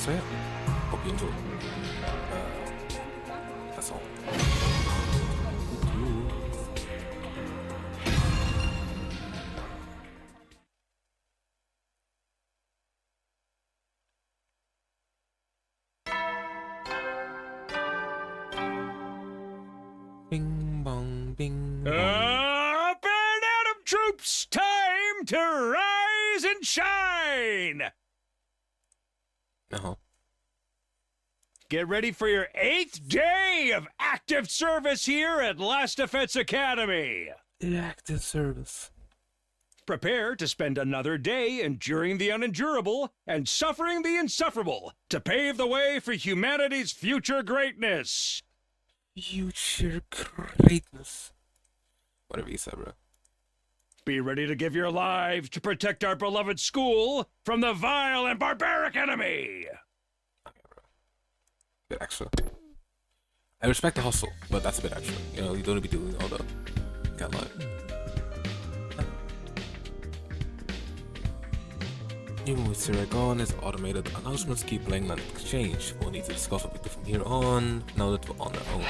So yeah, hope you enjoy. That's all. Bing bong, bing bong. Up and Atom Troops, time to rise and shine! Uh-huh. Get ready for your 8th day of active service here at Last Defense Academy. Active service. Prepare to spend another day enduring the unendurable and suffering the insufferable to pave the way for humanity's future greatness. Future greatness. Whatever you said, bro. Be ready to give your lives to protect our beloved school from the vile and barbaric enemy. Okay, bro. Bit extra. I respect the hustle, but that's a bit extra. You know, you don't need to be doing all the... Can't lie. Even with Siragon, his automated announcements keep playing land exchange. We'll need to discuss what we do from here on, now that we're on our own.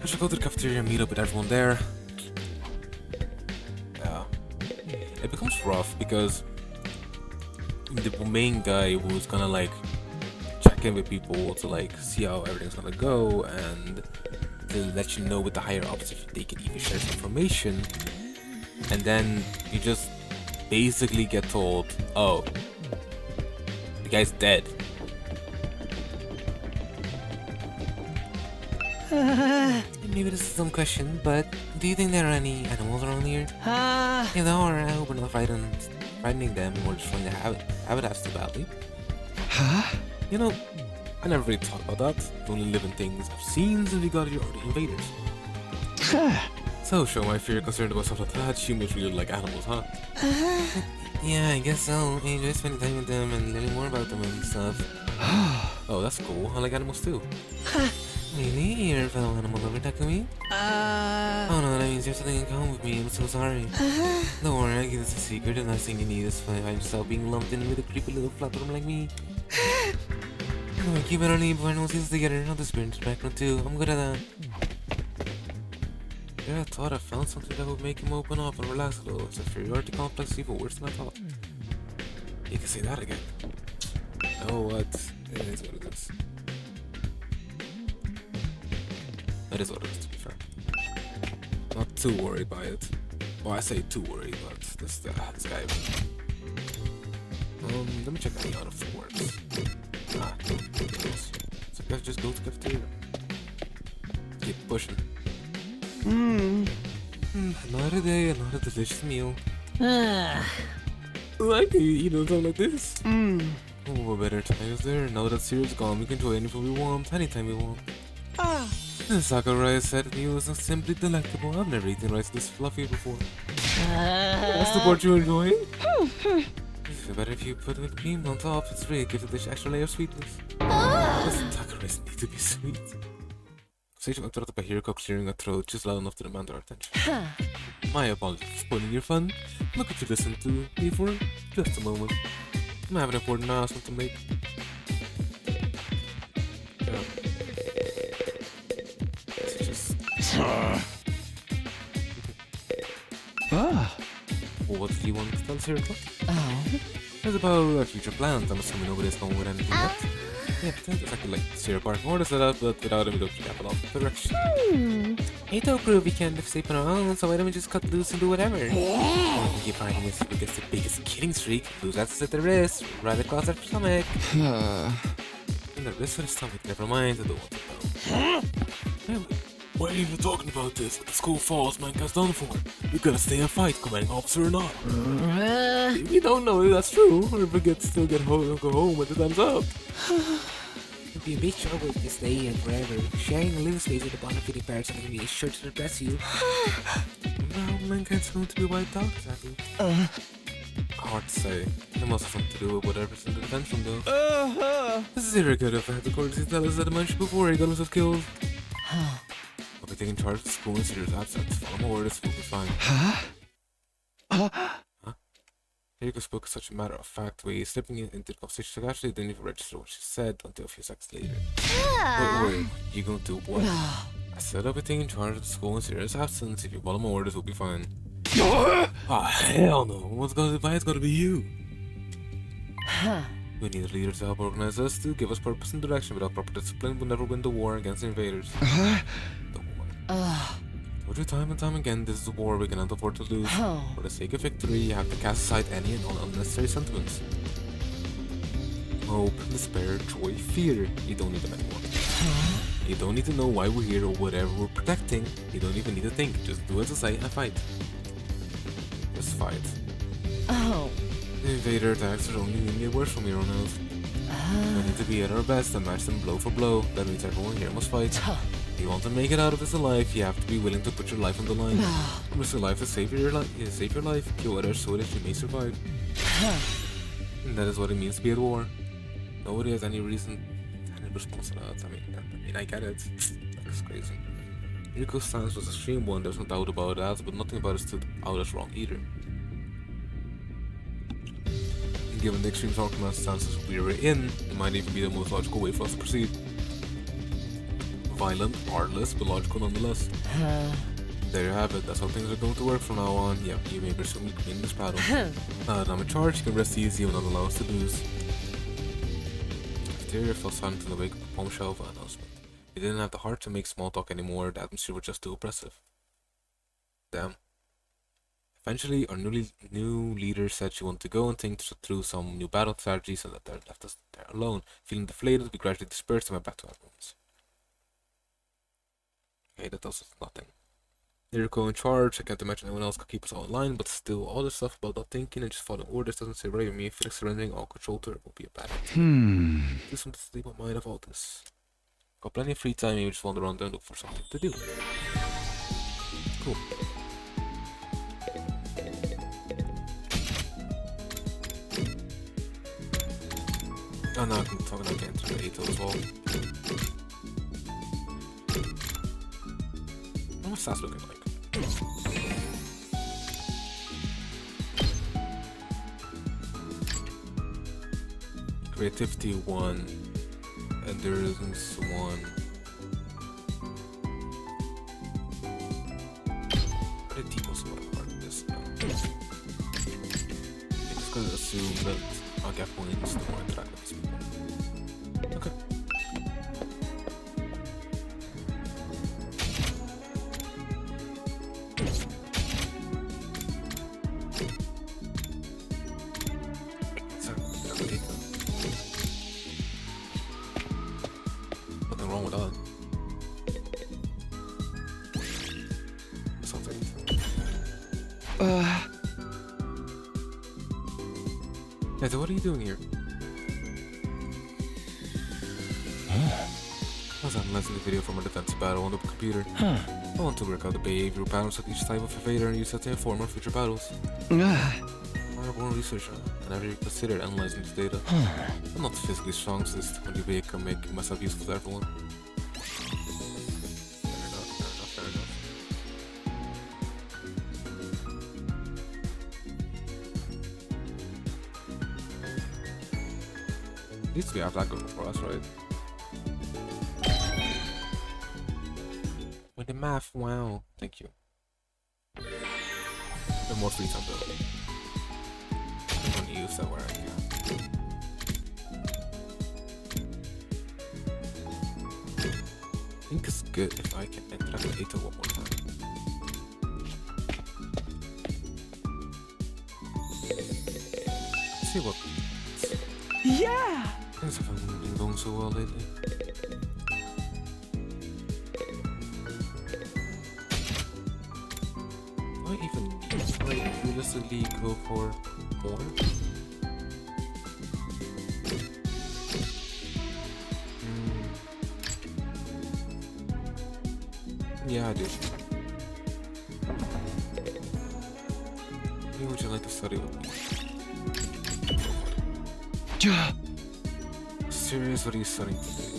I should go to the cafeteria and meet up with everyone there. Yeah. It becomes rough because the main guy who's gonna like check in with people to like see how everything's gonna go and to let you know with the higher ups if they can even share some information, and then you just basically get told, oh, the guy's dead. Maybe this is some question, but do you think there are any animals around here? If there are, I hope we're not frightening them or destroying their habitats too badly. You know, I never really thought about that. The only living things I've seen since we got here are the invaders. So, show my fear concerned about stuff like that. Humans really like animals, huh? Yeah, I guess so. I enjoy spending time with them and learning more about them and stuff. Oh, that's cool. I like animals too. Really? You're a fellow animal lover, Takumi? Oh no, that means you have something in common with me. I'm so sorry. Don't worry, I give this a secret. The last thing you need is to find yourself being lumped in with a creepy little flatworm like me. Anyway, keep it on me before anyone sees us together. I'll just sprint back one too. I'm good at that. Yeah, I thought I found something that would make him open up and relax a little. It's inferiority complex even worse than I thought. You can say that again. Oh, what? It is what it is. That is what it is, to be fair. Not too worried by it. Well, I say too worried, but this guy. Let me check any other words. Ah, so I guess just go to cafeteria. Keep pushing. Another day, another delicious meal. I can eat on something like this. Oh, what better time is there? Now that Cyril's gone, we can enjoy anything we want, anytime we want. The Sakurai set meal is simply delectable. I've never eaten rice this fluffy before. That's the part you enjoy? It's better if you put whipped cream on top. It's really gives the dish extra layer of sweetness. Doesn't Sakurais need to be sweet? Conversation interrupted by Hiroko clearing her throat just loud enough to demand our attention. My apologies for spoiling your fun. Look what you listened to me for just a moment. I have an important announcement to make. What do you want to tell us, Hiroko? It's about our future plans. I'm assuming nobody's going with anything yet. Yeah, pretend it's like Syrup Park more to set up, but without any capital direction. Hey, don't prove we can't stay on our own, so why don't we just cut loose and do whatever? Or we can keep fighting this who gets the biggest killing streak, lose access at the wrist, right across our stomach. And the wrist or the stomach, never mind, I don't want to know. Anyway, why are you even talking about this? If the school falls, mankind's done for. We gotta stay and fight, commanding officer or not. We don't know if that's true, or if we still go home with the thumbs up. It'd be a big trouble if you stay here forever. Sharing a living space with a bond of feeding parents can be sure to depress you. Well, mankind's going to be wiped out, exactly. Hard to say. It must have something to do with whatever's in the defense room, though. This is irritating if I had the courtesy to tell us that a month before he got himself killed. I'll be taking charge of the school in serious absence. Follow my orders, we'll be fine. Huh? Hiriko spoke in such a matter-of-fact way, slipping into the conversation. I actually didn't even register what she said until a few seconds later. Wait, you gonna do what? I said I'll be taking charge of the school in serious absence. If you follow my orders, we'll be fine. Hell no. What's gonna be you? We need a leader to help organize us, to give us purpose and direction. Without proper discipline, we'll never win the war against the invaders. The war. Told you time and time again, this is a war we cannot afford to lose. For the sake of victory, you have to cast aside any and all unnecessary sentiments. Hope, despair, joy, fear. You don't need them anymore. You don't need to know why we're here or whatever we're protecting. You don't even need to think. Just do as I say and fight. Just fight. The invader attacks are only going to get worse from here on out. We need to be at our best and match them blow for blow. That means everyone here must fight. If you want to make it out of this alive, you have to be willing to put your life on the line. Risk your life to save your life, kill others so that you may survive. And that is what it means to be at war. Nobody has any reason, any response to that. I mean, I get it. That's crazy. Hiriko's stance was a extreme one, there's no doubt about that, but nothing about it stood out as wrong either. Given the extreme circumstances we were in, it might even be the most logical way for us to proceed. Violent, heartless, but logical nonetheless. There you have it, that's how things are going to work from now on. Yep, you may pursue me in this battle. Now that I'm in charge, you can rest easy and not allow us to lose. Tyrion fell silent in the wake of the bombshell of an announcement. He didn't have the heart to make small talk anymore, the atmosphere was just too oppressive. Damn. Eventually, our new leader said she wanted to go and think through some new battle strategies and that they left us there alone. Feeling deflated, we gradually dispersed and went back to our rooms. Okay, that does nothing. Hiriko in charge, I can't imagine anyone else could keep us all in line, but still, all this stuff about not thinking and just following orders doesn't sit right with me. Feeling surrendering all control to her will be a bad idea. Just want to sleep my mind of all this. Got plenty of free time, maybe just wander around and look for something to do. Cool. Oh no, I can talk about getting to the Ato as well. What's that looking like? Creativity 1, Endurance 1. What are details about part of this now? I'm just gonna assume that I'll get points the more I interact with these people. Okay. Nothing wrong with that. Something. Hey, so what are you doing here? I was analyzing the video from a defense battle on the computer. I want to work out the behavioral patterns of each type of invader and use that to inform our future battles. I'm a researcher, and I've really considered analyzing this data. I'm not physically strong, so this when you can make myself useful to everyone. Fair enough. At least we have that going for us, right? With the math, wow. Thank you. No more free time though. I'm gonna use that where I can. I think it's good if I can interact with Ato one more time. Let's see what. Yeah! Things haven't been going so well lately. Do I even need to realistically go for more? Yeah, I do. Maybe would you like to study with me? Serious, what are you studying today?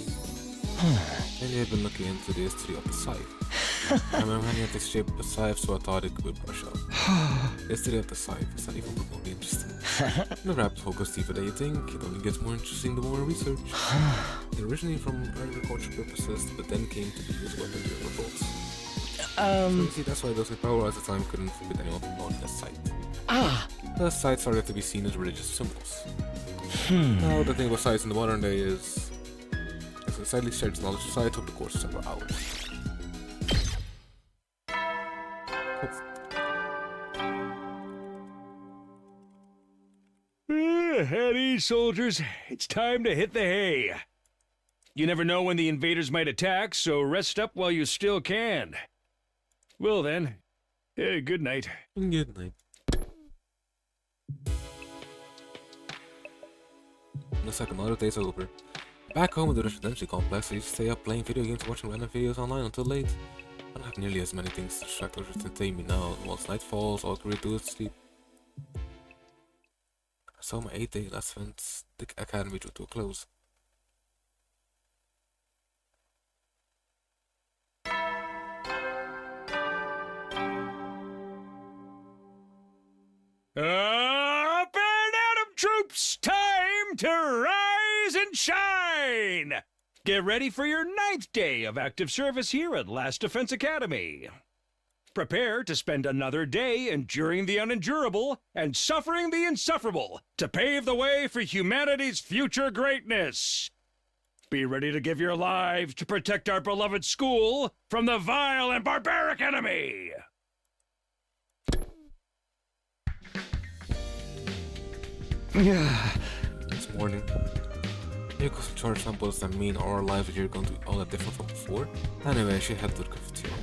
Maybe I've been looking into the history of the scythe. I remember having the shape of the scythe, so I thought it could brush up. The history of the scythe is not even remotely interesting. The rabbit hole goes deeper than you think. It only gets more interesting the more research. It originated from agriculture purposes, but then came to be used as weapon during revolts. So you see, that's why those with power at the time couldn't forbid anyone from owning a site. The sites started to be seen as religious symbols. Now, the thing about sites in the modern day is it's a sadly shared knowledge of sites over the course of several hours. At ease, soldiers. It's time to hit the hay. You never know when the invaders might attack, so rest up while you still can. Well then, good night. Good night. The second another day's over. Back home in the residential complex, I used to stay up playing video games, watching random videos online until late. I don't have nearly as many things to distract or entertain me now. Once night falls, all I can really do is sleep. So my 8th day last spent the academy drew to a close. Up and at 'em, troops! Time to rise and shine! Get ready for your 9th day of active service here at Last Defense Academy. Prepare to spend another day enduring the unendurable and suffering the insufferable to pave the way for humanity's future greatness. Be ready to give your lives to protect our beloved school from the vile and barbaric enemy. This morning, Nico's charged samples that mean our lives here are going to be all that different from before. Anyway, she headed to the cafeteria.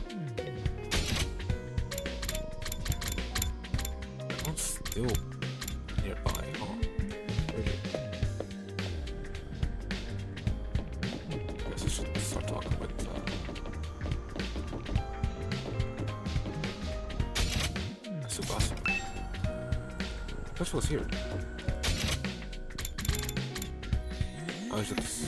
I'm still nearby, huh? Really? Guess I should start talking with Tsubasa. Which was here? I was just...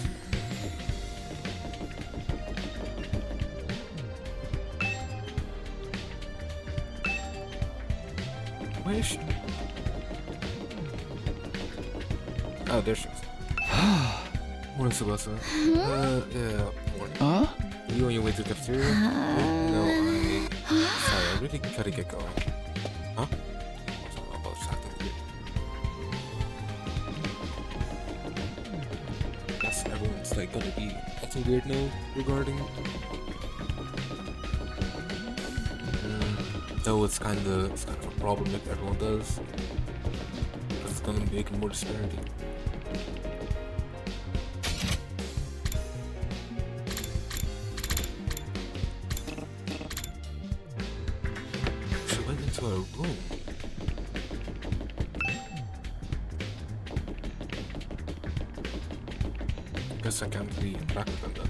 Where is she? Oh, there she is. Morning, Tsubasa. Yeah, morning. Are you on your way to the cafeteria? No, sorry, I really gotta get going. Huh? I'm about to acting weird. Guess everyone's like gonna be acting weird now regarding... Though it's kind of a problem if everyone does. It's gonna make more disparity. She went into her room. Guess I can't really interact with them then.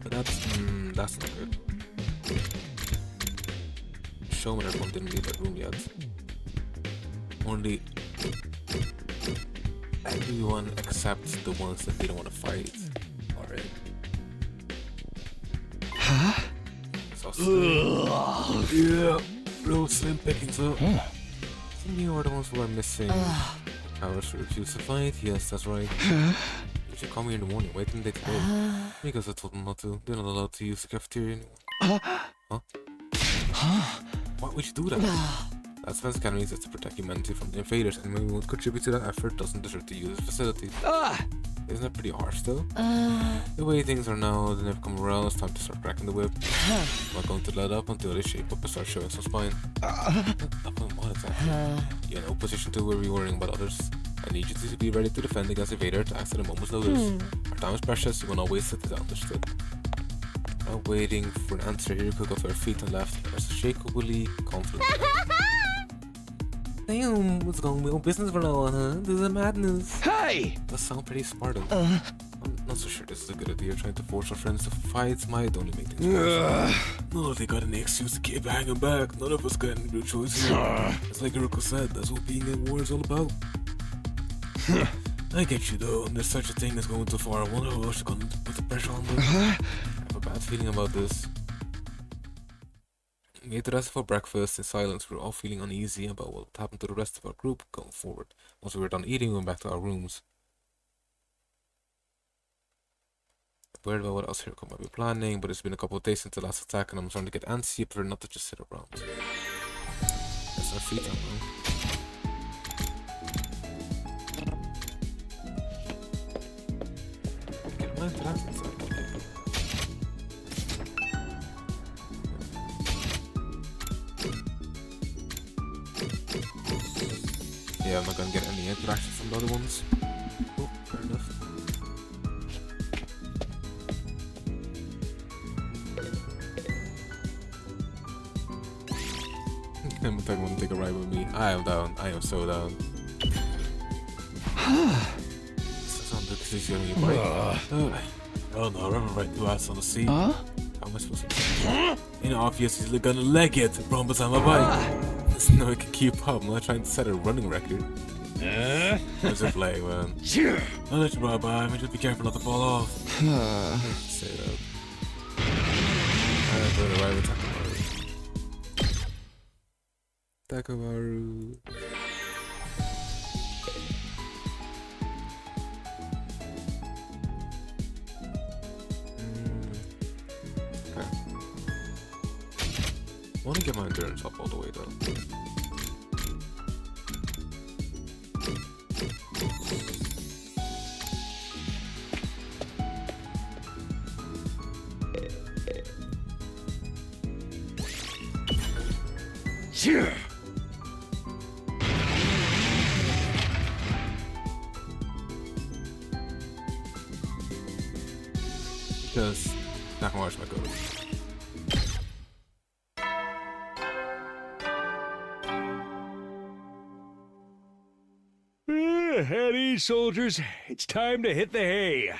But that's not good. Showman and everyone didn't leave that room yet. Only everyone except the ones that didn't want to fight. Alright. Huh? So yeah, real slim pickings up. Some you are the ones who are missing. Powers to refuse to fight. Yes, that's right. You should call me in the morning. Wait until they today. Because I told them not to. They're not allowed to use the cafeteria anymore. Huh? Why would you do that? That's Defense Academy exists to protect humanity from the invaders, and anyone who would contribute to that effort doesn't deserve to use the facility. Isn't that pretty harsh, though? The way things are now, they never come around. It's time to start cracking the whip. I'm not going to let up until they shape up and start showing some spine. Up on what exactly? You're in no position to worry worrying about others. I need you to be ready to defend against invader attacks at a moment's notice. Our time is precious, you will not waste it, is understood. Now waiting for an answer, Hiriko got to her feet and laughed. Unshakably confident. Damn, what's going on? Business for now on, huh? This is madness. Hey! That sounds pretty Spartan. I'm not so sure this is a good idea. Trying to force our friends to fight might only make things worse. No, they got any excuse to keep hanging back. None of us got any real choice here. It's like Hiriko said, that's what being in war is all about. I get you though, and there's such a thing as going too far. I wonder who's going to put the pressure on them. I have a bad feeling about this. We ate the rest for breakfast in silence. We were all feeling uneasy about what would happen to the rest of our group going forward. Once we were done eating, we went back to our rooms. Worried about what else Hiroko might be planning, but it's been a couple of days since the last attack and I'm starting to get antsy. I prefer not to just sit around. That's our free time, huh? Get my interaction inside. Yeah, I'm not gonna get any interaction from the other ones. Oh, fair enough. I'm gonna take a ride with me. I am down. I am so down. Oh no, River right to us on the sea. Huh? How am I supposed to? You know, obviously he's gonna leg it from beside my bike. There's no way I can keep up. I'm not trying to set a running record. What's it play, man? I'll let you ride by, but just be careful not to fall off. Say that. I'm going to ride with Takomaru. Takomaru. Okay. I want to get my endurance up all the way though. Because Takomaru's my go-to. At ease, soldiers. It's time to hit the hay.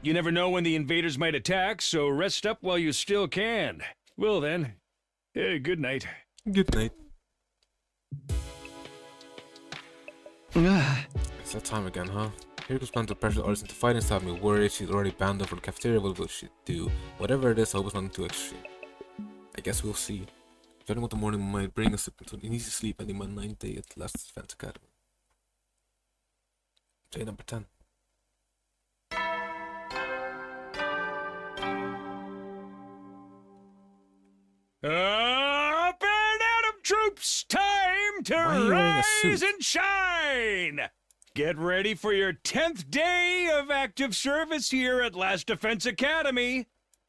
You never know when the invaders might attack, so rest up while you still can. Well then, good night. Good night. It's that time again, huh? Hiriko's plan to pressure others into fighting to have me worried. She's already banned them from the cafeteria. What will she do? Whatever it is, I hope it's nothing too extreme. I guess we'll see. Judging what the morning might bring us into an easy sleep ending my 9th day at Last Defense Academy. Day number 10. Up and at 'em, troops! Time to rise and shine! Get ready for your 10th day of active service here at Last Defense Academy.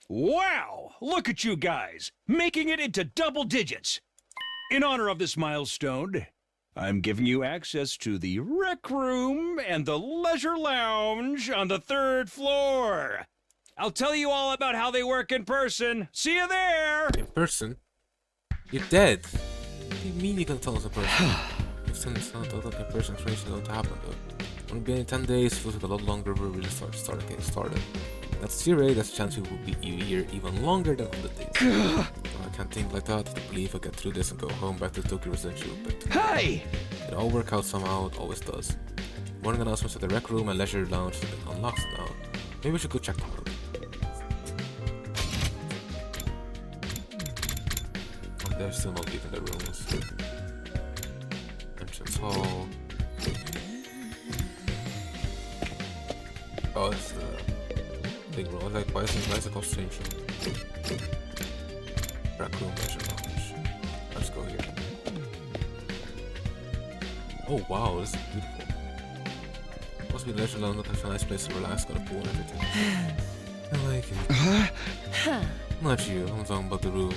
Wow! Look at you guys, making it into double digits. In honor of this milestone, I'm giving you access to the rec room and the leisure lounge on the 3rd floor. I'll tell you all about how they work in person. See you there! In person? You're dead. What do you mean you're gonna tell us in person? Next time it's not that in person explanation going to happen though. Only been in 10 days, feels like a lot longer before we really start getting started. That's zero, that's a chance we will be here even longer than 100 days. No, I can't think like that. I believe I get through this and go home back to Tokyo Residential. Hey! It all work out somehow, it always does. Morning announcements at the rec room and leisure lounge have been unlocked now. Maybe we should go check them out. They're still not leaving their rooms. Entrance hall. Oh, it's the big room. Like, why is it called Strange Room? Rec room, leisure lounge. Let's go here. Oh wow, this is beautiful. Must be leisure lounge, that's a nice place to relax, got a pool and everything. I like it. Not you, I'm talking about the room.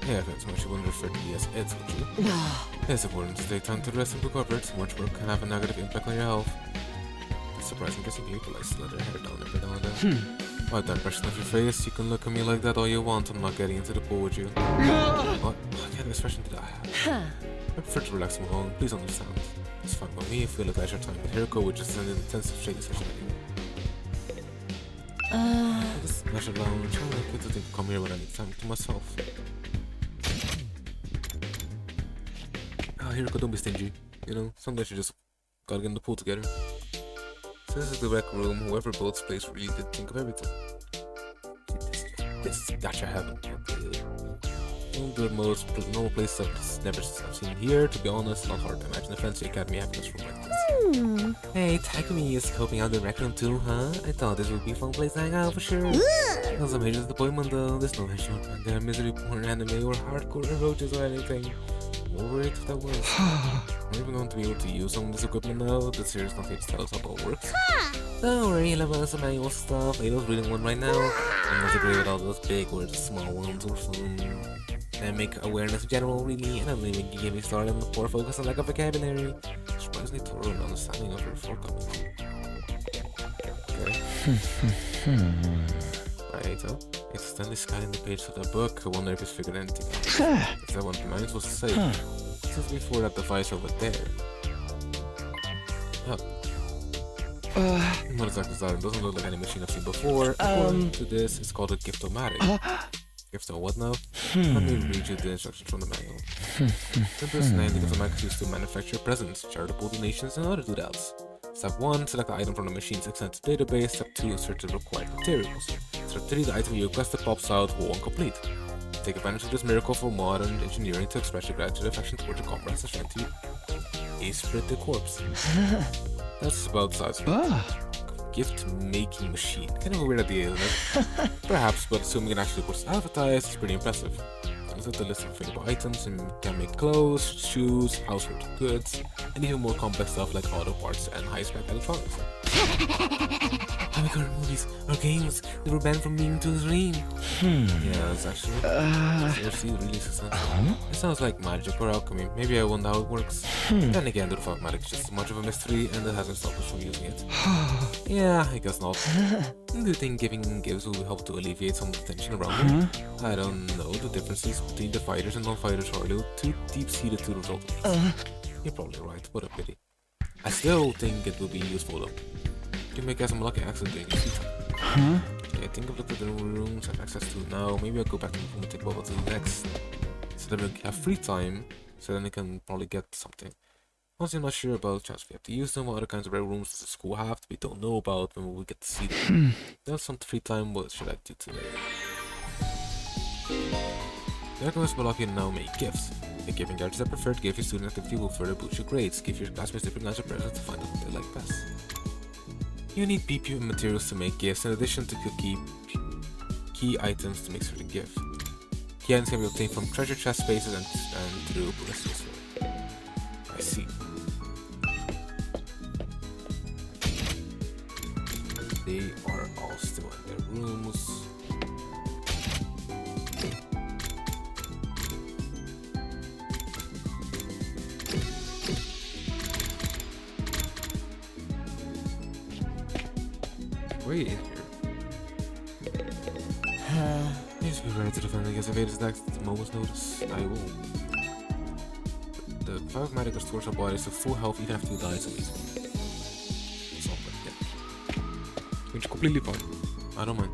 Yeah, that's much you wouldn't refer to me as Eds, would you? It's important to take time to rest and recover. Too much work can have a negative impact on your health. It's surprising, guessing you utilize to let your hair down every now and then. Why that impression of your face? You can look at me like that all you want. I'm not getting into the pool with you. What kind of expression did I have? I prefer to relax and home. Please understand. It's fine by me. I feel like leisure time with Hiroko, which is an intensive training session anyway. This leisure lounge, how am I going to come here when I need time to myself? Hiroko, don't be stingy. You know, sometimes you just gotta get in the pool together. So this is the rec room. Whoever built space really did think of everything. This gotcha heaven. The most normal place I've never seen here. To be honest, not hard to imagine a fancy academy having this room like this. Hey, Takumi is coping out the rec room too, huh? I thought this would be a fun place to hang out for sure. That was a major disappointment though. There's no visual there, misery porn, anime, or hardcore roaches or anything. Over it if that was. We're even going to be able to use some of this equipment now. The series don't need to tell us how it all works. Don't worry, I'll have some manual stuff. Ado's reading one right now. I'm not agree with all those big words, small ones or fun. And make awareness in general, really, and I'm leaving you get me started on the poor focus on lack of vocabulary. Surprisingly thorough and understanding of her forecoming. Okay. Right, so it's Stanley scanning the page of the book. I wonder if he's figured anything out. Is that what the man was to say? Since before that device over there. Not exactly that. It doesn't look like any machine I've seen before. According to this, it's called a Giftomatic. Gifto what now? Let me read you the instructions from the manual. Simplest name, Giftomatic is used to manufacture presents, charitable donations, and other doodles. Step 1, select the item from the machine's extensive database. Step 2, insert the required materials. Step 3, the item you requested pops out whole and complete. Take advantage of this miracle for modern engineering to express your gratitude and affection towards your comrades and strength to split the corpse. That's about the size of it. Gift making machine. Kind of a weird idea, isn't it? Perhaps, but assuming it actually was advertised, it's pretty impressive. Comes with a list of available items and can make clothes, shoes, household goods, and even more complex stuff like auto parts and high-spec electronics. Comic movies or games that were banned from being too screen. Yeah, it's actually seriously really successful. It sounds like magic or alchemy. Maybe I wonder how it works. Then again, the Dwarfmatic is just as much of a mystery and it hasn't stopped us from using it. Yeah, I guess not. Do you think giving gifts will help to alleviate some of the tension around them? I don't know. The differences between the fighters and non-fighters are a little too deep-seated to result in this. You're probably right. What a pity. I still think it will be useful though. You may get some lucky accident during your free time. Okay, think of the rooms I have access to now. Maybe I'll go back to the room and take Boba to the next. So then we'll have free time, so then I can probably get something. Honestly, I'm not sure about the chance we have to use them. What other kinds of rare rooms does the school have that we don't know about when we get to see them? There's some free time. What should I do today? The recommends Malachi now make gifts. A giving guide is a preferred gift. Your student activity will further boost your grades. Give your classmates different kinds of presents to find out what they like best. You need PP materials to make gifts, in addition to key items to make certain gifts. Key items can be obtained from treasure chest spaces and through ballistics. I see. They are all still in their rooms. Wait in here. Please be ready to defend against invaders attacks at the moment's notice. I will. The Dwarfmatic restores our bodies to full health even after you die, so easily. It's all right, yeah. Which is completely fine. I don't mind.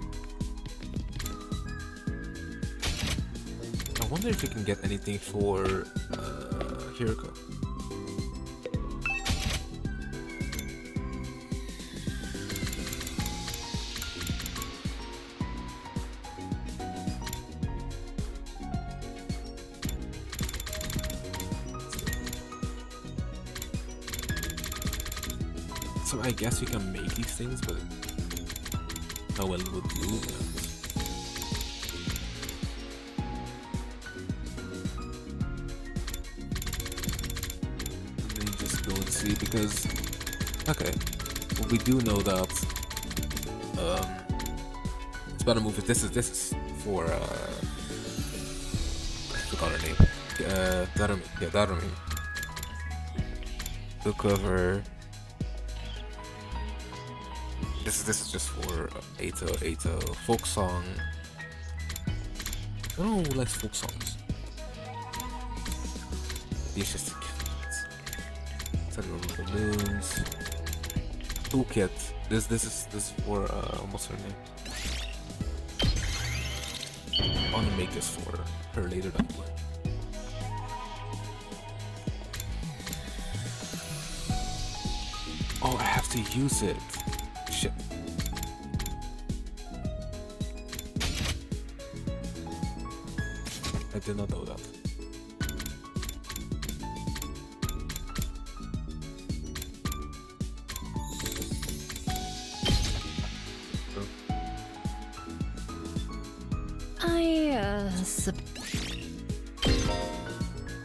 I wonder if we can get anything for Hiriko. So I guess we can make these things, but how well would do that? Let me just go and see, because okay, well, we do know that it's about to move. This is for I forgot her name. Darumi. Yeah, Darumi. The cover. This is just for Eito folk song. I don't know who likes folk songs. These just balloons. Toolkit. This is for what's her name? I want to make this for her later down the line. to use it. Shit. I did not know that.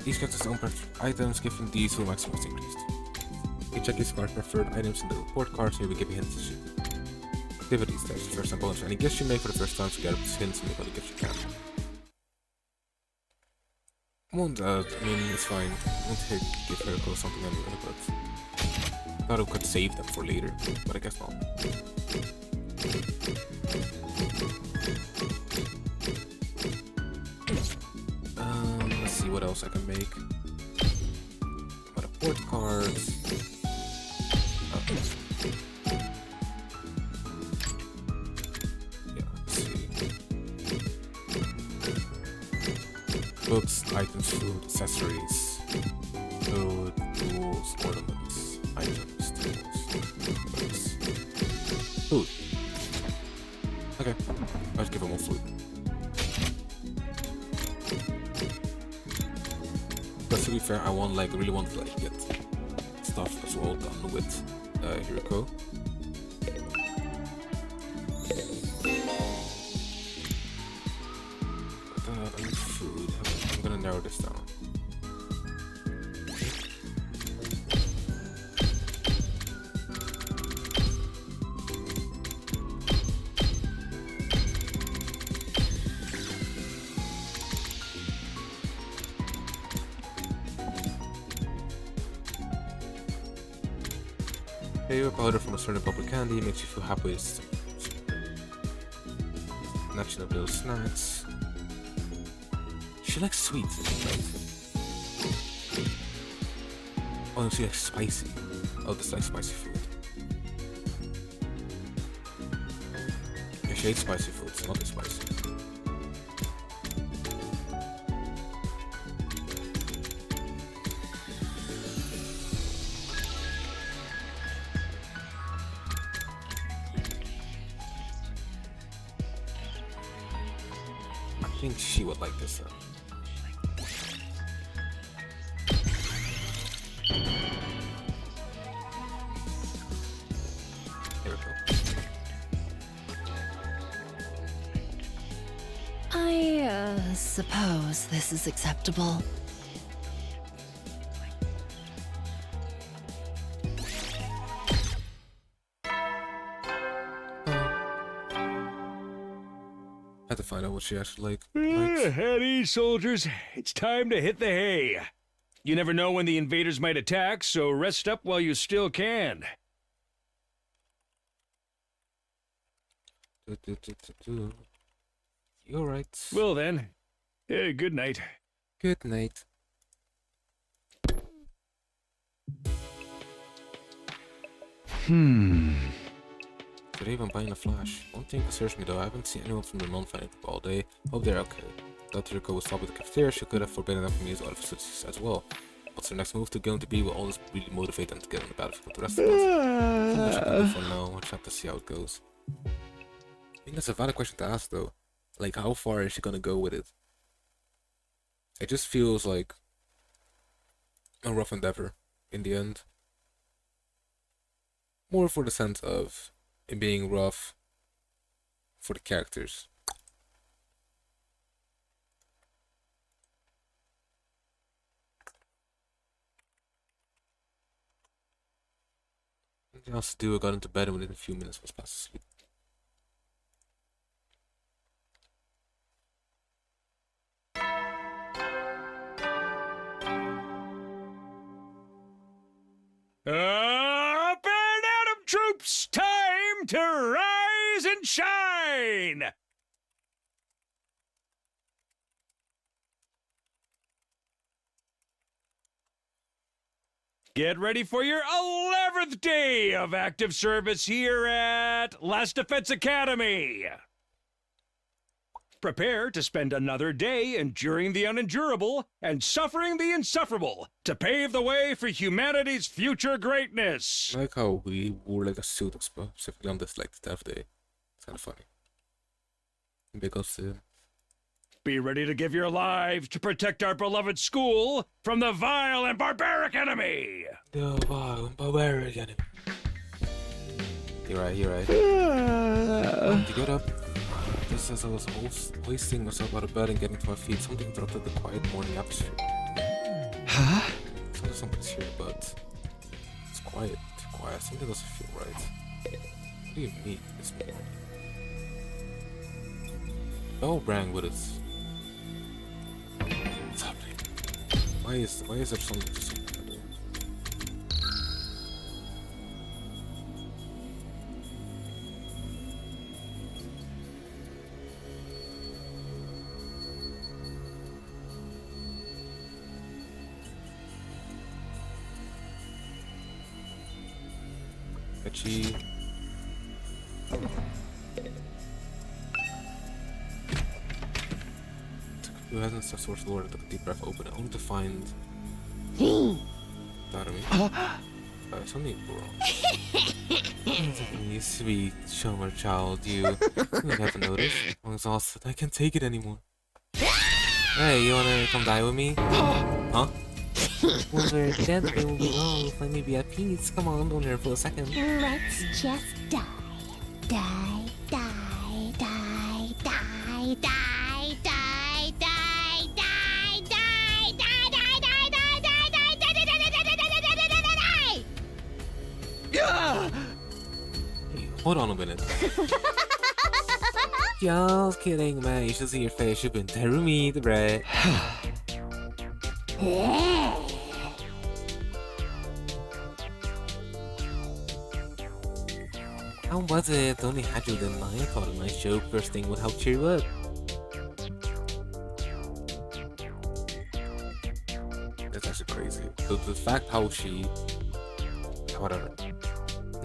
Each gets its own items, giving these full maximum increased. You check his card preferred items in the report card, so you will give you hints to shoot. Activities, that's the first time bonus for any gifts you make for the first time, so get up to hints and make all the gifts you can. Won't, I mean, it's fine. Won't give Hurricane something anyway, but I thought I could save them for later, but I guess not. Let's see what else I can make. What report cards. Yeah, let's see. Books, items, food, accessories, food, tools, ornaments, items, tools, books. Food. Okay, I'll just give him more food. But to be fair, I really want to get stuff as well done with Hiriko. I need food. I'm gonna narrow this down. Favorite powder from a certain public candy makes you feel happy. It's connection of little snacks. She likes sweet, right? Oh no, she likes spicy. Oh, this likes spicy food. Yeah, she hates spicy food, it's not spicy. I think she would like this then. Here we go. I suppose this is acceptable. I had to find out what she actually likes. At ease, soldiers. It's time to hit the hay. You never know when the invaders might attack, so rest up while you still can. You alright? Well then, good night. Good night. Could even buy in a flash. One thing concerns me though, I haven't seen anyone from the non-fighting group all day. Hope they're okay. Thought Hiriko would stop at the cafeteria, she could have forbidden them from using other facilities as well. What's their next move going to be? Will all this really motivate them to get on the battlefield with the rest of us? I think that's good for now, we'll just have to see how it goes. I think that's a valid question to ask though. Like, how far is she gonna go with it? It just feels like a rough endeavor in the end. More for the sense of it being rough for the characters. Anything else to do? I got into bed and within a few minutes was fast asleep. Up and Atom troops, time to rise and shine! Get ready for your 11th day of active service here at Last Defense Academy. Prepare to spend another day enduring the unendurable and suffering the insufferable to pave the way for humanity's future greatness. I like how we wore like a suit specifically on this like the Death Day. It's kind of funny. Big ups to him. Be ready to give your lives to protect our beloved school from the vile and barbaric enemy. The vile and barbaric enemy. You're right, you're right. To get up. Just as I was hoisting myself out of bed and getting to my feet, something interrupted the quiet morning atmosphere. Huh? So something's here, but it's quiet, too quiet. Something doesn't feel right. What do you mean this morning? Bell rang with its. What's happening? Why is there something just Catchy. Who hasn't stepped towards the door and took a deep breath, open it, only to find. Darmi. Something wrong. You sweet Shomer child, you haven't noticed. I'm exhausted. I can't take it anymore. Hey, you wanna come die with me? Huh? When we're dead, we will be wrong. Let me be at peace. Come on, don't here for a second. Let's just die. Die, die, die, die, die, die, die, die, die, die, die, die, die, die, die. Hey, hold on a minute. Just kidding, man. You should see your face. You've been tearing me the bread. How was it? Only had you the night. I thought a nice joke first thing would help cheer you up. That's actually crazy. The fact how she... Whatever.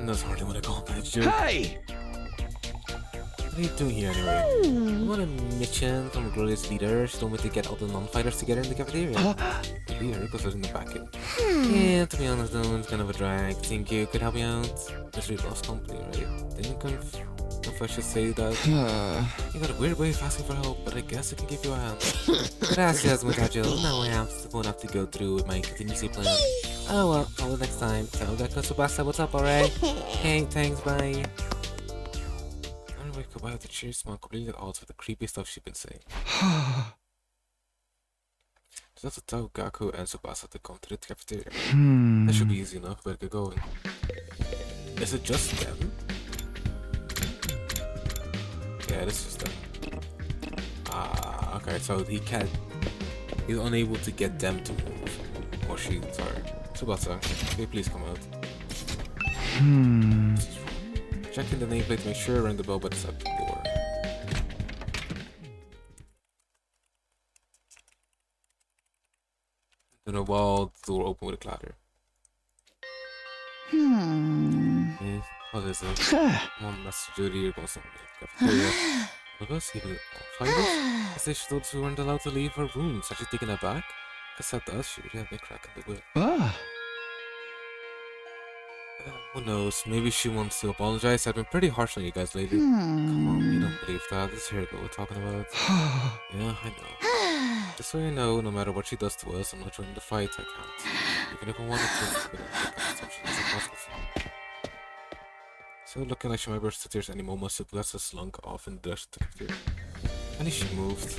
That's hardly what I call that joke. Hey! What are you doing here anyway? I'm on a mission from a glorious leader. She told me to get all the non-fighters together in the cafeteria. Leader, because I didn't back it. Yeah, to be honest though, it's kind of a drag. Think you could help me out? This really lost company, right? Didn't know if I should say that. You got a weird way of asking for help, but I guess I can give you a hand. Gracias, muchacho. Now I won't have to go through with my contingency plan. Oh well, call it next time. Tell Gakko Tsubasa what's up, alright? Hey, thanks, bye. Wake up out of the cheer smell completely at odds with the creepy stuff she'd been saying. Just have to tell Gakko and Tsubasa to come to the cafeteria. That should be easy enough, but get going. Is it just them? Yeah, this is them. Ah, okay, so he's unable to get them to move. Or she, sorry. Tsubasa, can you please come out? Checking the nameplate to make sure, ring the bell by the side door. Then a wall door open with a clatter. What is it? One message duty, you're going somewhere. Cafeteria. Look us, give it fighters. I say she thought we weren't allowed to leave her rooms. Are she taking it back? I said to us, she really had me crack in the whip. Who knows? Maybe she wants to apologize. I've been pretty harsh on you guys lately. Come on, you don't believe that. This is Hiriko we're talking about. Yeah, I know. Just so you know, no matter what she does to us, I'm not joining the fight. I can't. Even if I wanted to, it's impossible for me. So looking like she might burst to tears any moment, so let's just slunk off in the direction of the cafeteria. At least she moved.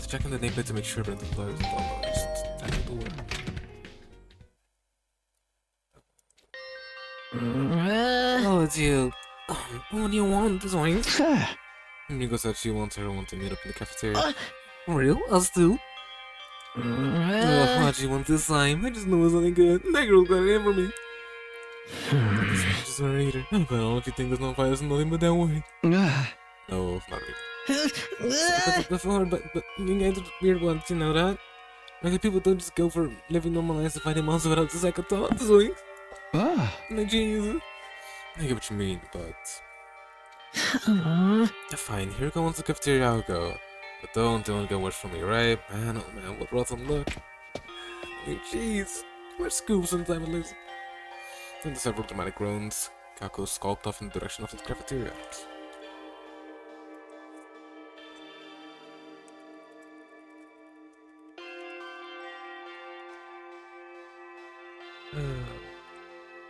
Checking the nameplate to make sure that the player is at the door. Oh, it's you. What do you want, Zoinks? Miko said she wants everyone to meet up in the cafeteria. Real? Us too? Why'd you want this time? I just knew it was something good. That girl's got it in for me. Just a reader. I don't know if you think there's no fighters, nothing but that way. No, not really. Before, but you guys are weird ones, you know that? Like people don't just go for living normal lives to fighting monsters without the second thought, Zoinks. Like geniuses. I get what you mean, but... Aw. Fine, here goes the cafeteria, I'll go. But don't get worse from me, right? Man, oh man, what rotten luck. Oh, jeez. Where's Scoops and Diamond? Then the several dramatic groans, Kako skulked off in the direction of the cafeteria.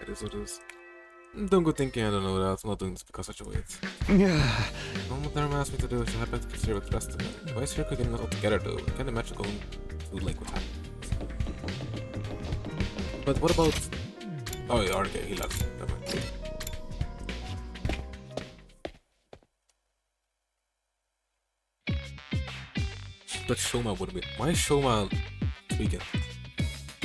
It is what it is. Don't go thinking I don't know that. I'm not doing this because such a wait. All what Dharma asked me to do is to head back to consider with the rest of them. Why is Hirko getting us all together though? I can't imagine going to like what happened. But what about... Oh yeah, okay, he left. Never mind. But Shoma would be... Why is Shoma tweaking?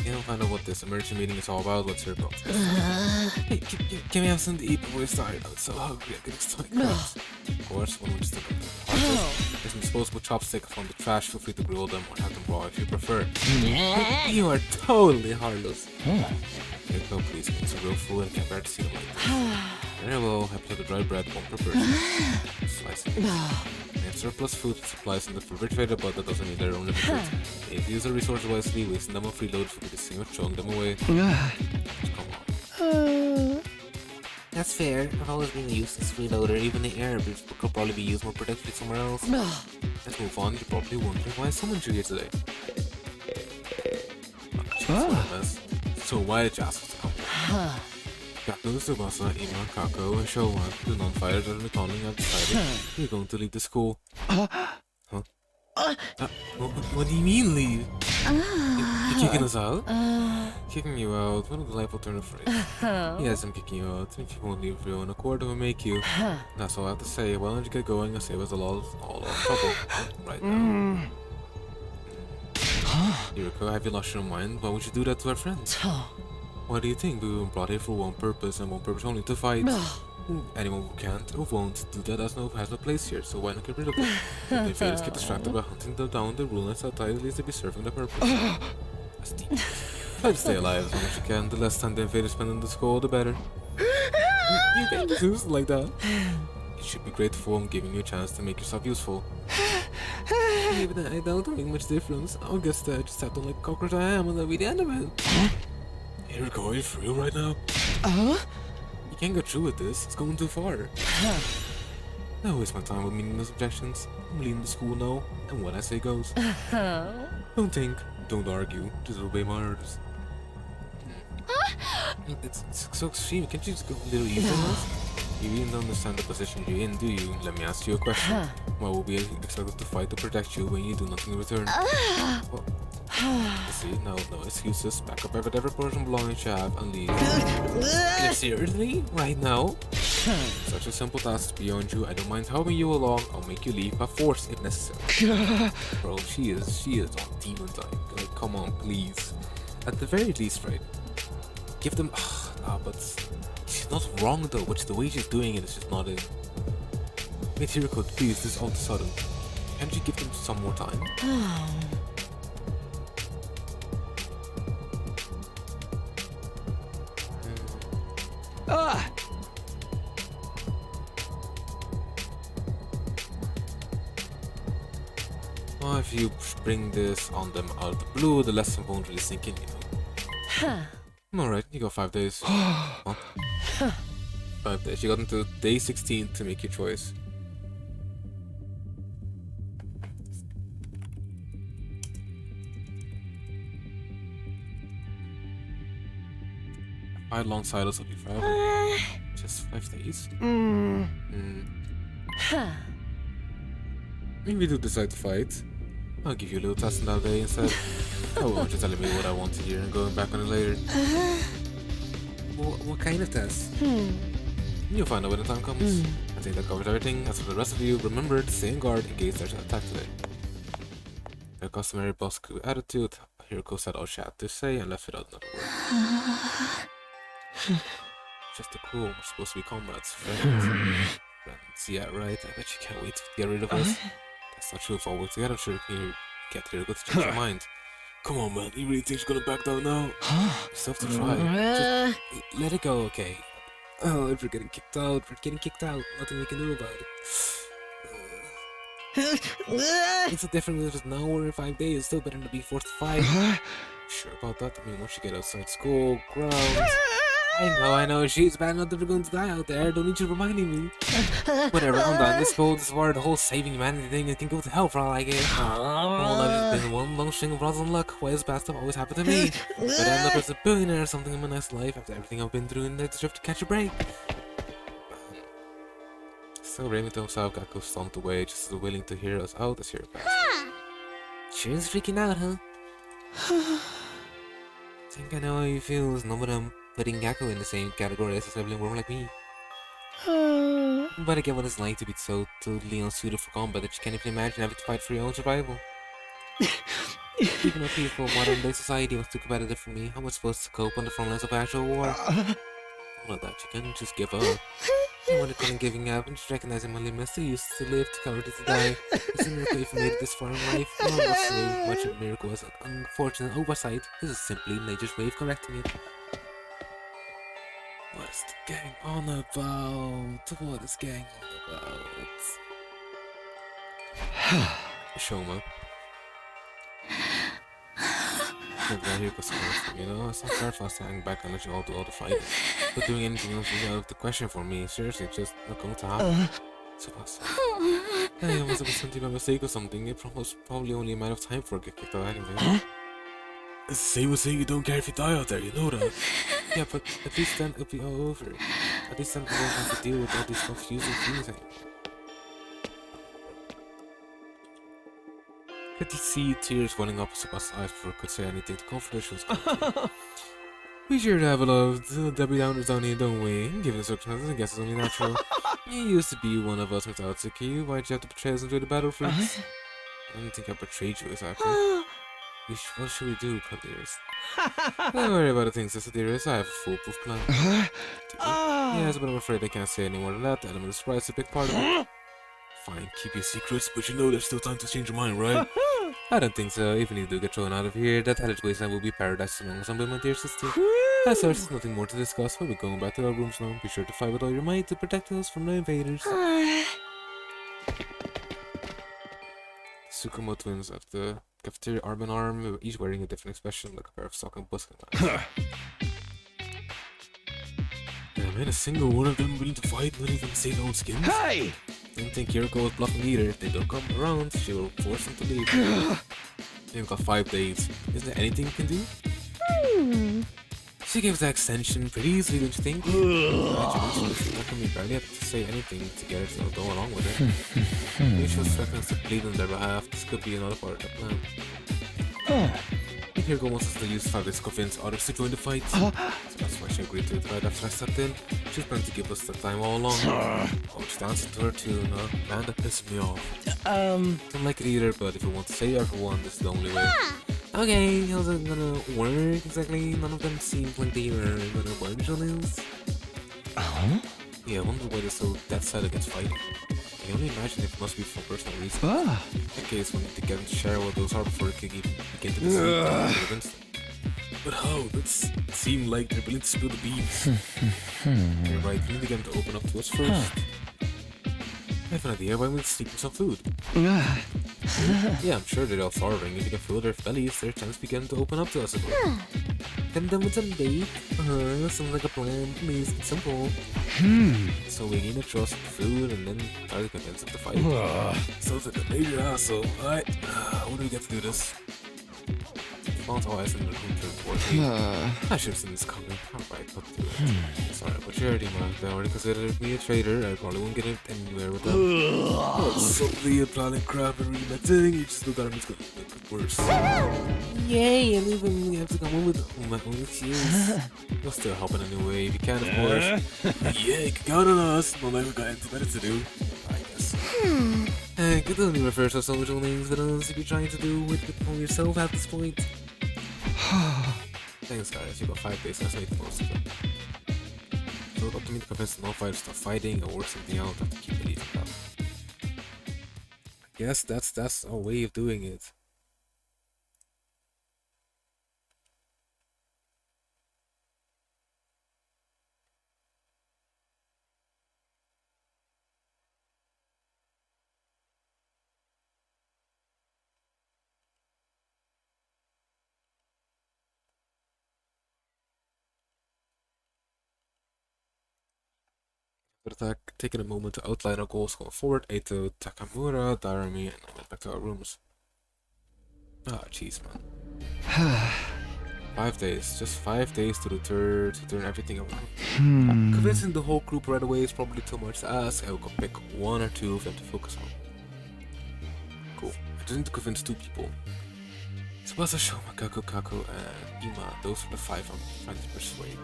You don't find out what this emergency meeting is all about. What's your thoughts? Hey, can we have something to eat before we start? I'm so hungry. I'm getting stomach cramps. Of course, one would just think of there's some disposable chopstick from the trash. Feel free to grill them or have them raw if you prefer. You are totally harmless. Here, go, please. Give me some real food and can't bear to see them like this. Very well. Happy to have the dry bread, one per person. Slice it. We have surplus food supplies in the refrigerator, but that doesn't mean they're unlimited. If you use the resources wisely, wasting them on freeload would be the same as throwing them away. Come on. That's fair. I've always been a useless freeloader. Even the air could probably be used more productively somewhere else. Let's move on. You're probably wondering why someone you here today. So why did you ask us to come? Kako, Tsubasa, Ima, Kako, and Showan, the non-fighters of the Mekong, have decided we're going to leave the school. Huh? What do you mean leave? You're kicking us out? Kicking you out? What a delightful turn of phrase. Yes, I'm kicking you out. If you won't leave of your own accord, I will make you. That's all I have to say. Why don't you get going and save us all trouble right now? Yuriko, have you lost your mind? Why would you do that to our friends? What do you think? We were brought here for one purpose and one purpose only, to fight. Anyone who can't or won't do that has no place here, so why not get rid of it? If the invaders get distracted by hunting down the rulers outside, at least they'll be serving the purpose. That's deep. Try to stay alive as long as you can. The less time the invaders spend in the school, the better. You can't just use it like that. You should be grateful I'm giving you a chance to make yourself useful. Even I don't make much difference. I guess that I just have to like cockroach I am and that'll be the end of it. Here we go, are you for real right now? You can't go through with this, it's going too far. Don't waste my time with meaningless objections. I'm leaving the school now, and what I say goes. Don't think, don't argue, just obey my orders. It's so extreme, can't you just go a little easier on us? You really don't understand the position you're in, do you? Let me ask you a question. Why will we expect to fight to protect you when you do nothing in return? Well, you see, no excuses. Pack up whatever person belongings you have and leave. Seriously? Right now? Such a simple task beyond you. I don't mind helping you along. I'll make you leave by force if necessary. Bro, she is on demon time. Like, come on, please. At the very least, right? Give them. But she's not wrong though. Which the way she's doing it is just not it. Meteor please, this all of a sudden. Can't you give them some more time? Well, if you bring this on them out of the blue, the lesson won't really sink in, you know. Alright, you got 5 days. Huh? 5 days. You got until day 16 to make your choice. Fight alongside us will be forever. Just 5 days. Maybe we do decide to fight. I'll give you a little test on that day instead. Oh, won't you telling me what I want to hear and going back on it later? What kind of test? You'll find out when the time comes. I think that covers everything. As for the rest of you, remember to stay on guard in case there's an attack today. Their customary Bosku attitude, Hiroko said all she had to say and left without another word. Just a cool, we're supposed to be comrades, friends. Friends, yeah, right. I bet you can't wait to get rid of us. That's not true. If all work together, I'm sure you can get Hiroko to change your mind. Come on, man. You really think you're gonna back down now? It's tough to try. Just let it go, okay? Oh, if we're getting kicked out, we're getting kicked out. Nothing we can do about it. It's a difference if it's now or in 5 days. Still better to be forced to fight. Sure about that. I mean, once you get outside school, grounds. I know. She's bad enough that we're going to die out there. Don't need you reminding me. Whatever, I'm done. This is where the whole saving humanity thing it can go to hell for all I get. All I've just been one long string of rotten luck. Why is bad stuff always happen to me? But I end up as a billionaire or something in my next life after everything I've been through and I deserve to catch a break. Still Raymond himself got stomped away, just as willing to hear us out as your past. Sure is freaking out, huh? Think I know how you feel, no but I'm putting Gakko in the same category as a sibling worm like me. But I get what it's like to be so totally unsuited for combat that you can't even imagine having to fight for your own survival. Even a peaceful modern day society was too competitive for me, how am I supposed to cope on the front lines of actual war? All of that, you can't just give up. I want to quit giving up and just recognizing my limits. I used to live, to cover to die. It's a miracle if you made it this far in life. None of us so much a miracle was an unfortunate oversight. This is simply nature's way of correcting it. What is the gang on about? What is gang on about? Shoma. Look, right here goes the first thing, you know? It's not fair for us to hang back and let you all do all the fighting. But doing anything else is out of the question for me. Seriously, just not going to happen. Hey, I must have been something by mistake or something. It was probably only a matter of time for I get kicked out anyway. It's the same as saying you don't care if you die out there, you know that? Yeah, but at least then it'll be all over. At least then I won't have to deal with all these confusing feelings anymore. Could you see tears welling up Sebastian's eyes before I could say anything to comfort her? She was going We sure to have a lot of Debbie Downers down here, don't we? Given the circumstances, I guess it's only natural. You used to be one of us without Siki. Why'd you have to betray us into the battlefield? I don't think I betrayed you exactly. What should we do, Dearest? Don't worry about the things, Sister Dearest. I have a foolproof plan. Yes, but I'm afraid I can't say any more than that. The element of surprise is a big part of it. Fine, keep your secrets, but you know there's still time to change your mind, right? I don't think so. Even if you do get thrown out of here, that hellish wasteland will be paradise as long as I'm with my dear sister. As such, there's nothing more to discuss. We'll be going back to our rooms now. Be sure to fight with all your might to protect us from the invaders. Tsukumo twins at the cafeteria arm in arm, each wearing a different expression, like a pair of sock and buskin knives. Damn, ain't a single one of them willing to fight, not even save their own skins. Hey! Don't think Yuriko was bluffing either. If they don't come around, she will force them to leave. You've got 5 days. Isn't there anything you can do? She gives the extension pretty easily, don't you think? We barely have to say anything to get her to go along with it. Maybe she'll threaten us to plead on their behalf. This could be another part of the plan. Yuriko wants us to use 5 days to convince others to join the fight. So that's why she agreed to it right after I stepped in. She's planning to give us the time all along. Oh, just dancing to her tune, man, that pisses me off. Don't like it either, but if you want to say everyone, this is the only way. Okay, how's it gonna work exactly? None of them seem like they were gonna work on this. Yeah, I wonder why they're so dead set against fighting. I can only imagine it must be for personal reasons. In that case, we'll need to get them to share what those are before it can even begin to decide against them. But how? It seemed like they're willing to spill the beans. You're right, we need to get them to open up to us first. I have an idea why we sneak them some food. Yeah, I'm sure they're all starving. If we can fill their bellies, there's a chance we get them to open up to us as well. Then done with some bait. Sounds like a plan. Please, it's simple. So we gain a trust for food and then try to convince them to fight. Sounds like a major hassle. Alright, when do we get to do this? Found how I in the room to report me. I should have seen this coming. Alright, I'll do it. Sorry, but you already man. They already considered me a traitor. I probably won't get anywhere with them. Oh, suddenly you're planning crap and really my thing. You just look at him, it's gonna make it worse. Yay, and even we have to come up with my own excuse. We'll still help in any way if you can, of course. Yeah, you can count on us. Not like we got anything better to do. I guess. Hey, could only refer to social names with us if you're trying to do it on yourself at this point. Thanks guys, you got 5 days, that's not the most of it. So it's up to me to convince the non-fighters to stop fighting or work something out. I have to keep believing that. I guess that's our way of doing it. For attack, taking a moment to outline our goals going forward. Eito, Takamura, Darami, and then back to our rooms. Ah, jeez, man. 5 days, just 5 days to turn everything around. Convincing the whole group right away is probably too much to ask. I will go pick 1 or 2 of them to focus on. Cool. I just need to convince 2 people. Tsubasa, Shoma, Kaku, Kaku, and Ima. Those are the 5 I'm trying to persuade.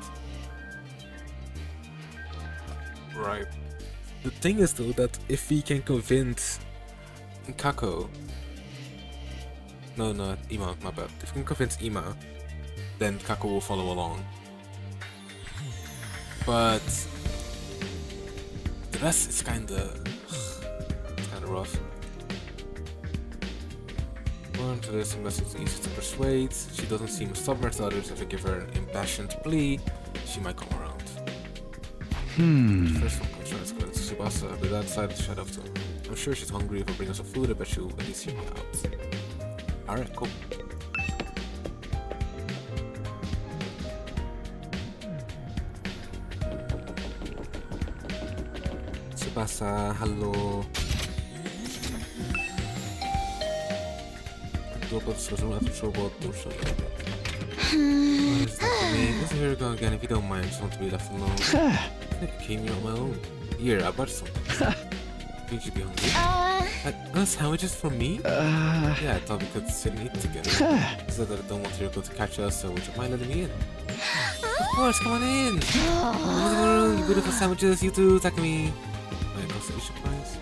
Right. The thing is though that if we can convince Kako, no, not Ima, my bad. If we can convince Ima, then Kako will follow along. But the rest is kinda rough. One to this message is easy to persuade. She doesn't seem stubborn to others. If I give her an impassioned plea, she might come around. First one comes trying to go to Tsubasa, but that side of the shadow to her. I'm sure she's hungry. If I bring her some food, I bet she'll at least hear me out. Alright, cool. Tsubasa, hello. What is that for me? Let's hear it go again if you don't mind. I just want to be left alone. I came here on my own. Here, I bought something. Think you'd be hungry? Sandwiches for me? Yeah, I thought we could sit and eat together. He said that I don't want Hiroko to catch us, so would you mind letting me in? Of course, come on in! You beautiful sandwiches, you too, Takumi! My constellation prize.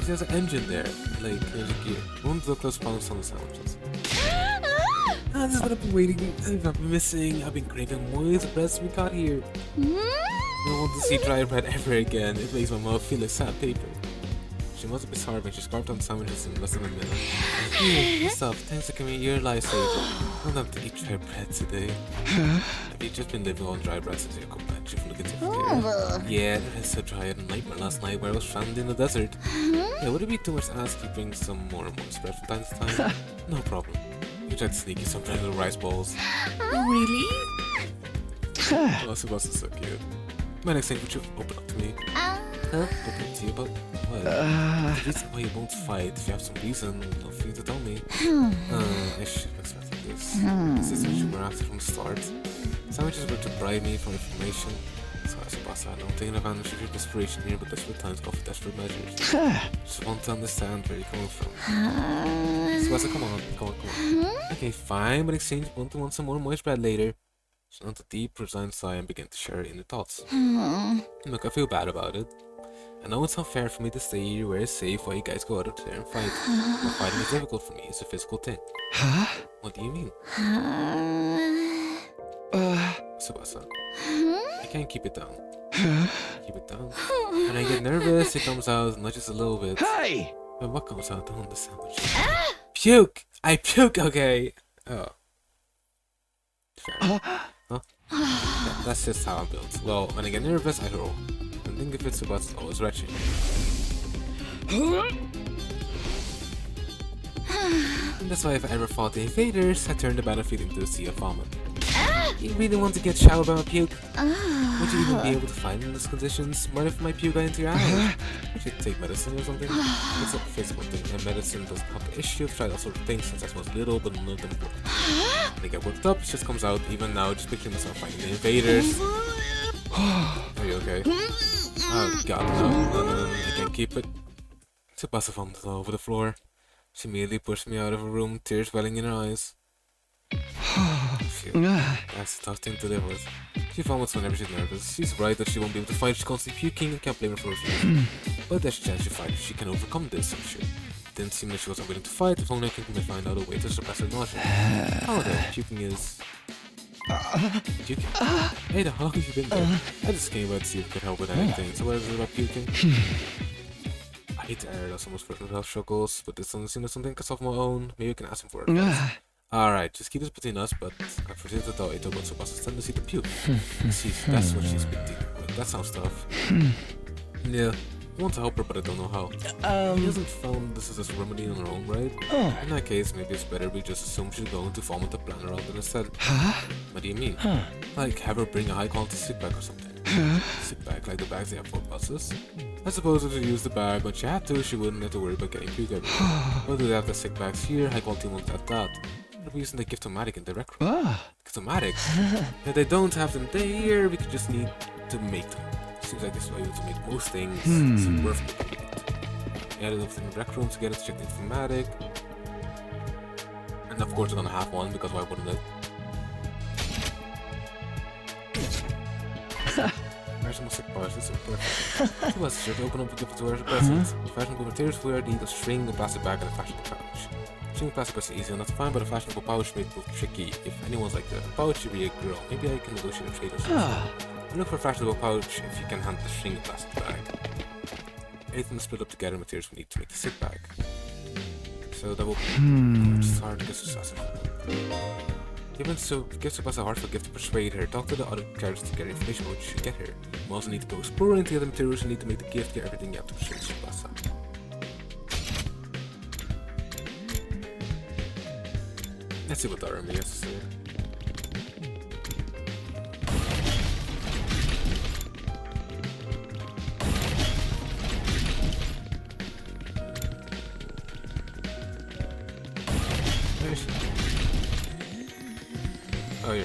There's an engine there, like there's a gear. Won't look those pounds on the sandwiches. This is what I've been waiting. I've been missing. I've been craving moist breads we got here. I don't want to see dry bread ever again. It makes my mouth feel like sad paper. She must be starving. She scarfed on sandwiches in less than a minute. Here, what's up? Thanks for coming. You're a lifesaver. I don't have to eat dry bread today. Have you just been living on dry bread since you come back from the cafeteria? Yeah, it was so dry. I had a nightmare last night where I was stranded in the desert. Yeah, would it be too much to ask you bring some more moist bread from time to time? No problem. You tried to sneak you some dry little rice balls. Really? Oh, Sebastian's so cute. My next thing, would you open up to me? Open up to you about what? The reason why you won't fight. If you have some reason, feel free to tell me. I should have expected this. This is what you were after from the start. Sandwiches were to bribe me for information. Sorry, Tsubasa, I don't take advantage of your desperation here, but desperate times call for desperate measures. Just want to understand where you're coming from. Tsubasa, come on. Okay, fine, but exchange want to want some more moist bread later. She nodded a deep, resigned sigh and began to share her inner thoughts. Look, I feel bad about it. I know it's unfair for me to stay here where it's safe while you guys go out there and fight. But fighting is difficult for me, it's a physical thing. What do you mean? Tsubasa, I can't keep it down. Keep it down. When I get nervous, it comes out not just a little bit. Hey! But what comes out on the sandwich? Puke! I puke, okay! Oh. Fair. Huh? Yeah, that's just how I'm built. Well, when I get nervous, I roll. And think if it's about always retching. And that's why if I ever fought the invaders, I turned the battlefield into a sea of vomit. You really want to get showered by my puke? Would you even be able to find in these conditions? What if my puke got into your eyes? Would you take medicine or something? It's a physical thing, and medicine doesn't help the issue. I've tried all sorts of things since I was little, but none of them work. When I get worked up, it just comes out. Even now, just picturing myself fighting the invaders. Are you okay? Oh god, no, I can't keep it. Tsubasa vomited all over the floor. She immediately pushed me out of her room, tears welling in her eyes. Phew, that's a tough thing to live with. She vomits whenever she's nervous. She's right that she won't be able to fight if she's constantly puking and can't blame her for refusing. But there's a chance she fight if she can overcome this, I'm sure. Didn't seem that she wasn't willing to fight, if only I can find out a way to suppress her nausea. Oh, there, puking is... Puking? Hey, how long have you been there? I just came by to see if I could help with anything, so what is it about puking? I hate to air out someone's personal health struggles, but this doesn't seem like something I of my own. Maybe I can ask him for advice. Alright, just keep this between us, but I proceeded to tell Eito about Tsubasa's tendency to puke. See, that's what she's been dealing with. That sounds tough. Yeah, I want to help her, but I don't know how. She hasn't found this as a remedy on her own, right? In that case, maybe it's better we just assume she's going to form with the plan around it instead. What do you mean? Like, have her bring a high-quality sick bag or something. Sick bag, like the bags they have for buses. I suppose if she used the bag, but she had to, she wouldn't have to worry about getting puke everywhere. Whether they have the sick bags here, high-quality ones at that. What using the Giftomatic in the rec room? Giftomatic? If they don't have them there, we could just need to make them. Seems like this is why we to make most things worth it. Yeah, they in the rec room to get it to check the Giftomatic. And of course we're gonna have one, because why wouldn't it? Fashionable sick bars, this is perfect. Two less to open up the gift to wear as a present. Fashionable materials for wear need a string, a plastic bag, and a fashionable pouch. String plastic is easy enough to find, but a fashionable pouch may prove tricky. If anyone's like the pouch should be a girl, maybe I can negotiate a trade or something. Look for a fashionable pouch if you can handle the string and plastic bag. Everything is split up together materials we need to make the sick bag. So that will be it's hard to get successful. Given so gives us a heartfelt gift to persuade her, talk to the other characters to get information about what you should get her. We also need to go exploring to get the materials you need to make the gift, get everything you have to persuade Tsubasa. Let's see what the army has to say. Oh yeah.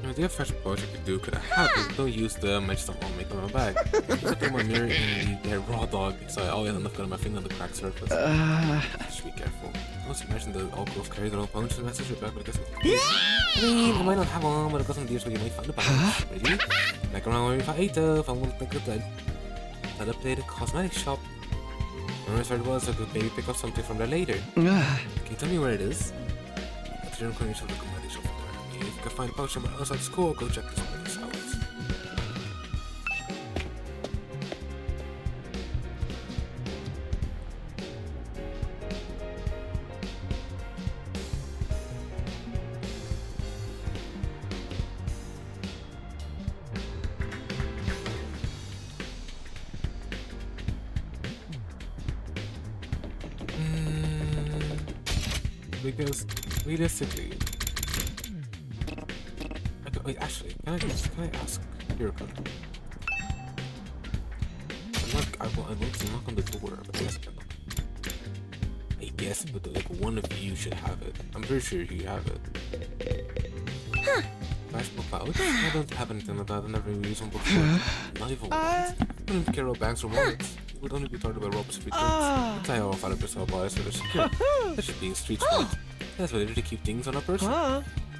The other fashion project you do could I have it, don't use them, I just don't want to make them in my bag. I put them on my mirror and they're raw dog, so I always end up getting my finger on the cracked surface. Just be careful. I also imagine that all girls carry their own pouch and message your bag, but I guess I mean, I might not have one, but I've got some ideas where you might find a pouch. Really? Like around where you find 8 if I want to think of that. That updated cosmetic shop. When I started was I could maybe pick up something from there later. Can you tell me where it is? But you don't call yourself a cosmetic shop from there. If you can find a pouch somewhere else at school, go check this place out. Because realistically, wait. Actually, can I ask your cousin? I will knock on the door, but yes, I can knock. I guess, but like one of you should have it. I'm pretty sure you have it. Fashionable pouch? I don't have anything like that. I never used one before. Not even once. I don't even care about bags or wallets. We would only be talking about robbers free drinks. That's how our father personal buys, so they're secure. That should be street smart. That's why they really keep things on a person.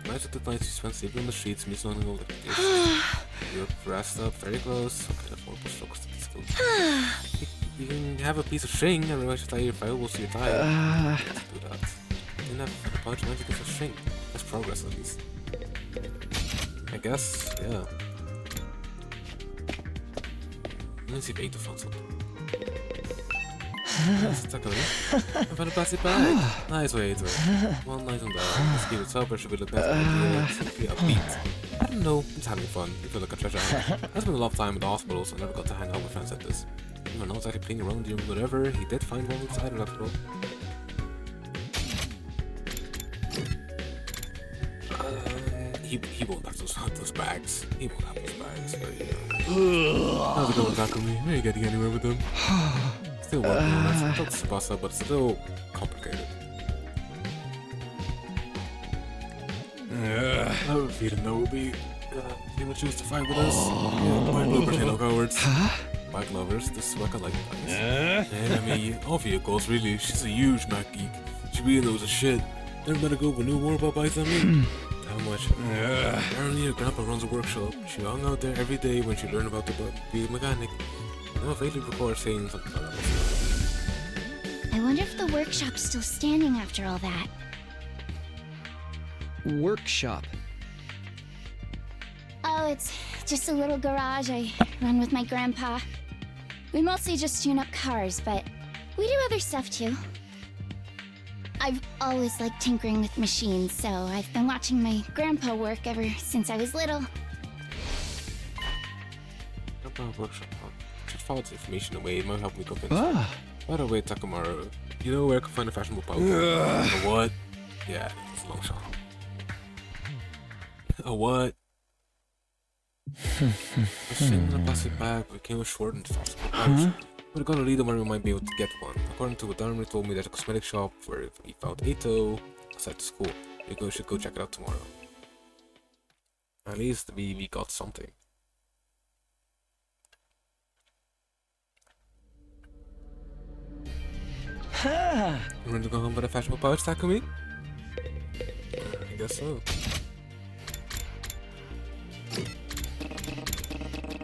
Nice at the nights you spend sleeping on the streets, means nothing over the You're dressed up, very close. What kind of horrible strokes to these skills? You can have a piece of string and realize you tie your valuables to your tie. Let's do that. You didn't have a pouch, magic is a string. That's progress at least. I guess, yeah. Let me see if Ada found something. Let's take a look. I found a plastic bag. Nice way, Ada. One night on that. Let's keep it sober, should be the best idea. Simply upbeat. I don't know, I'm just having fun. You feel like a treasure hunt. I spent a lot of time in the hospital, so I never got to hang out with friends like this. Even though I was actually playing around doing whatever, he did find one inside of that world. He won't have those bags. He won't have those bags. So, yeah. How's it going back with me? Are you getting anywhere with them? Still working on it. It's Tsubasa, but still complicated. I would if you didn't know he would choose to fight with us. Yeah, bike lovers, no cowards. Bike lovers, this is what I like bikes. And I mean, all vehicles, really. She's a huge Mac geek. She really knows her shit. Never met a girl who knew more about bikes than me. How much? Apparently her grandpa runs a workshop. She hung out there every day when she learned about being a mechanic. I vaguely recall her saying something like that. I wonder if the workshop's still standing after all that. Workshop. Oh, it's just a little garage I run with my grandpa. We mostly just tune up cars, but we do other stuff too. I've always liked tinkering with machines, so I've been watching my grandpa work ever since I was little. workshop. I should follow this information away. It might help me convince. Ah. By the way, Takamaru, you know where I can find a fashionable powder? A what? Yeah, it's a long shot. A what? A shit in a plastic bag became a shortened fashionable pouch. We're gonna lead them where we might be able to get one. According to what Darren told me, there's a cosmetic shop where he found Eito outside the school. We should go check it out tomorrow. At least we got something. You ready to go home with a fashionable pouch, Takumi? I guess so.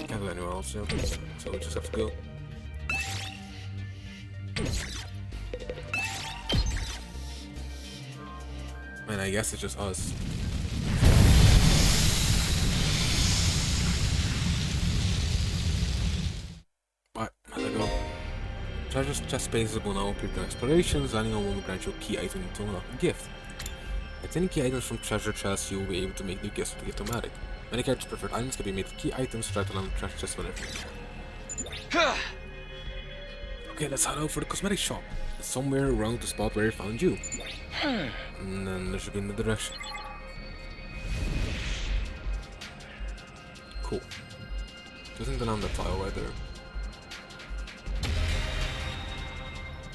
Can't go anywhere else, so we just have to go. And I guess it's just us. Alright, let's go. Treasure chest spaces will now appear during explorations. Landing on one will grant you a key item to unlock a gift. Obtaining key items from treasure chests, you will be able to make new gifts with the Gift-O-Matic. Many characters' preferred items can be made with key items. Try to land the treasure chest whenever you can. Okay, let's head out for the cosmetic shop. It's somewhere around the spot where I found you. And then there should be in the direction. Cool. Isn't the number tile right there?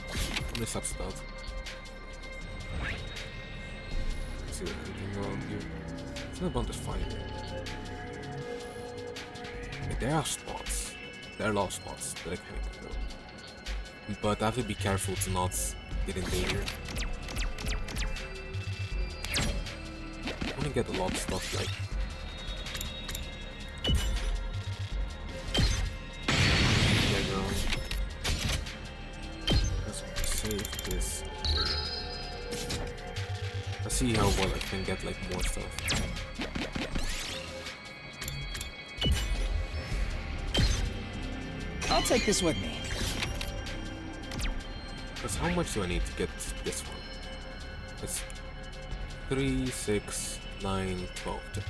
How many steps about? Let's see if anything around here. It's not about this fire. Like, there are spots. There are a lot of spots that I can't even go. But I have to be careful to not get in danger. I want to get a lot of stuff like let's save this. Let's see how well I can get like more stuff. I'll take this with me. Because how much do I need to get this one? It's 3, 6, 9, 12, 13.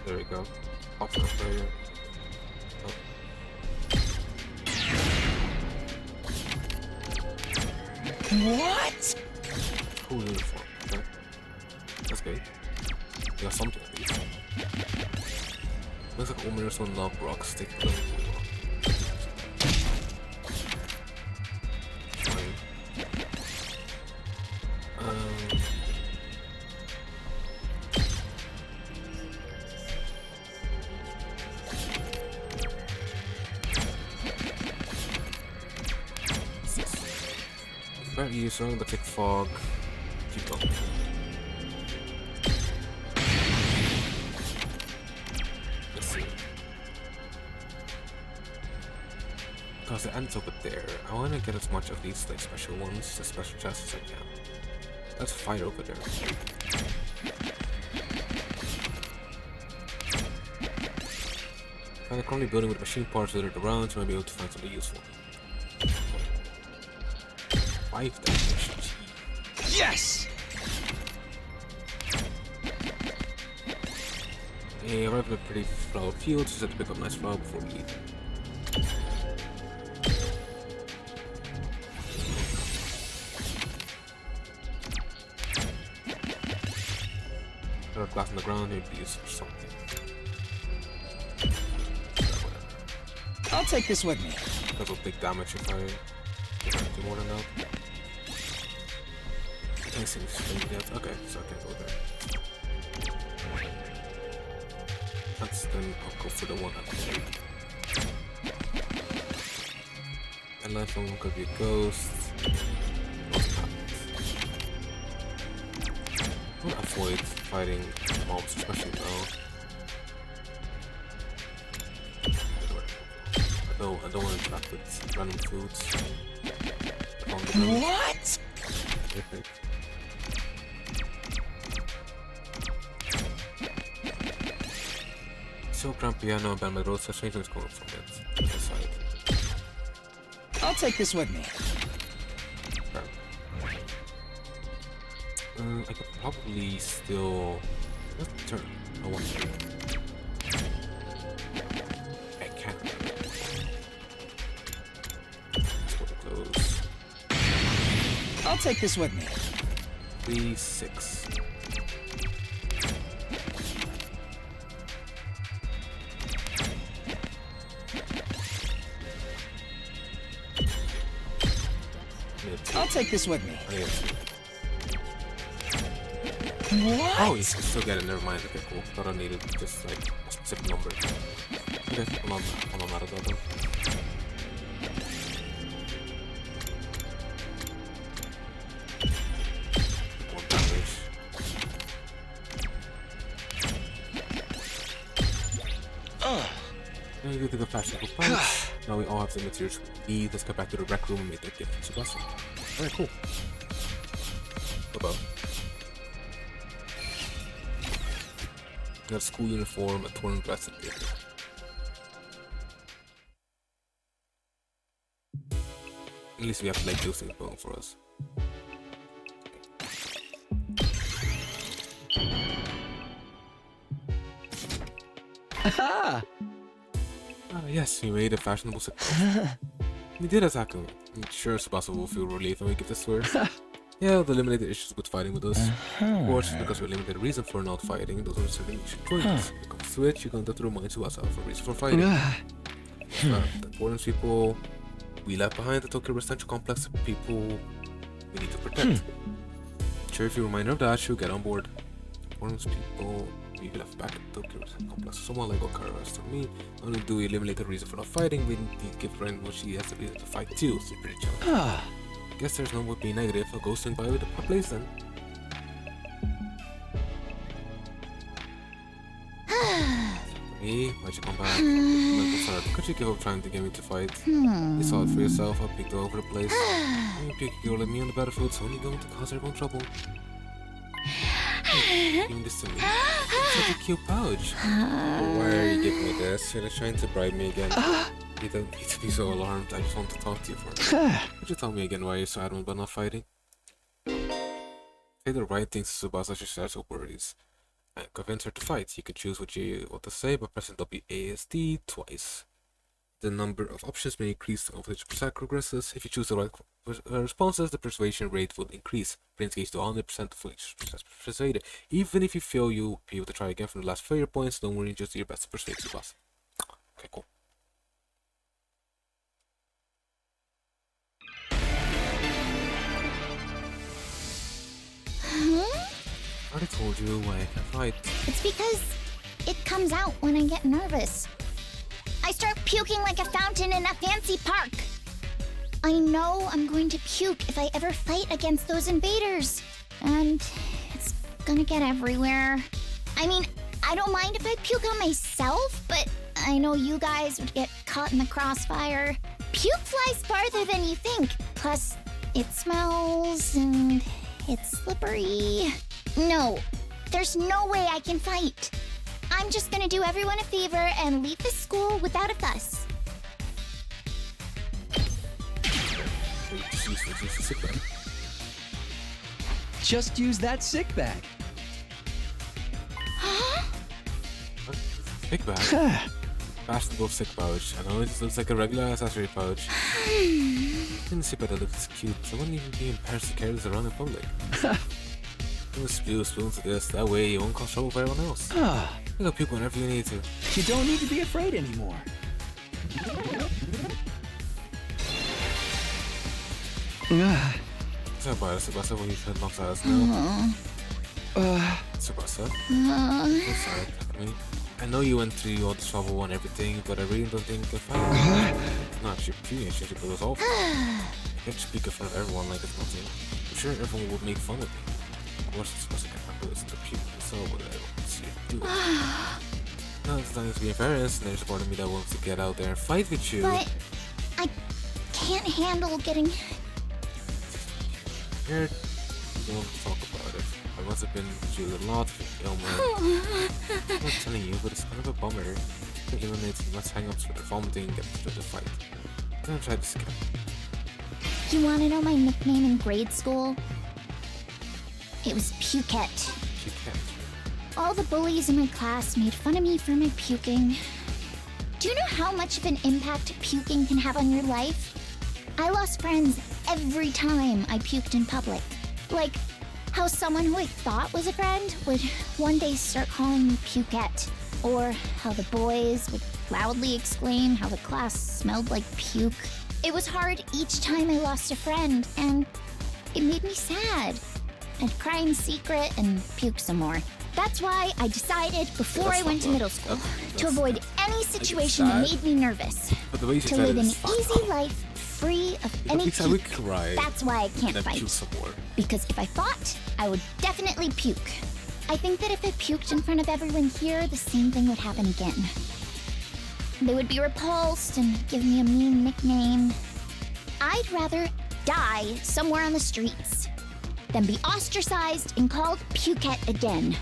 There we go. Option player. What? Cool uniform. Okay. That's great. You got something at least. Looks like Ominous will knock rocks stick to them. Fine. Apparently you're surrounded by thick fog. Keep going. Let's see. Because the end's over there, I want to get as much of these like special ones, the special chests as I can. That's fire over there. I'm currently building with machine parts littered around, so I might be able to find something useful. 5 damage. Yes! Hey, I arrived at a pretty flower field, so I had to pick up a nice flower before we leave. There are glass on the ground, maybe use for something. I'll take this with me. That'll take damage if I do more than that. Can't see anything yet. Okay, so I can't go there. That's then I'll go for the one up there. And last one could be a ghost. I want to avoid fighting mobs, especially now. I don't want to interact with random foods. What? So Grand Piano and Band Road Session is going from that other side. I'll take this with me. I could probably still... Let's turn. I want to. I can't. Let's go to close. I'll take this with me. 3, 6. I'll take this with me. I need two. What? Oh, you can still get it. Never mind. Okay, cool. Thought I needed just like a specific number. Okay, I'm out of that though. One damage. Now you get to the fashionable punch. Now we all have the materials we need. Let's get back to the rec room and make that gift for Tsubasa. Alright, cool. About. Got a school uniform, a torn dress, and gift. At least we have like those things going for us. Aha! Yes, we made a fashionable success. We did attack him. I'm sure Tsubasa will feel relieved when we get this sword. Yeah, we'll eliminate the issues with fighting with us. Of course, because we eliminated the reason for not fighting, those are certainly you should join us. You can switch, you're going to have to remind Tsubasa of a reason for fighting. The important people we left behind the Tokyo Residential Complex, the people we need to protect. Sure, if you remind her of that, she'll get on board. Important people we left back at Tokyo Residential Complex. Someone like Okara as to me, not only do we eliminate the reason for not fighting, we need to give Ren what she has a reason to fight too, so it's pretty challenging. Guess there's no point being negative. I'll go swing by with a place then. Me, why'd you come back? I'm concerned. Could you give up trying to get me to fight? You saw it for yourself. I peeked all over the place. You pick a girl like me on the battlefield, it's only going to cause everyone trouble. Hey, giving this to me. It's such a cute pouch. Why are you giving me this? You're trying to bribe me again. You don't need to be so alarmed. I just want to talk to you for a minute. Could you tell me again why you're so adamant about not fighting? Say the right things to Tsubasa, she shares her worries. And convince her to fight. You can choose what you want to say by pressing WASD twice. The number of options may increase over each progresses. If you choose the right responses, the persuasion rate will increase. Brings gauge to 100% for each persuaded. Even if you fail, you'll be able to try again from the last failure points. Don't worry, just do your best to persuade Tsubasa. Okay, cool. I already told you why I can fight. It's because it comes out when I get nervous. I start puking like a fountain in a fancy park. I know I'm going to puke if I ever fight against those invaders. And it's gonna get everywhere. I mean, I don't mind if I puke on myself, but I know you guys would get caught in the crossfire. Puke flies farther than you think. Plus, it smells and it's slippery. No, there's no way I can fight. I'm just gonna do everyone a favor and leave this school without a fuss. Just use that sick bag. Sick bag? Fashionable sick pouch. I know it just looks like a regular accessory pouch. Didn't see better looks cute. I wouldn't even be embarrassed to carry this around in public. You spew spoons to this, that way you won't cause trouble for everyone else. You can puke whenever you need to. You don't need to be afraid anymore. Tsubasa, when you should knock us now. Tsubasa? I'm sorry, Takumi. I know you went through all the trouble and everything, but I really don't think you can fight. Not your puking, she should go us off. I can't speak in front of everyone like it's nothing. I'm sure everyone would make fun of me. Of course, Tsubasa can't handle this to puke, so what everyone can see her do it. Now it's time to be embarrassed, and there's a part of me that wants to get out there and fight with you. But I can't handle getting... Here, don't talk about it. I must have been through a lot. Yo, man. I'm not telling you, but it's kind of a bummer. The eliminates must hang ups for the vomiting and get through the fight. I'm gonna try to skip. You want to know my nickname in grade school? It was Pukette. She can't. All the bullies in my class made fun of me for my puking. Do you know how much of an impact puking can have on your life? I lost friends every time I puked in public. Like how someone who I thought was a friend would one day start calling me Pukette. Or how the boys would loudly exclaim how the class smelled like puke. It was hard each time I lost a friend, and it made me sad. I'd cry in secret and puke some more. That's why I decided before I went to middle school to avoid any situation that made me nervous. But the way she To said live it an is fucked easy up. life free of At any least I would puke. cry. That's why I can't And then fight. puke some more. Because if I fought, I would definitely puke. I think that if I puked in front of everyone here, the same thing would happen again. They would be repulsed and give me a mean nickname. I'd rather die somewhere on the streets than be ostracized and called Pukette again.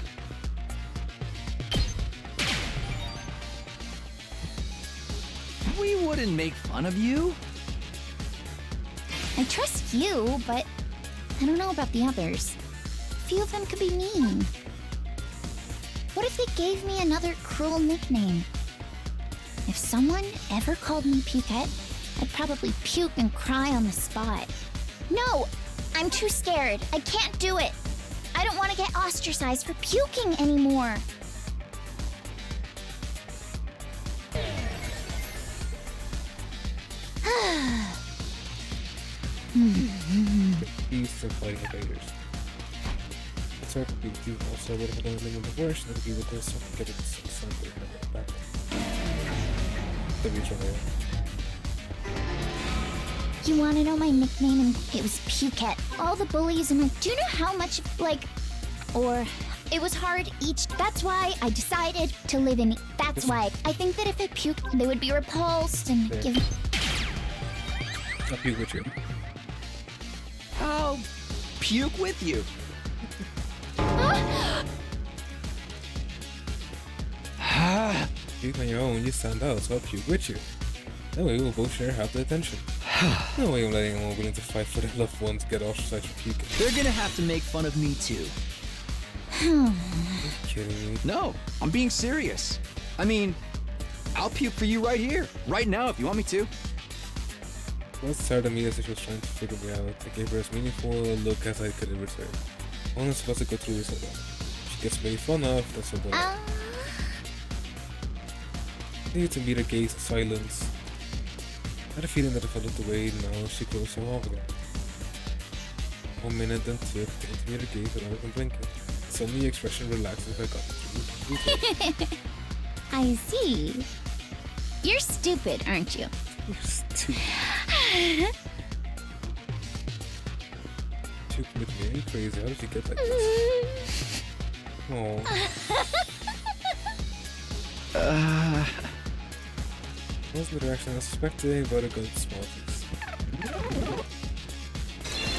We wouldn't make fun of you. I trust you, but I don't know about the others. A few of them could be mean. What if they gave me another cruel nickname? If someone ever called me Pukette, I'd probably puke and cry on the spot. No! I'm too scared. I can't do it. I don't want to get ostracized for puking anymore. Used to fighting invaders. It's hard to be too also what if I don't remember the worst, it'll be with this, so I can get it something back. The reach over there. You want to know my nickname? And it was Pukette. All the bullies and do you know how much, or it was hard each. That's why I decided to live in. That's why I think that if I puked, they would be repulsed and There. give. I'll puke with you. I'll puke with you. Puke on your own, you stand out, so I'll puke with you. That way we'll both share half the attention. No way I'm letting anyone willing to fight for their loved ones get ostracized for puking. They're gonna have to make fun of me too. Are you kidding me? No, I'm being serious. I mean, I'll puke for you right here, right now if you want me to. What's sad to me is that she was trying to figure me out. I gave her as meaningful a look as I could in return. I wasn't supposed to go through this alone. She gets made fun of, that's what I needed to meet her gaze in silence. I had a feeling that if I looked away now, she closed so off again. 1 minute, then 2, getting to meet her gaze without even blinking. Suddenly the expression relaxed as I got through. I see. You're stupid, aren't you? You're stupid. Stupid with me, are you crazy? How did you get like this? Oh. Wasn't the reaction I was expecting, but a good small piece.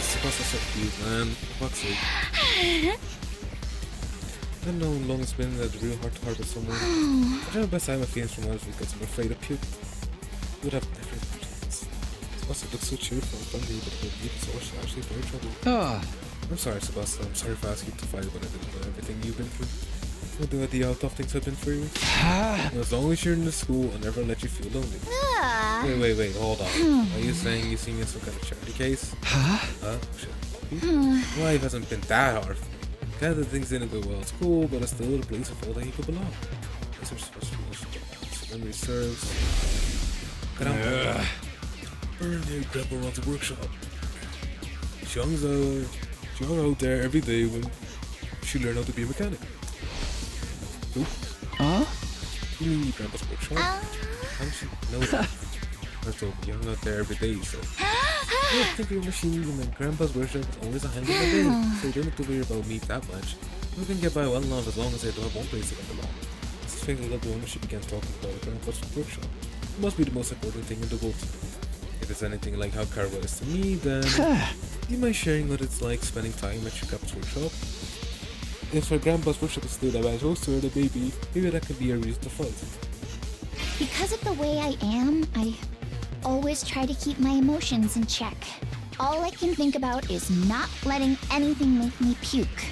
Supposed to so cute, man. For fuck's sake. I don't know how long it's been that real heart to heart with someone. I try my best to hide my feelings from others because I'm afraid of puke. You would have different versions. Supposed to look so cheerful and friendly, but the deep soul is actually very troubled. I'm sorry, Sebastian. I'm sorry for asking you to fight when I didn't know everything you've been through. I have no idea how tough things have been for you. And as long as you're in the school, I'll never let you feel lonely. Wait, hold on. Are you saying you see me in some kind of charity case? Shit. Life hasn't been that hard. Kind of things didn't go well at school, but it's still a place I felt like you could belong. As I'm supposed to finish. Memory serves. Grandpa. Grandpa runs a workshop. Xiang's out there every day when she learned how to be a mechanic. Who? Huh? You mean Grandpa's workshop? How does she know that? I told you, I'm out there every day, so. Yeah, think of your machine and then Grandpa's workshop is always a hand in the day, so you don't have to worry about me that much. We can get by well enough as long as I don't have one place to get along. This thing that the moment she began talking about Grandpa's workshop. It must be the most important thing in the world. If it's anything like how Carwell is to me, then do you mind sharing what it's like spending time at your Grandpa's workshop? if her grandpa's workshop is still that bad close to her, then maybe that could be a reason to fight. Because of the way I am, I always try to keep my emotions in check. All I can think about is not letting anything make me puke.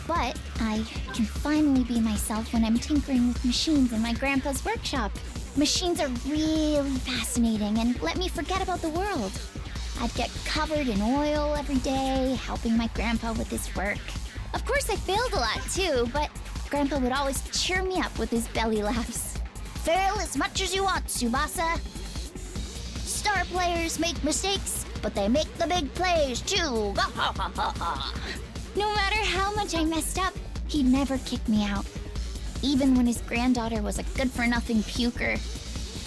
But I can finally be myself when I'm tinkering with machines in my grandpa's workshop. Machines are really fascinating and let me forget about the world. I'd get covered in oil every day, helping my grandpa with his work. Of course, I failed a lot too, but Grandpa would always cheer me up with his belly laughs. Fail as much as you want, Tsubasa. Star players make mistakes, but they make the big plays too. No matter how much I messed up, he'd never kick me out. Even when his granddaughter was a good-for-nothing puker,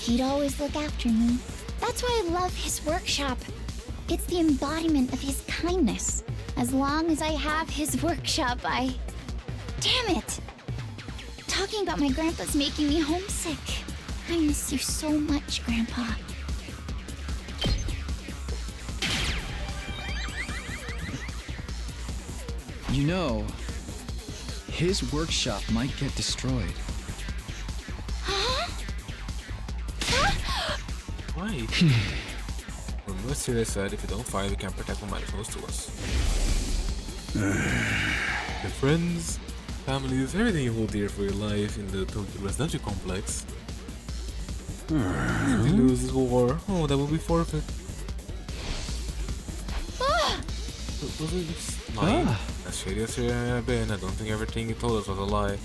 he'd always look after me. That's why I love his workshop. It's the embodiment of his kindness. As long as I have his workshop, Damn it! Talking about my grandpa's making me homesick. I miss you so much, Grandpa. You know, his workshop might get destroyed. Huh? Why? Remember Sirius said if you don't fight, we can't protect what matters most to us. Your friends, families, everything you hold dear for your life in the Tokyo residential complex. If you lose this war, oh, that will be forfeit. Was it just lying? As shady as you have been, I don't think everything you told us was a lie.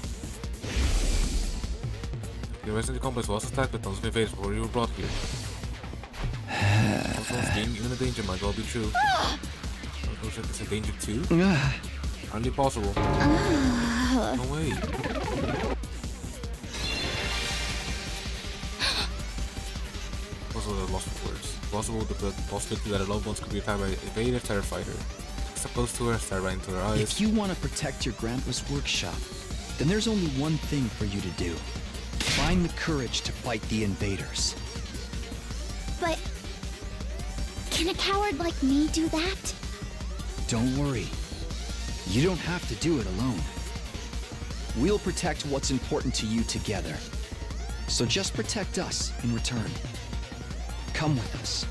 The residential complex was attacked by tons of invaders before you were brought here. Also, being even a danger might well be true. Oh shit, is a danger too? Hardly possible. No way. Also, the lost for words. Possible that the possibility that our loved ones could be attacked by invader Terrifier. Step close to her, stare right into her eyes. If you want to protect your grandpa's workshop, then there's only one thing for you to do. Find the courage to fight the invaders. But can a coward like me do that? Don't worry. You don't have to do it alone. We'll protect what's important to you together. So just protect us in return. Come with us.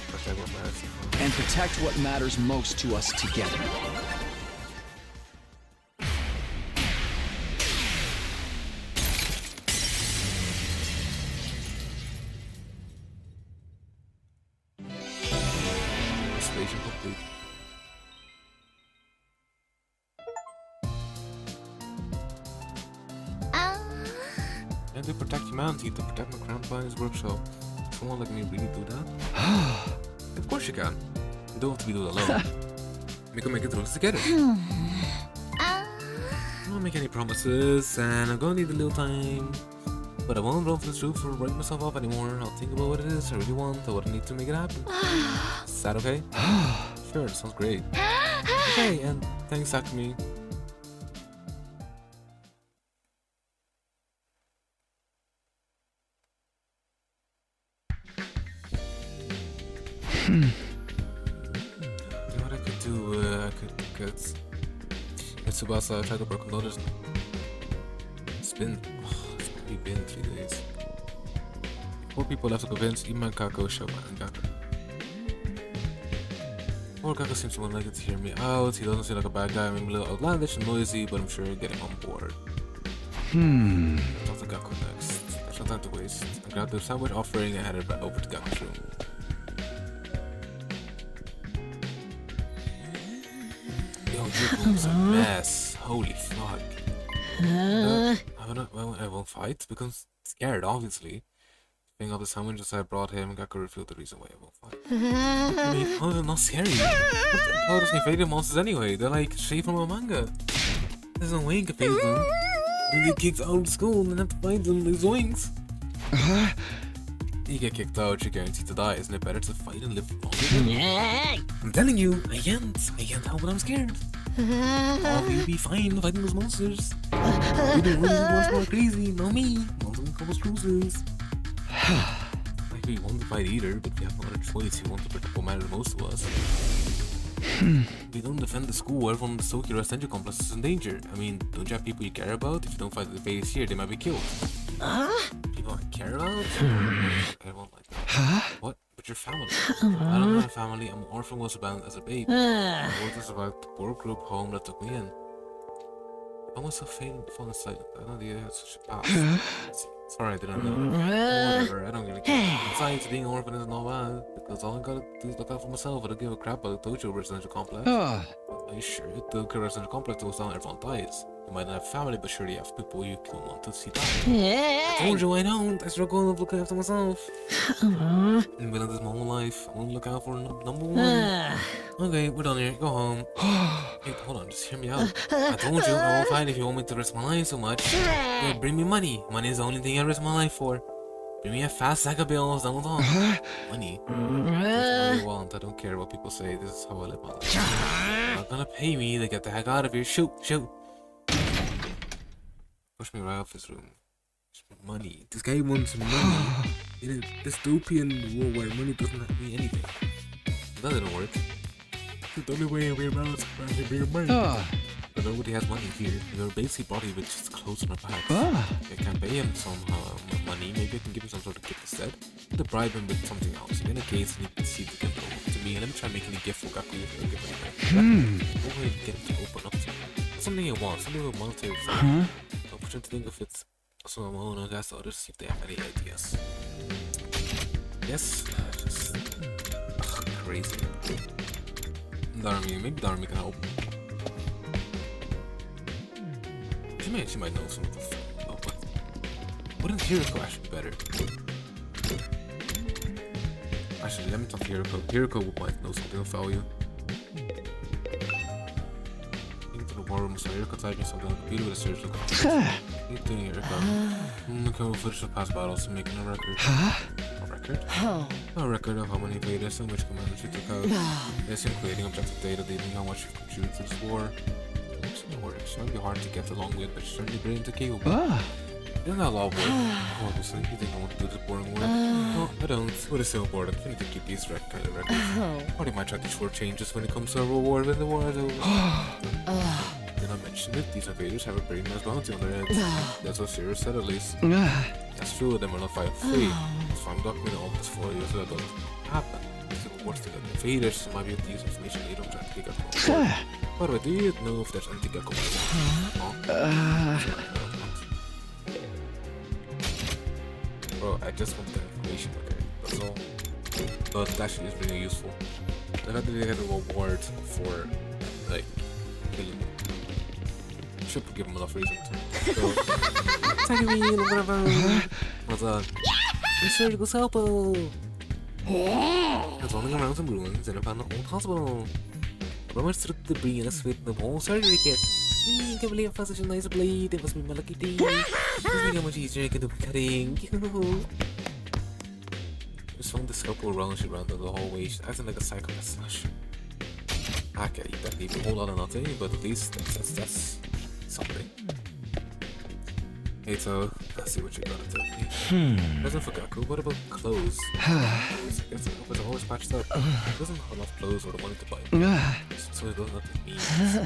Protect what matters. And protect what matters most to us together. Installation complete. And to protect humanity, to protect my grandpa and his workshop. Someone like me really do that? Of course you can. You don't have to be doing it alone. We can make it through this together. I don't make any promises, and I'm gonna need a little time. But I won't run for the truth or write myself off anymore. I'll think about what it is I really want or what I need to make it happen. Is that okay? Sure, that sounds great. Okay, and thanks, Takumi. You know what I could do? I could get Tsubasa try to work on others. It's been 3 days. 4 people left to convince Iman, Kako, Shoma, and Gaku. Poor Gaku seems to like to hear me out. He doesn't seem like a bad guy. I'm a little outlandish and noisy, but I'm sure I'll get him on board. I'll talk to Gaku next. There's no time to waste. I grabbed the sandwich offering and headed back over to Gaku's room. Yo, your room's a mess. Holy fuck. I won't fight because I'm scared, obviously. Picking up the sandwiches I brought him, Gaku revealed the reason why I won't fight. I mean, how is it not scary? What the hell does invading monsters anyway? They're like straight from a manga. There's no way you can face them. You get kicked out of school and have to fight them with wings. You get kicked out, you're guaranteed to die. Isn't it better to fight and live longer? I'm telling you, I can't help it, I'm scared. Oh, you'll be fine fighting those monsters. You're the ones more crazy, not me. Monsters and couple bruises. Like we want to fight either, but we have no other choice. We want to protect what matters most to us. If you don't defend the school, everyone in the Tokyo Residential Complex is in danger. I mean, don't you have people you care about? If you don't fight the base here, they might be killed. People I care about? I won't like that. What? But your family. I don't have a family. I'm an orphan, was abandoned as a baby. I wrote this about the poor group home that took me in. I was so fading the phone aside. I don't know had such a past. Sorry, I didn't know. Whatever, I don't really care. Besides, being an orphan isn't all bad, because all I gotta do is look out for myself. I don't give a crap about the Tokyo Residential Complex. Are you sure? The Tokyo Residential Complex goes down, everyone dies. You might not have family, but surely you have people you don't want to see die. I told you I don't. I struggle with looking after myself. I've been in this my whole life. I want to look out for number one. Okay, we're done here. Go home. Wait, hold on, just hear me out. I told you I won't fight if you want me to risk my life so much. Yeah, bring me money. Money is the only thing I risk my life for. Bring me a fast sack of bills, don't talk. Money. That's what I want. I don't care what people say. This is how I live my life. You're not gonna pay me to get the heck out of here. Shoot, shoot. Push me right off this room. Money. This guy wants money in a dystopian world where money doesn't mean anything. That didn't work. The only way around is to bring money. But nobody has money here. They're basically body with just clothes on her back. I can pay him some money. Maybe I can give him some sort of gift instead. To bribe him with something else. In a case, he needs to see the gift over to me. And let me try making a gift for Gaku. What way to get him to open up to me? Something he wants. Something he wants to I'll push him to think of it. So I'm going to ask others see if they have any ideas. Yes? Just... crazy. Darmi, maybe Darmi can help. She might know some of the stuff. Oh, but wouldn't Hiroko actually be better? Actually, let me talk to Hiroko. Hiroko might know something of value. Into the war room, so Hiroko typed me something on the computer with a search look. What are you doing, Hiroko? Looking over footage of past battles and making a record. A record? A record of how many invaders and which commanders we took out. Yes, in creating objective data, leading how much we've contributed to this war. It might be hard to get along with, but it's certainly brilliant to keep. Isn't that a lot of work? Obviously, you think I want to do this boring work? No, I don't. What is so important? We need to keep these kind of records. Or they might try to short changes when it comes to a reward when the war is over. Did I mention it? These invaders have a pretty nice bounty on their heads. That's what Sirius said at least. That's true, them are not fighting free. If I'm documenting all this for you, so that doesn't happen. It's worse to get invaders, so might be able to use information later on trying to pick up more. By the way, do you know if there's anything I Bro, I just want the information, okay? That's all. But it actually is really useful. The fact that they get a reward for, like, killing them. Should give them enough reason to. So, thank you, whatever. What's up? Mr. Gusalpo! It's running around some ruins in a abandoned old hospital. Roman stripped the debris and a sweet the whole surgery kit. I can't believe I found such a nice blade. It must be my lucky day. This is how much easier I can do cutting. Just found this couple around. She ran down the hallway. She's acting like a psycho slash. I can't eat that leave a whole lot of nothing, but at least that's something. Hey, so let's see what you gotta tell me. Present for Gaku, what about clothes? I guess the was always patched up. He doesn't have enough clothes or the money to buy them. So he doesn't have to mean.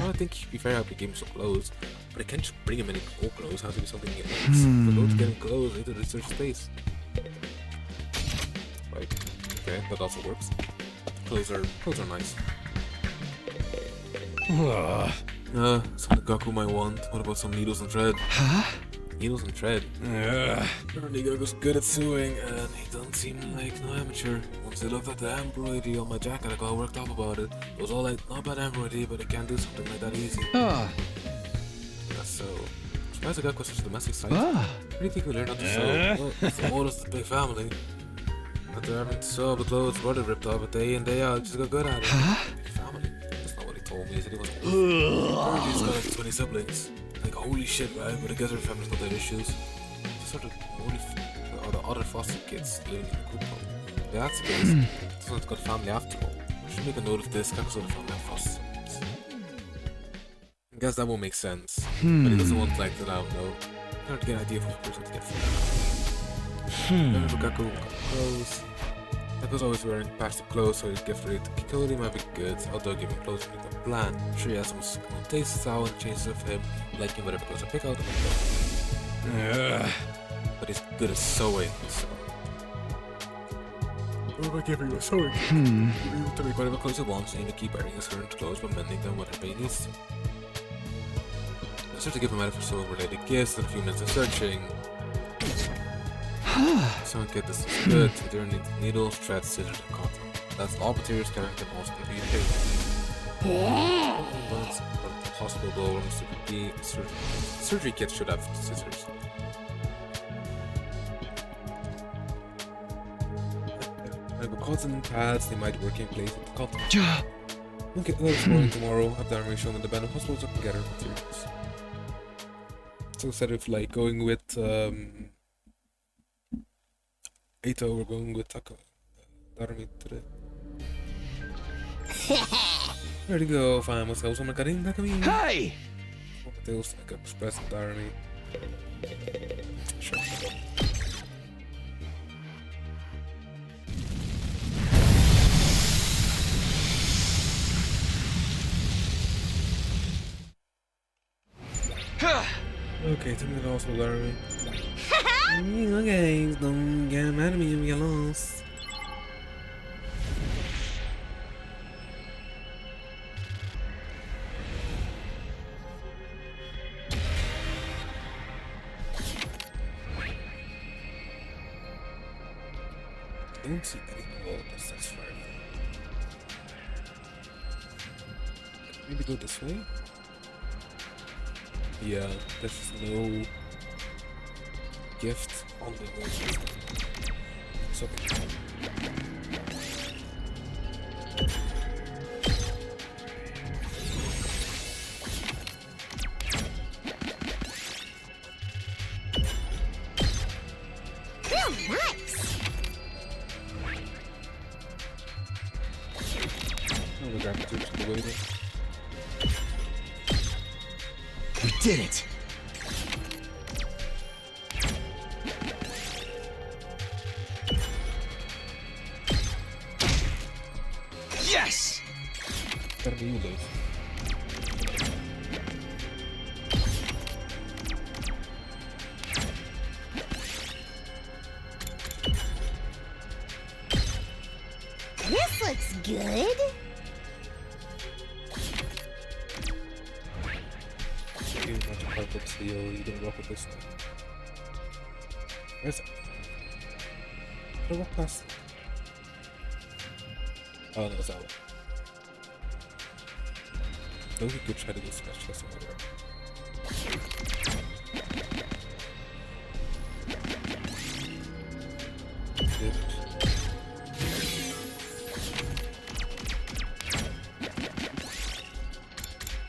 I think to be fair, I'd give him some clothes. But I can't just bring him any old clothes, it has to be something he likes. For those getting clothes, I need to research space. Right, okay, that also works. Clothes are nice. Something Gaku might want. What about some needles and thread? Needles and thread. Apparently Gaku's good at sewing, and he doesn't seem like no amateur. Once I looked at the embroidery on my jacket, I got worked up about it. It was all like, not bad embroidery, but I can't do something like that easy. Yeah, so... I'm surprised Gaku was such a domestic site. Where do you think we learned how to sew? Well, it's the oldest big family. But they're having to sew the clothes, brother ripped off, but day in, day out, just got good at it. Big family? That's not what he told me, he said he was old. He's got like 20 siblings. Like, holy shit, right? But I guess her family's got their issues. Just sort of only or the other foster kids living in a group home. Yeah, that's the case. This one's got family after all. I should make a note of this, Gaku's other family have foster siblings. I guess that won't make sense. But he doesn't want like that, I don't know. I don't get an idea of what person to get from. Then for Gaku, clothes. Echo's always wearing plastic clothes, so his gift ready to Kikori might be good, although giving clothes with a plan. Sure, he has some taste style and changes of him, liking whatever clothes I pick out of him. But he's good at sewing, so. What am I giving you a sewing? You to make whatever clothes he wants, and even keep wearing his current clothes, but mending them whatever he needs to. I start to give him out for sewing related gifts, and a few minutes of searching. Someone get this is good. There need needles, threads, scissors, and cotton. That's all materials carrying the most can be paid. Once a hospital belongs to be surgery kit should have scissors. I got cotton pads, they might work in place with the cotton. Okay, let's go tomorrow. Have the army shown in the abandoned hospital so I can gather materials. So instead of like going with Eito, we're going with Tako. Darmi today. There you go, fine. Let's go. Someone got in. Hey! Tails like express Darmi. Sure. Okay, tell me the also Darmi. Okay, don't get mad at me if you lost. I don't see any walls, that's fine. Maybe go this way? Yeah, there's no gift on the way. So Nice! I'm gonna grab the tubes on the way there. We did it! Yes! Gotta be you, Liz. This looks good. You want to park with Theo, you don't walk with this thing. Where's it? How do I walk past it? Oh no, it's that one. Though he could try to get smashed chest over there.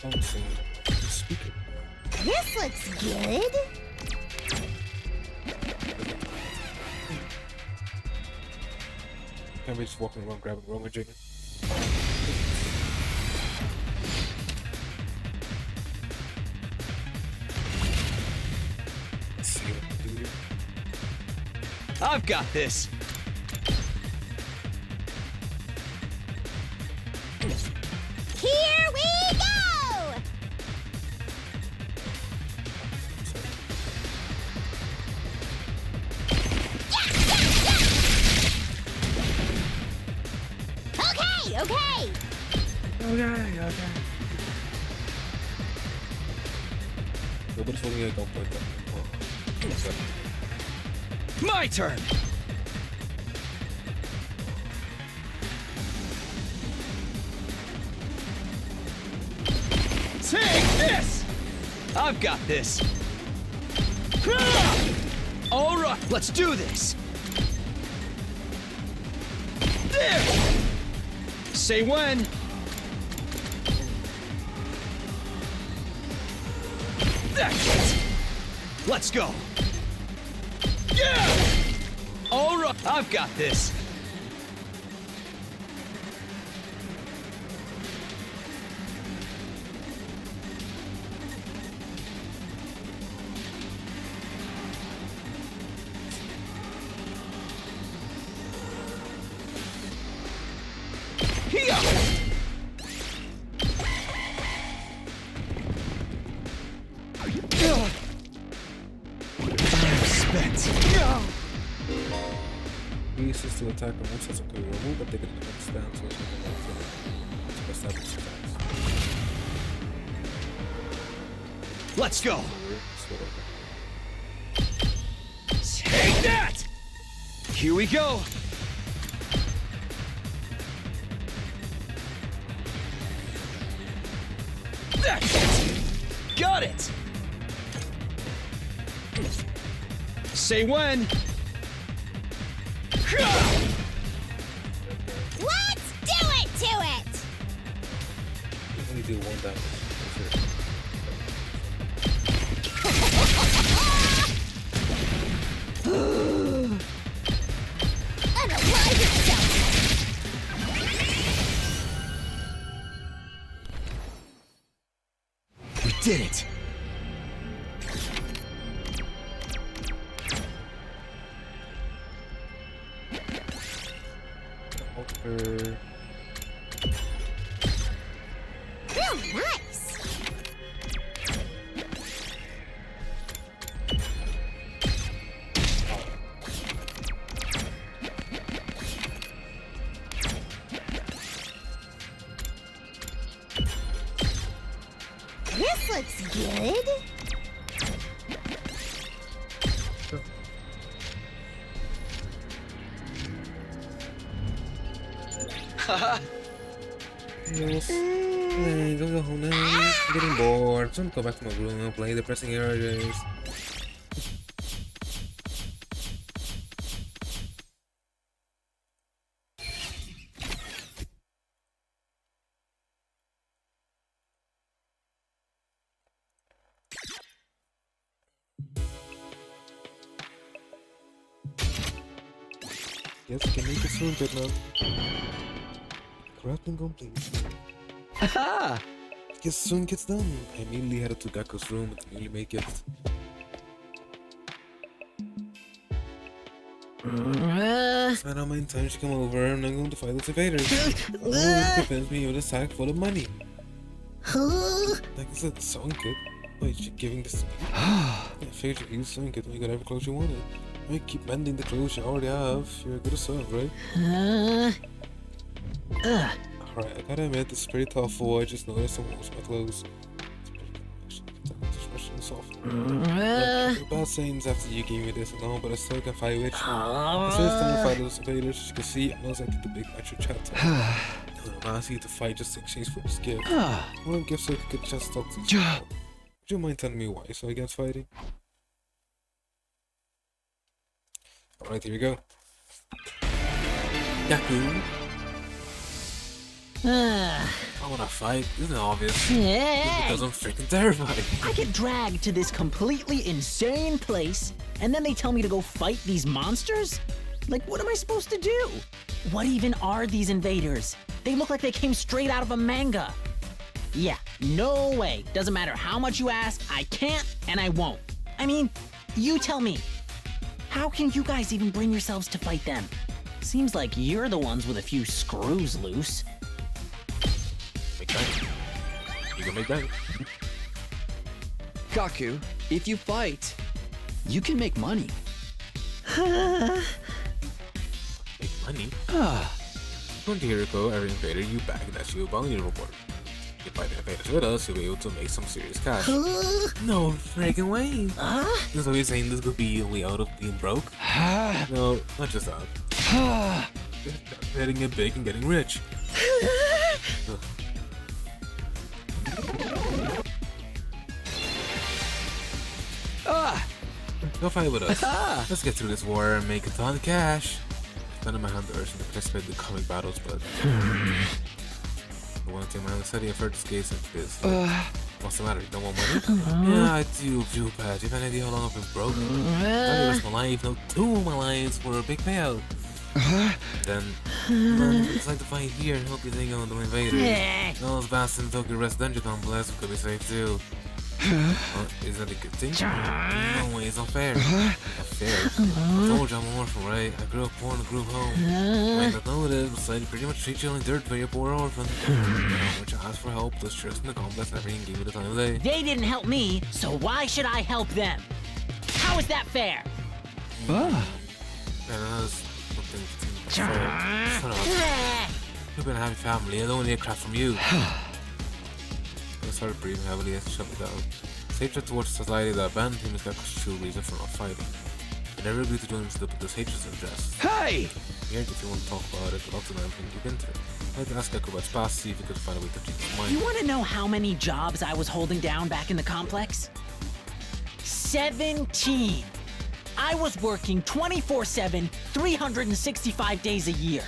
Oh, so the speaker. This looks good. Can't be just walking around grabbing Roman chicken. Let's see what we do here. I've got this! Here we go! Okay, okay. Okay. Nobody's holding a gunpoint then. Oh, what's that? My turn! Take this! I've got this! Alright, let's do this! There! Say when! That's it! Let's go! Yeah! Alright, I've got this! increases to attack on one side of the move, but they can defend stance, so it's not to establish attacks. Let's go! It's whatever. Take that! Here we go! That's it! Got it! Say when! Let's do it to it! You only do 1 damage. That's it. Unalive yourself! We did it! Alter. Real nice! This looks good. Yes. Hey, go home now. I'm getting bored. So I'm gonna go back to my room and play depressing areas. Yes, I can make it soon, good now. Crafting complete. Aha! Yes, soon gets done. I immediately headed to Gakko's room to immediately make it. It's not on my intention to come over and I'm going to fight those invaders. Oh, convince me with a sack full of money. Like I said, the sewing kit. Wait, you're giving this to me? I figured you use sewing kit when you got every clothes you wanted. I mean, keep mending the clothes you already have. You're good at sew, right? Alright, I gotta admit, this is pretty tough. I just noticed I'm most of my clothes. Bad sayings after you gave me this and all, but I still can fight with you. I still stand to fight those invaders. As you can see, I know exactly the big match chat. I'm asking you to fight just to exchange for this gift. One gift so I could get a chance to talk to you. Would you mind telling me why so against fighting? Alright, here we go. Yaku! I wanna fight, isn't it obvious? Just because I'm freaking terrified. I get dragged to this completely insane place, and then they tell me to go fight these monsters? Like, what am I supposed to do? What even are these invaders? They look like they came straight out of a manga. Yeah, no way. Doesn't matter how much you ask, I can't and I won't. I mean, you tell me. How can you guys even bring yourselves to fight them? Seems like you're the ones with a few screws loose. Make bank. You can make bank. Kaku, if you fight, you can make money. Make money? According to Hiriko, every invader you back, that's you a bounty reward. You fight the invaders with us, you'll be able to make some serious cash. No freaking way! So you're saying this could be a way out of being broke? No, not just that. Getting it big and getting rich. Go fight with us. Let's get through this war and make a ton of cash. None of my hand urged to participate in the comic battles, but I want to take my hand study and further skates into this. What's the matter? You don't want money? Yeah, I do, Pat. You have any idea how long I've been broke? I lost my life. No, 2 of my lives for a big payout. Then, it's like to fight here and help you think on the invaders. Those bastards took your rest dungeon complex could be safe too. Is that a good thing? No way, it's not fair. Not fair. I told you I'm an orphan, right? I grew up poor in a group home. You might not know this, but society pretty much treats you like dirt for your poor orphan. Which I asked for help, plus trust in the complex and everything gave me the time of day. They didn't help me, so why should I help them? How is that fair? And that's something Shut up. You've been a happy family. I don't need a crap from you. I started breathing heavily as he shut me down. His hatred towards society that abandoned him is Gaku's true reason for not fighting. I never agreed to join him to put this hatred in jest. Hey! Here, if you want to talk about it, without denying everything you've been through. I had to ask Gaku about his past, see if he could find a way to change his mind. You want to know how many jobs I was holding down back in the complex? 17! I was working 24/7, 365 days a year.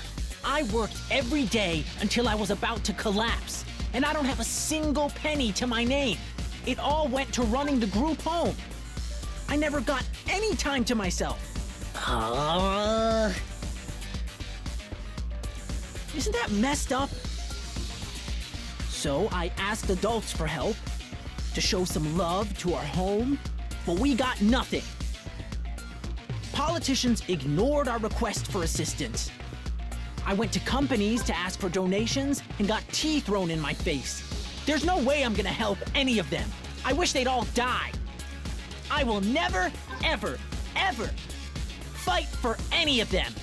I worked every day until I was about to collapse, and I don't have a single penny to my name. It all went to running the group home. I never got any time to myself. Isn't that messed up? So I asked adults for help, to show some love to our home, but we got nothing. Politicians ignored our request for assistance. I went to companies to ask for donations and got tea thrown in my face. There's no way I'm gonna help any of them. I wish they'd all die. I will never, ever, ever fight for any of them.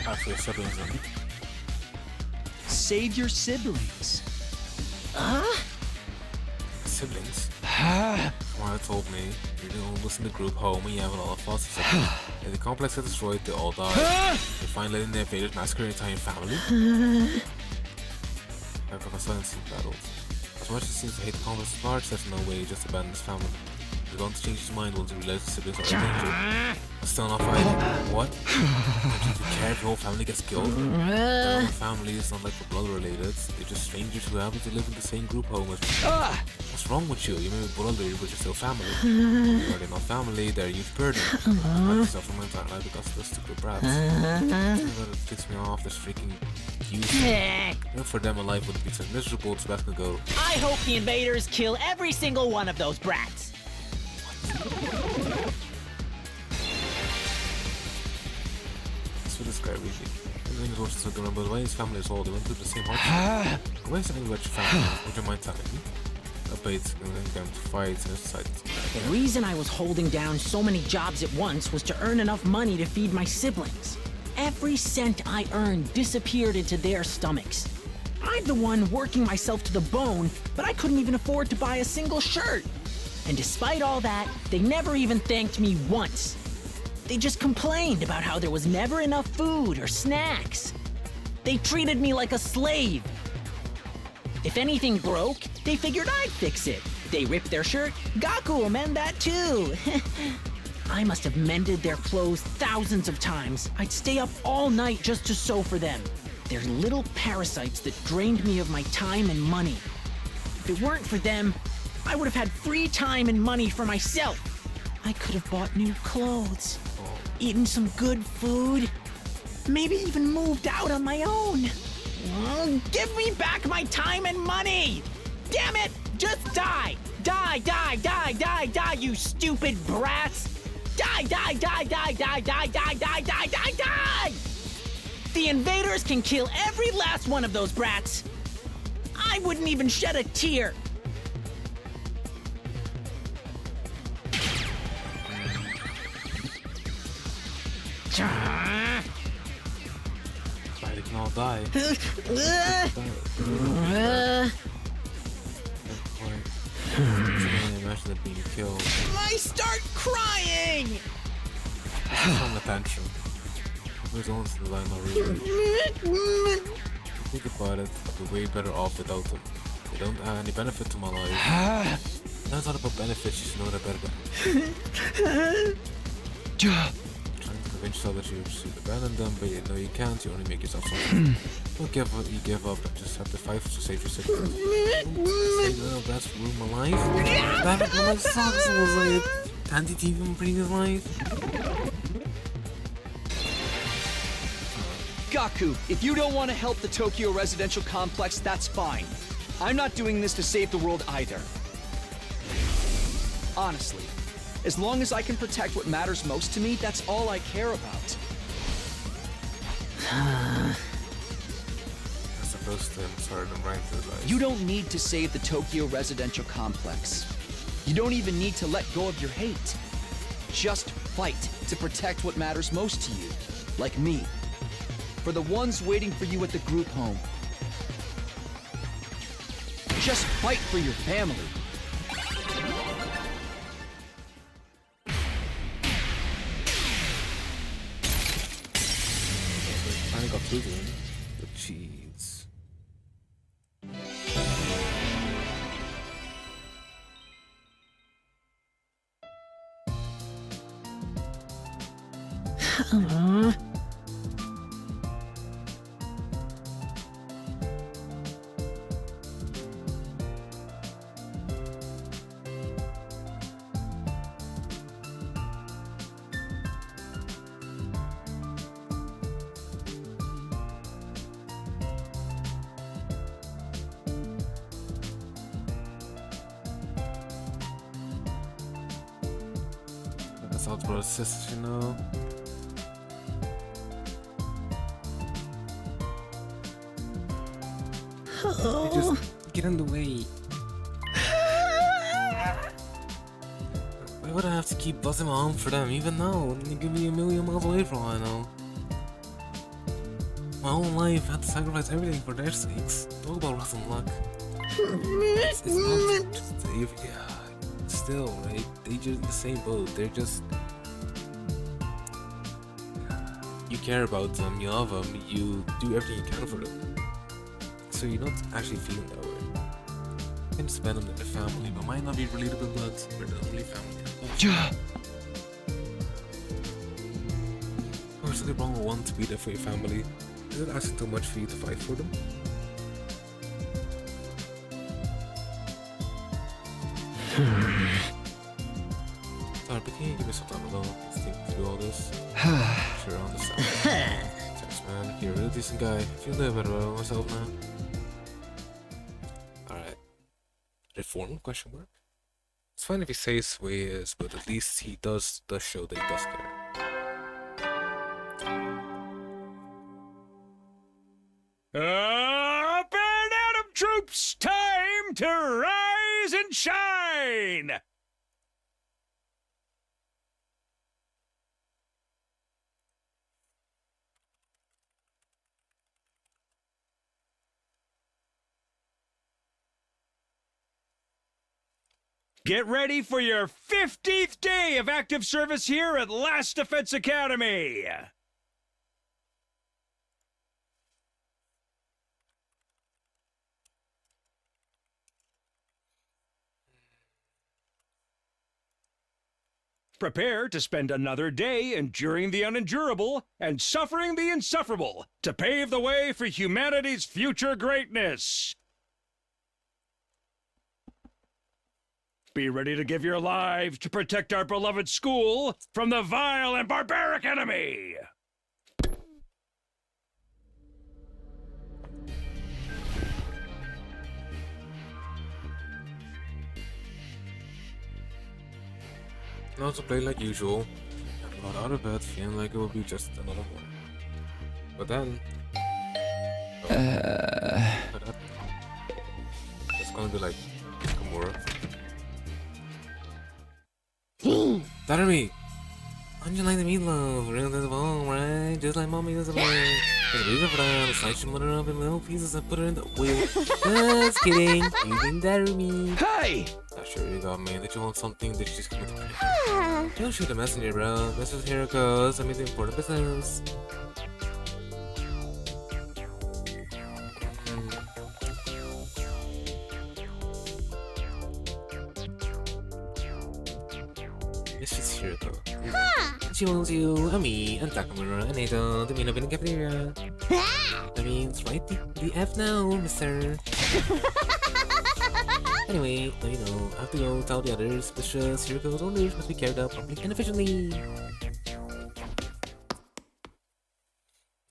After your siblings, then. Save your siblings. Siblings? Mara told me you're the oldest in the group home and you have a lot of foster siblings. If the complex gets destroyed, they all die. They find letting the invaders massacre your entire family. However, silence in battles. As much as he seems to hate the complex at large, there's no way he just abandoned his family. He's going to change his mind once he realizes his siblings are in danger. But still not fighting. What? Don't you even care if your whole family gets killed? Their own family is not like we're blood related. They're just strangers who happen to live in the same group home as me. What's wrong with you? You may be blood related, but you're still family. Are they not family? They're a huge burden. I fight myself from my entire life because of those stupid brats. It ticks me off, this freaking youth. For them, a life would be so miserable, it's back to go. I hope the invaders kill every single one of those brats. So this guy really. The thing is what's so good about the way his family is all, they went through the same hardship. Why is something about your family? Would you mind telling me? Abates and then going to fights and decided to The reason I was holding down so many jobs at once was to earn enough money to feed my siblings. Every cent I earned disappeared into their stomachs. I'm the one working myself to the bone, but I couldn't even afford to buy a single shirt. And despite all that, they never even thanked me once. They just complained about how there was never enough food or snacks. They treated me like a slave. If anything broke, they figured I'd fix it. They ripped their shirt, Gaku will mend that too. I must have mended their clothes thousands of times. I'd stay up all night just to sew for them. They're little parasites that drained me of my time and money. If it weren't for them, I would have had free time and money for myself. I could have bought new clothes, eaten some good food, maybe even moved out on my own. Give me back my time and money! Damn it! Just die! Die, die, die, die, die, you stupid brats! Die, die, die, die, die, die, die, die, die, die, die! The invaders can kill every last one of those brats. I wouldn't even shed a tear. Why they can all die. Imagine it being killed. I start crying! From the tantrum. There's only the line not really. Think about it, we're way better off without them. They don't add any benefit to my life. That's not about benefits, you should know that better. Trying to convince yourself that you should abandon them, but you know you can't, you only make yourself suffer. Don't give up, you give up and just have to fight to save your siblings. Say, no, that's ruined my life. Damn it, my socks was like, can't you even bring his life? Gaku, if you don't want to help the Tokyo residential complex, that's fine. I'm not doing this to save the world either. Honestly, as long as I can protect what matters most to me, that's all I care about. I suppose to insert and rank his eyes. You don't need to save the Tokyo residential complex. You don't even need to let go of your hate. Just fight to protect what matters most to you, like me. For the ones waiting for you at the group home. Just fight for your family. I got through them. The cheese. That's all for sisters, you know. You just get in the way. Why would I have to keep buzzing my arm for them, even though they could be a million miles away from all I know? My whole life, I had to sacrifice everything for their sakes. Talk about rough and luck. It's not just still, right? They just in the same boat. They're just... You care about them, you love them, you do everything you can for them. So you're not actually feeling that way. You can spend them with their family, but might not be relatable blood. We're the only family. Or something wrong with wanting to be there for your family? Is it asking too much for you to fight for them? Sorry, but can you give me some time alone? Let's think through all this. Sure, I understand. Thanks, man. You're a really decent guy. I feel a bit better about myself now. Alright. Reform? Question mark? It's fine if he says who he is, but at least he does show that he does care. Up and Adam troops! Time to rise and shine! Get ready for your 50th day of active service here at Last Defense Academy! Prepare to spend another day enduring the unendurable and suffering the insufferable to pave the way for humanity's future greatness. Be ready to give your lives to protect our beloved school from the vile and barbaric enemy. Now to play like usual. I got out of bed feeling like it would be just another one. But then... It's gonna be like Gamora. Darby! How'd you like the meatloaf? Real to the bone, right? Just like mommy does it like. Take a piece of brown, slice your mother up in little pieces and put it in the wheel. Just kidding. You didn't dare me. Hey! Not sure you got me. Did you want something? Did you just come to play? Don't shoot the messenger, bro. Message here goes. I mean the important business. It's just here though. She wants you, and me, and Takamura, and Edo to meet up in the cafeteria. That means right the F now, mister. Anyway, now you know, I have to go tell the others. Vicious Heroes owners must be carried out properly and efficiently.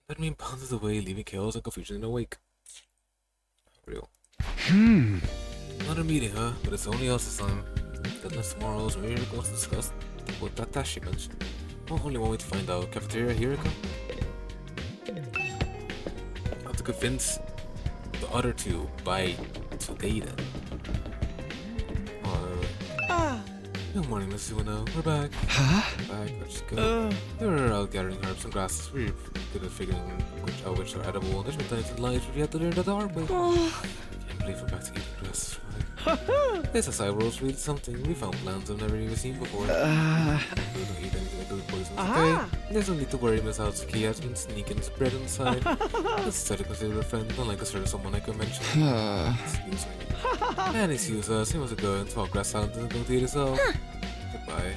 That means pounded away, leaving chaos and confusion in the wake. Real. Another meeting, huh? But it's only us this time. Deadlines tomorrow's when Hiriko wants to discuss what that task she mentioned. Well, only one way to find out. Cafeteria, Hiriko? I have to convince the other two by today then. Good morning, Miss Uno. We're back. Huh? Back, let's go. We were out gathering herbs and grasses. We were good at figuring which are edible. There's been times in life where you had to learn that the hard way. Can't believe we're back to eating grass. This is I was really something. We found plants I've never even seen before. We don't eat anything that could be poisonous, okay? There's no need to worry, Miss Hatsuki has been sneaking his bread inside. Let's try to consider a friend, unlike a certain someone I can mention. Excuse me. And excuse us, he wants to go and talk grass salad and go to eat himself. Goodbye.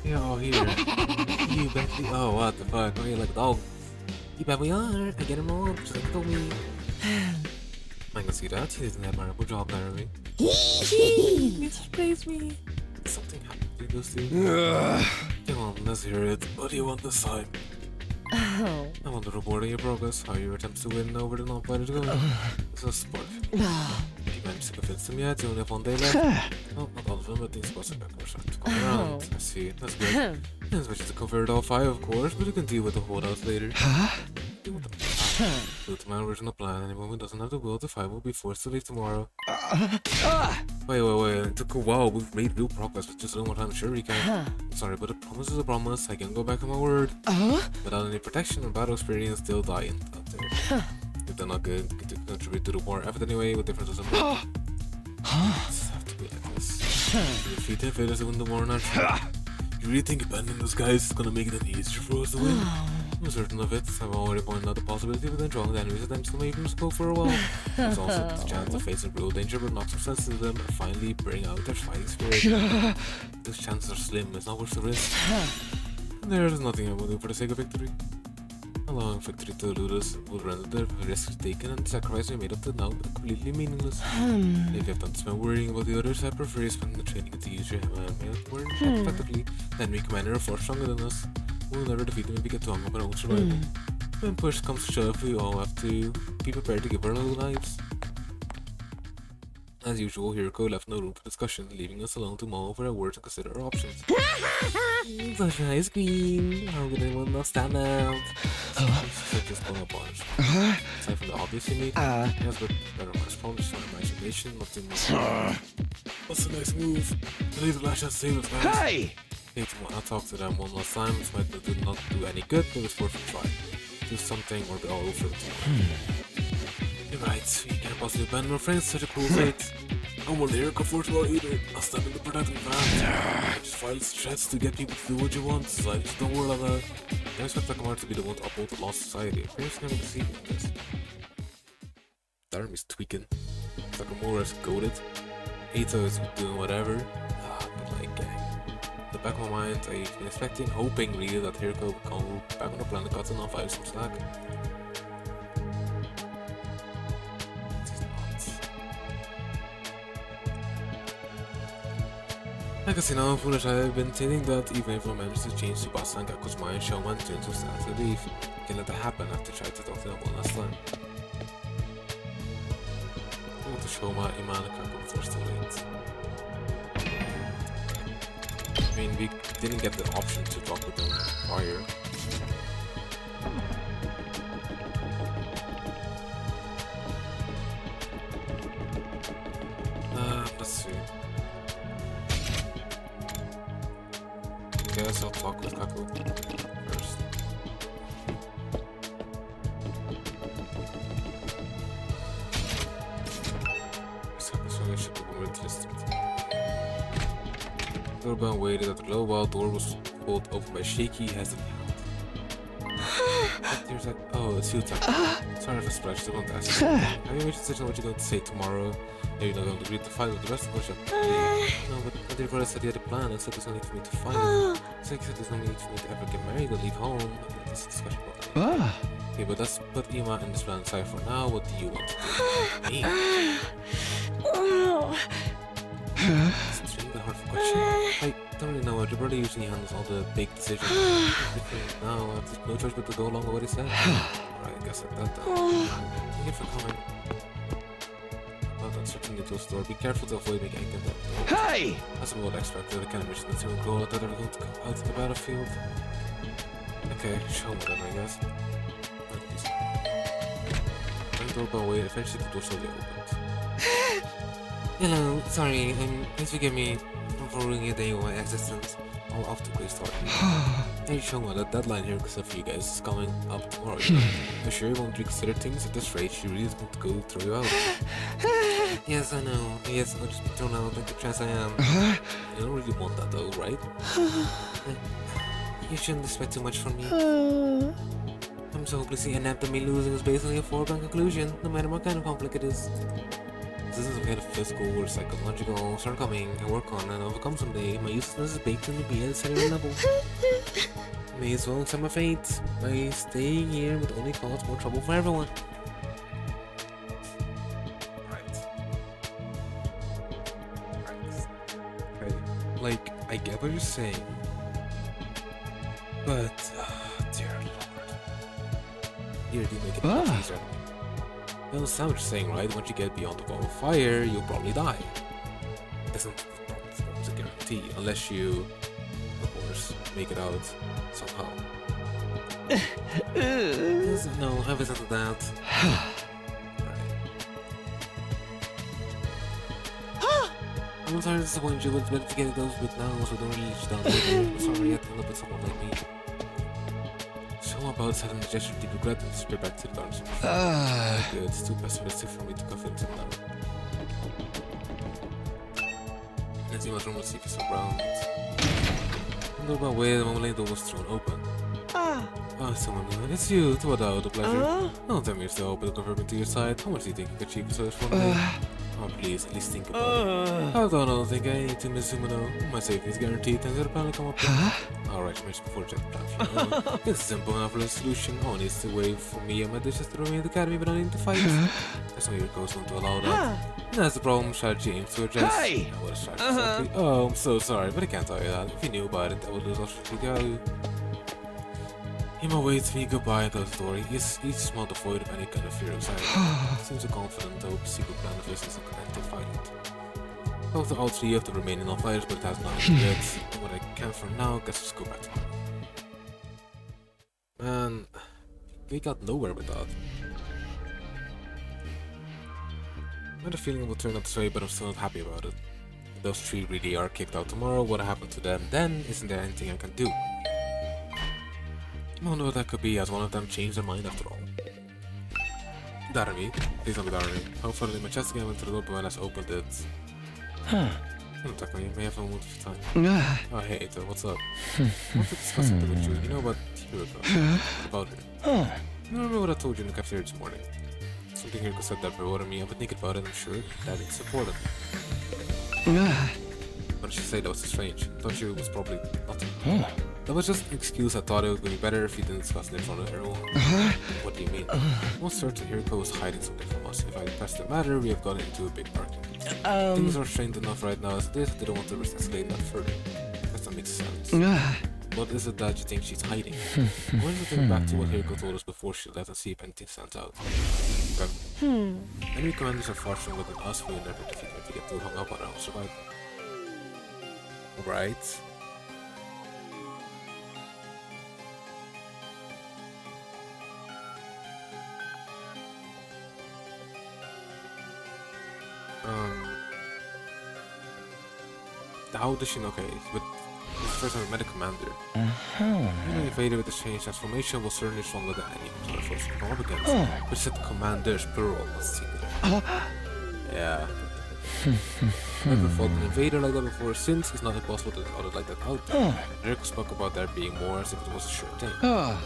Oh, here. You bet we. Oh, what the fuck? Oh, you're like a dog. You bet we are. I get him on. Just like you told me. I can see that. She didn't have my job, Larry. Mr. Praise me. Something happened to those two. Come on, let's hear it. What do you want this time? Oh. I want to report on your progress, how your attempts to win over the non-fighter go. It's a sport. You managed to convince them yet? You only have 1 day left? No, not all of them, but these spots are back to come around. I see. That's good. It's better to convert all 5, of course, but you can deal with the holdouts later. Deal with them. Build to my original plan. Anyone who doesn't have the will to fight will be forced to leave tomorrow. Wait. It took a while. We've made real progress, but just a little more time. Sure, we can. Sorry, but a promise is a promise. I can go back on my word. Without any protection and battle experience, they'll die out there. If they're not good to contribute to the war effort anyway, what difference does it make? Just have to be like this. To defeat the invaders and win the war now. You really think abandoning those guys is gonna make it any easier for us to win? I'm certain of it. I've already pointed out the possibility of drawing the enemies attempts to make them go for a while. There's also the chance of facing real danger but not some sense to them and finally bring out their fighting spirit. Those chances are slim, it's not worth the risk. And there's nothing I will do for the sake of victory. Allowing victory to elude us will render the risks taken and the sacrifice we made up to now completely meaningless. If you have time to spend worrying about the others, I prefer spending the training to use your more effectively. Then we commander are far stronger than us. We'll never defeat them if we get too hung up on our own survival. When push comes to shove, we all have to be prepared to give our little lives. As usual, Hiroko left no room for discussion, leaving us alone to mull over our words and consider our options. Such an ice cream! How could anyone not stand out? Just pull up on it. Aside from the obvious you need, yes, but better much probably just my imagination, nothing more. What's the next move? To leave the last chance to save us, guys. Hey! I'll talk to them one last time. This might not do any good, but it's worth a try. Do something or be all over it. You're right, we can't possibly abandon our friends to such a cruel fate. I won't let Hiroko force well either. I'll step in the protecting van. I just file threats to get people to do what you want, so I just don't worry about that. I expect Takamura to be the one to uphold the lost society. Appears never deceiving on this. Darm is tweaking. Takamura is goated. Eito is doing whatever. But like, in the back of my mind, I've been expecting, hoping really that Hiroko will come back on the planet, cut and fire some slack. I can see now how foolish I have been thinking that even if I manage to change Tsubasa and Gaku's mind, Showman turns to start to leave. I can let that happen after trying to talk to them one last time. I want to show my Iman and Gaku before it's too late. I mean, we didn't get the option to talk with them prior. Let's see. I guess I'll talk with Gaku first. This episode should be more interesting. Urban waited at the low while door was pulled open by shaky, hesitant hand. There's like, oh, it's you, Taku. Sorry for splash, I won't ask you. Have you made a decision on what you're going to say tomorrow? Are you not going to agree to fight with the rest of us? No, but my dear brother said he had a plan and said there's no need for me to fight. So he said there's no need for me to ever get married or leave home. This discussion about that. Okay, but let's put Ima in this plan aside for now. What do you want to do? Me? extremely hard question. I don't really know. Your brother usually handles all the big decisions. Now I have no choice but to go along with what he said. Alright, I guess like that then. Thank you for coming. Well done, searching into the store. Be careful to avoid making eye contact. Hey! As I would expect, the kind of mission that's going to go that are going to come out to the battlefield. Okay, show me then, I guess. Don't go by way, eventually the door slowly opened. Hello, sorry, please forgive me for ruining a day of my existence. I'll off to play start. Hey, Shoma, that deadline here because of you guys is coming up tomorrow. You know? I'm sure you won't reconsider things at this rate. She really is going to go throw you out. Yes, I know. Yes, I'll just be thrown out like the chance I am. You don't really want that though, right? You shouldn't expect too much from me. I'm so hopelessly inept that me losing is basically a foregone conclusion, no matter what kind of conflict it is. This is some kind of physical or psychological shortcoming I work on and overcome someday. My uselessness is baked into me at a cellular level. May as well accept my fate by staying here would only cause more trouble for everyone. Okay. Like, I get what you're saying, but dear Lord, you really make it much easier. You understand what you're saying, right? Once you get beyond the ball of fire, you'll probably die. Isn't a guarantee, unless you, of course, make it out somehow. No, have it into that. I'm sorry to disappoint you, but better to get those with now so don't reach down later. I'm sorry, I had to end up with someone like me. About having a gesture of deep regret and disappear back to the dungeon. Good, it's too pessimistic for me to convince him now. Let's see what's wrong with see if he's around. No, but wait, the moment later the door was thrown open. Oh, someone new. It's you, to what out, a pleasure. Don't tell me you're still open to convert to your side. How much do you think you could achieve so for me? Oh, please, at least think about it. I don't think I need to miss Sumino. My safety is guaranteed, and it'll probably come up. Alright, mentioned before jet platform. It's a simple enough solution. All needs to wait for me and my dishes to remain in the academy, but I need to fight. There's no Yuriko's going to allow that. That's the problem strategy aims to address. Hey! What a strategy exactly? Oh, I'm so sorry, but I can't tell you that. If you knew about it, I would lose all strategic value. Hima waits me goodbye and tells the story. Each small devoid of any kind of fear or anxiety. Seems so confident that the secret plan of his is to fight it. Both all three have to remain in all fighters, but it has not yet. What I can for now, guess just go back to him. Man, we got nowhere with that. I had a feeling it would turn out this way, but I'm still not happy about it. If those three really are kicked out tomorrow, what happened to them then? Isn't there anything I can do? I wonder what that could be, as one of them changed their mind after all. Darami, please don't be Darami. How far did my chest again went to the door, but when I opened it. Don't talk to me, may have a moment of time. Oh, hey, Eito, what's up? I want to discuss something with you. You know about Hiroko? About her. You remember what I told you in the cafeteria this morning? Something Hiroko said that bewildered me. I've been thinking about it, I'm sure that it's important. What did she say that was so strange? I thought you it was probably nothing. That was just an excuse. I thought it would be better if you didn't discuss it in front of everyone. What do you mean? I'm certain Hiroko was hiding something from us. If I press the matter, we have gotten into a big argument. Things are strained enough right now as it is. I didn't want to risk escalating that further. Guess that makes sense. What is it that you think she's hiding? I wanted to think back to what Hiroko told us before she left and see if anything stands out. Okay. Enemy commanders are far stronger than us. We will never defeat them if we get too hung up on our own survival. Right. How does she know? Okay, but this is the first time we met a commander. Any invader with the strange transformation was certainly stronger than any force we come up against. But said commanders plural, not singular. Yeah. Never fought an invader like that before, since it's not impossible to get like that out there. Hiroko spoke about there being more as if it was a sure thing. Now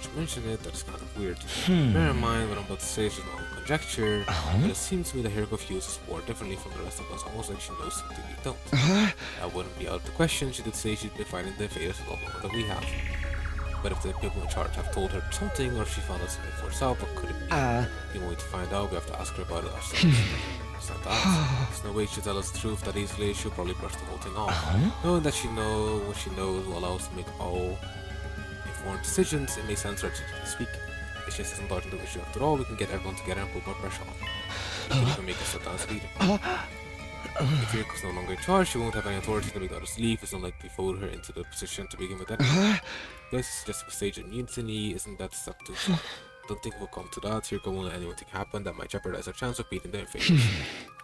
you mention it, that's kind of weird. Bear in mind what I'm about to say is just my own conjecture, but it seems to me that Hiroko views war differently from the rest of us, almost like she knows something we don't. That wouldn't be out of the question. She did say she'd been fighting the invaders a lot longer than we have. But if the people in charge have told her something, or she found out something for herself, what could it be? We need to find out, we have to ask her about it ourselves. It's not that. There's no way she'll tell us the truth that easily, she'll probably brush the whole thing off. Knowing that she knows what she knows will allow us to make all informed decisions, it makes sense for her to speak. It's just as important to the issue after all, we can get everyone together and put more pressure on. We can even make us shut down as leader. If Yuriko's no longer in charge, she won't have any authority to make others leave. It's unlikely to vote her into the position to begin with anyway. Yes, just a stage of mutiny, isn't that step too far? Don't think we'll come to that. Yuriko won't let anything happen that might jeopardize our chance of beating the invaders.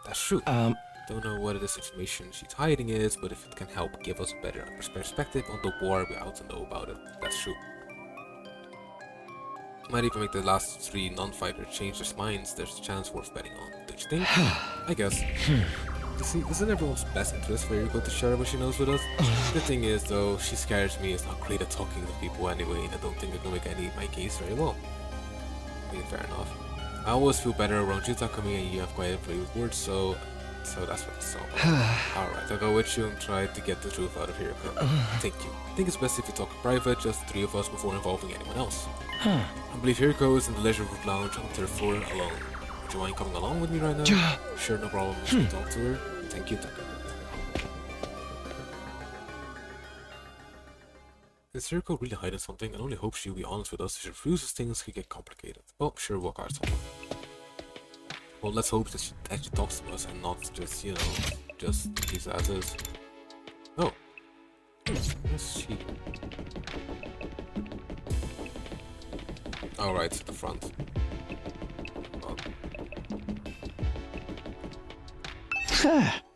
That's true. Don't know what this information she's hiding is, but if it can help give us a better perspective on the war, we ought to know about it. That's true. Might even make the last 3 non-fighters change their minds. There's a chance worth betting on, don't you think? I guess. You see, it's in everyone's best interest for Yuriko to share what she knows with us. The thing is, though, she scares me. It's not great at talking to people anyway, and I don't think it will make my case very well. Yeah, fair enough. I always feel better around you, Takumi, and you have quite a play with words, so that's what it's all about. Alright, I'll go with you and try to get the truth out of Yuriko. Thank you. I think it's best if you talk in private, just the 3 of us, before involving anyone else. I believe Yuriko is in the leisure lounge on the 3rd floor alone. Would you mind coming along with me right now? Sure, no problem. We should talk to her. Thank you, Takumi. Is Yuriko really hiding something? I only hope she'll be honest with us. If she refuses, things could get complicated. Well, sure, we'll work out something. Well, let's hope that she actually talks to us and not just, you know, just these as is. Oh. Where's she? Alright, to the front. Oh.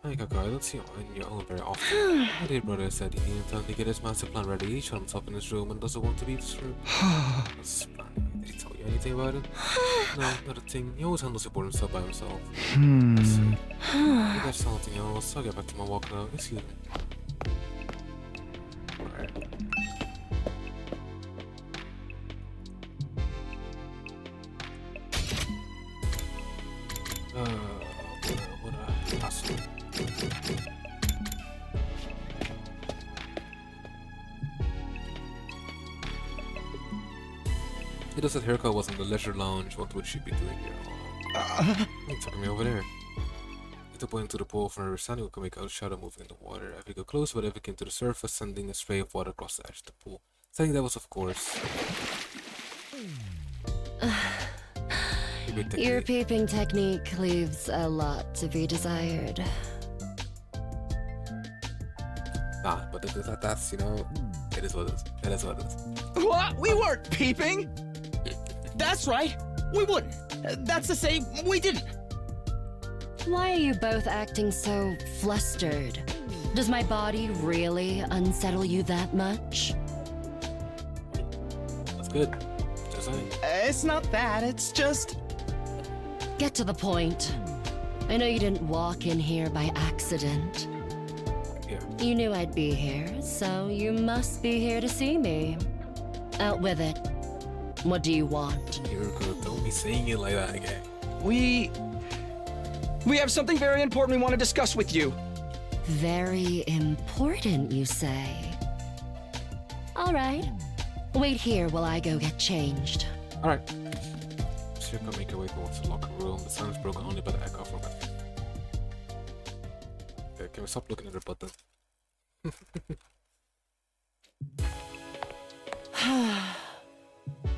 Hey Kakai, I don't see you on your own very often. My dear brother said he needed time to get his master plan ready. He shut himself in his room and doesn't want to leave his room. What's his plan? Did he tell you anything about it? No, not a thing. He always handles important stuff by himself. I see. Maybe that's something else. I'll get back to my walk now. Excuse me. Alright. What a hassle. It does that Yuriko was in the leisure lounge. What would she be doing here? He took me over there. He took point into the pool from her standing. We could make out a shadow moving in the water. If we go close, whatever came to the surface, sending a spray of water across the edge of the pool. Saying that was, of course. Your peeping technique leaves a lot to be desired. Nah, but that's, you know, it is what it is. It is what it is. What? We weren't peeping! That's right! We wouldn't! That's to say, we didn't! Why are you both acting so flustered? Does my body really unsettle you that much? That's good. Just saying. It's not that, it's just... Get to the point. I know you didn't walk in here by accident. Yeah. You knew I'd be here, so you must be here to see me. Out with it. What do you want? Yuriko, don't be saying it like that again. We have something very important we want to discuss with you. Very important, you say? All right. Wait here while I go get changed. Alright. Yuriko make her way towards the locker room. The sound is broken only by the echo from it. Okay, can we stop looking at her button?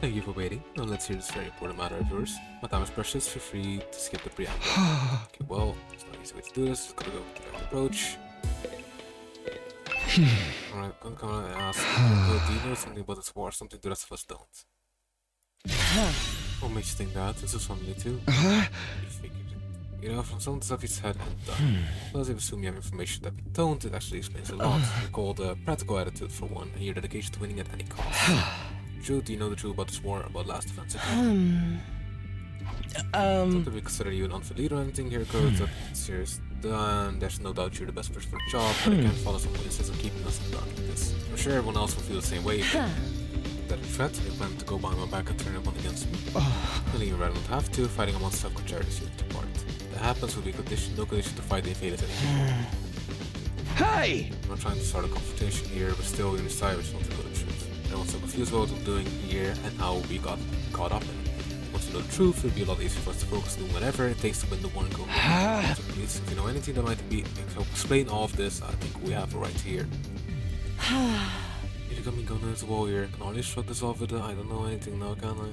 Thank you for waiting. Now let's hear this very important matter of yours. My time is precious. Feel free to skip the preamble. Okay, well, there's no easy way to do this. Just gotta go with the direct approach. Alright, I'm gonna come on and ask. Do you know something about this war? Something the rest of us don't. What makes you think that? This is family too. You figured it. You know, from some of the stuff he's said and done. Plus, if assume you have information that we don't, it actually explains a lot. We call the practical attitude for one, and your dedication to winning at any cost. Drew, do you know the truth about this war, about Last Defense Academy? Not that we consider you an unfit leader or anything here, It's up serious. Then there's no doubt you're the best person for the job, but I can't follow some witnesses and keeping us in the dark like this. I'm sure everyone else will feel the same way. That in threat, they plan to go behind my back and turn everyone against me. Really, you rather not have to. Fighting amongst self-contrarities you depart. That happens will be a condition, no condition to fight the invaders anymore. Hey! I'm not trying to start a confrontation here, but still, you decide which one to know the truth. understand what's so confused about what I'm doing here and how we got caught up in it. Once you know the truth, it'll be a lot easier for us to focus on whatever it takes to win the war and go home. So please, if you know anything that might be help explain all of this, I think we have a right here. You got me going into the wall here. Can I only shrug this off with I don't know anything now, can I?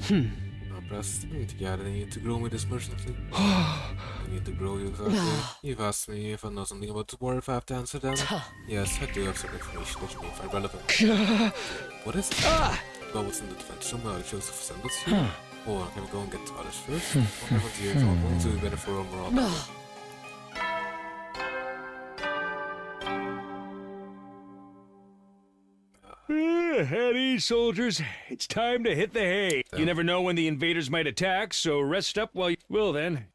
I'm pressed. I need to get it. I need to grow me this mercilessly. I need to grow you exactly. You've asked me if I know something about the war, if I have to answer them. Yes, I do have some information that you may find relevant. What is it? Well, what's in the defense room? I chose to send it to you. Oh, can we go and get to others first? What happens here is all going to be better for overall. At ease, soldiers. It's time to hit the hay. You never know when the invaders might attack, so rest up while you... Well then.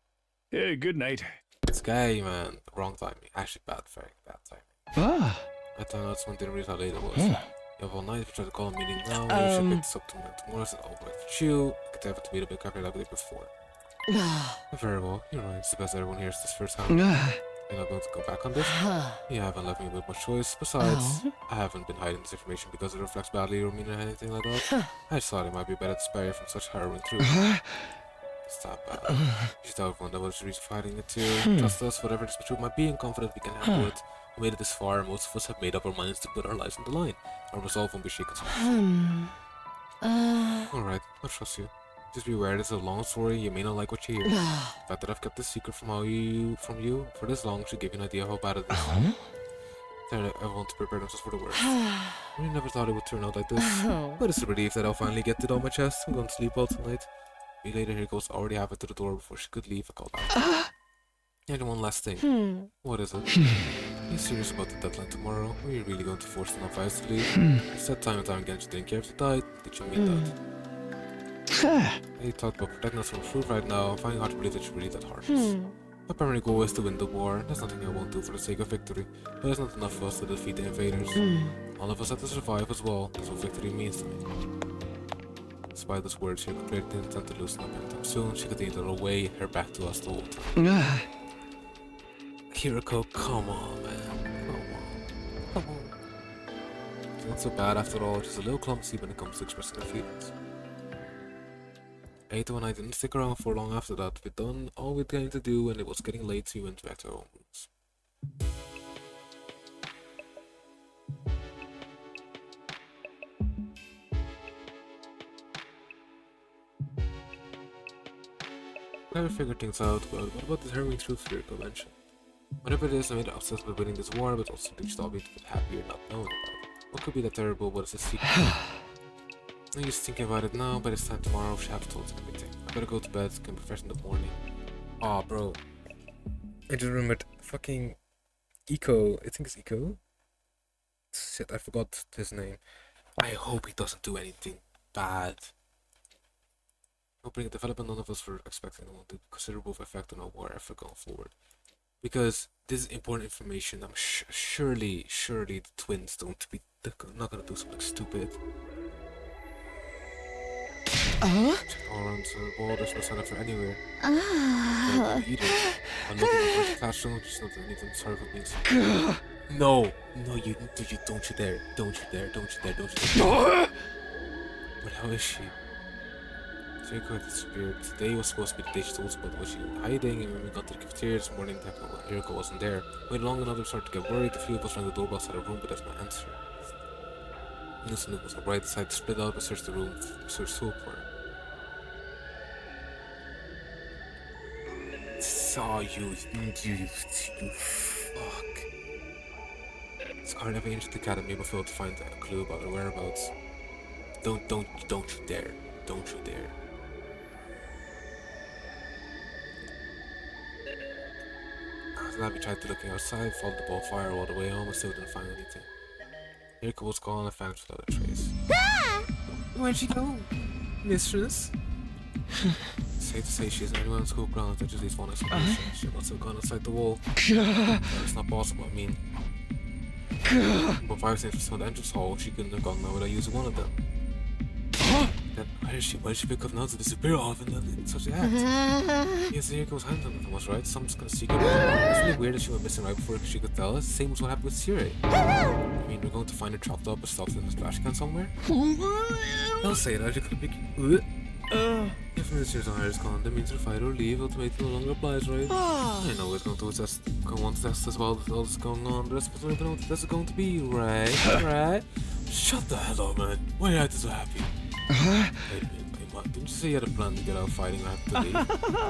Good night. This guy, man. Wrong timing. Actually, very bad timing. I thought that's when didn't realize how late it was. You have all night. We try to call a meeting now. We should pick this up tomorrow. So I'll wait for you. I could have it to be a bit quicker like we did before. Very well. You're right. It's the best everyone hears this first time. You're not going to go back on this? You haven't left me with much choice. Besides, I haven't been hiding this information because it reflects badly or mean or anything like that. I just thought it might be better to spare you from such harrowing truth. Stop. You should tell everyone that was the reason for hiding it too. Trust us, whatever this truth might be, and confident we can handle it. We made it this far, and most of us have made up our minds to put our lives on the line. Our resolve won't be shaken so much. Alright, I'll trust you. Just be aware this is a long story, you may not like what you hear. The fact that I've kept this secret from you for this long should give you an idea of how bad it is. Tell everyone to prepare themselves for the worst. I really never thought it would turn out like this. But it's a relief that I'll finally get it on my chest. I'm going to sleep well tonight. A week later, here goes already have it to the door before she could leave. I called out. And one last thing. What is it? Are you serious about the deadline tomorrow? Or are you really going to force the non-fires to leave? You said time and time again you didn't care if they died. Did you mean that? You talked about protecting us from truth right now. I'm finding hard to believe that you're really that heartless. My primary goal is to win the war. There's nothing I won't do for the sake of victory. But there's not enough for us to defeat the invaders. All of us have to survive as well. That's what victory means to me. Despite those words, she clearly didn't intend to loosen up anytime soon. She continued to roll away, her back to us the whole time. Kiriko, come on, man. Come on. It's not so bad after all, just a little clumsy when it comes to expressing her feelings. I hate when I didn't stick around for long after that. We'd done all we'd going to do and it was getting late, so we went back to our own rooms. Never figured things out, but what about this harrowing truth for your convention? Whatever it is, I made it obsessed with winning this war, but also reached all me to be happier not knowing about it. What could be that terrible? What is a secret? I'm just thinking about it now, but it's time tomorrow. She have told everything. I better go to bed. Can be fresh in the morning. Aw, bro. I just remembered fucking Eco. I think it's Eco. Shit, I forgot his name. I hope he doesn't do anything bad. Hoping a development none of us were expecting will do considerable effect on our war effort going forward. Because this is important information. I'm surely the twins they're not gonna do something stupid. All around the wall, there's no sign of her anywhere. Either. I'm looking at the classroom, just not anything. Sorry for being so. No, don't you dare. But how is she? Draco had disappeared. Today was supposed to be the day she told us about was she hiding, and when we got to the cafeteria this morning, Hiriko wasn't there. Waited long enough to start to get worried. A few of us rang the doorbell outside our room, but there's no answer. Innocent it was alright, decided to split out and search the room, search soap for her. Saw you fuck. Scarlet never entered the academy but failed to find a clue about her whereabouts. Don't you dare. Don't you dare. After that we tried to looking outside, followed the ball fire all the way home and still didn't find anything. Hiriko was gone and vanished without a trace. Where'd she go? Mistress? Safe to say she isn't anyone on school grounds, that just leaves one explanation. She must have gone outside the wall. It's not possible, I mean. But 5 seconds from the entrance hall, she couldn't have gone now without using one of them. that. Why did she pick up now to disappear off and then in such an act? Yes, here goes Hanson, Thomas, right? Someone's gonna seek her. Isn't it weird that she went missing right before she could tell us? Same as what happened with Siri. I mean, we're going to find her chopped up and stuffed in this trash can somewhere? Don't say that, you could be. If Minister's Hire is gone, that means her fight or leave ultimately no longer applies, right? I know it's going to test, want to test as well with all this going on. The rest of us don't know what this is going to be, right? Right? Shut the hell up, man. Why are you acting so happy? Wait a minute, what? Didn't you say you had a plan to get out fighting or have to leave?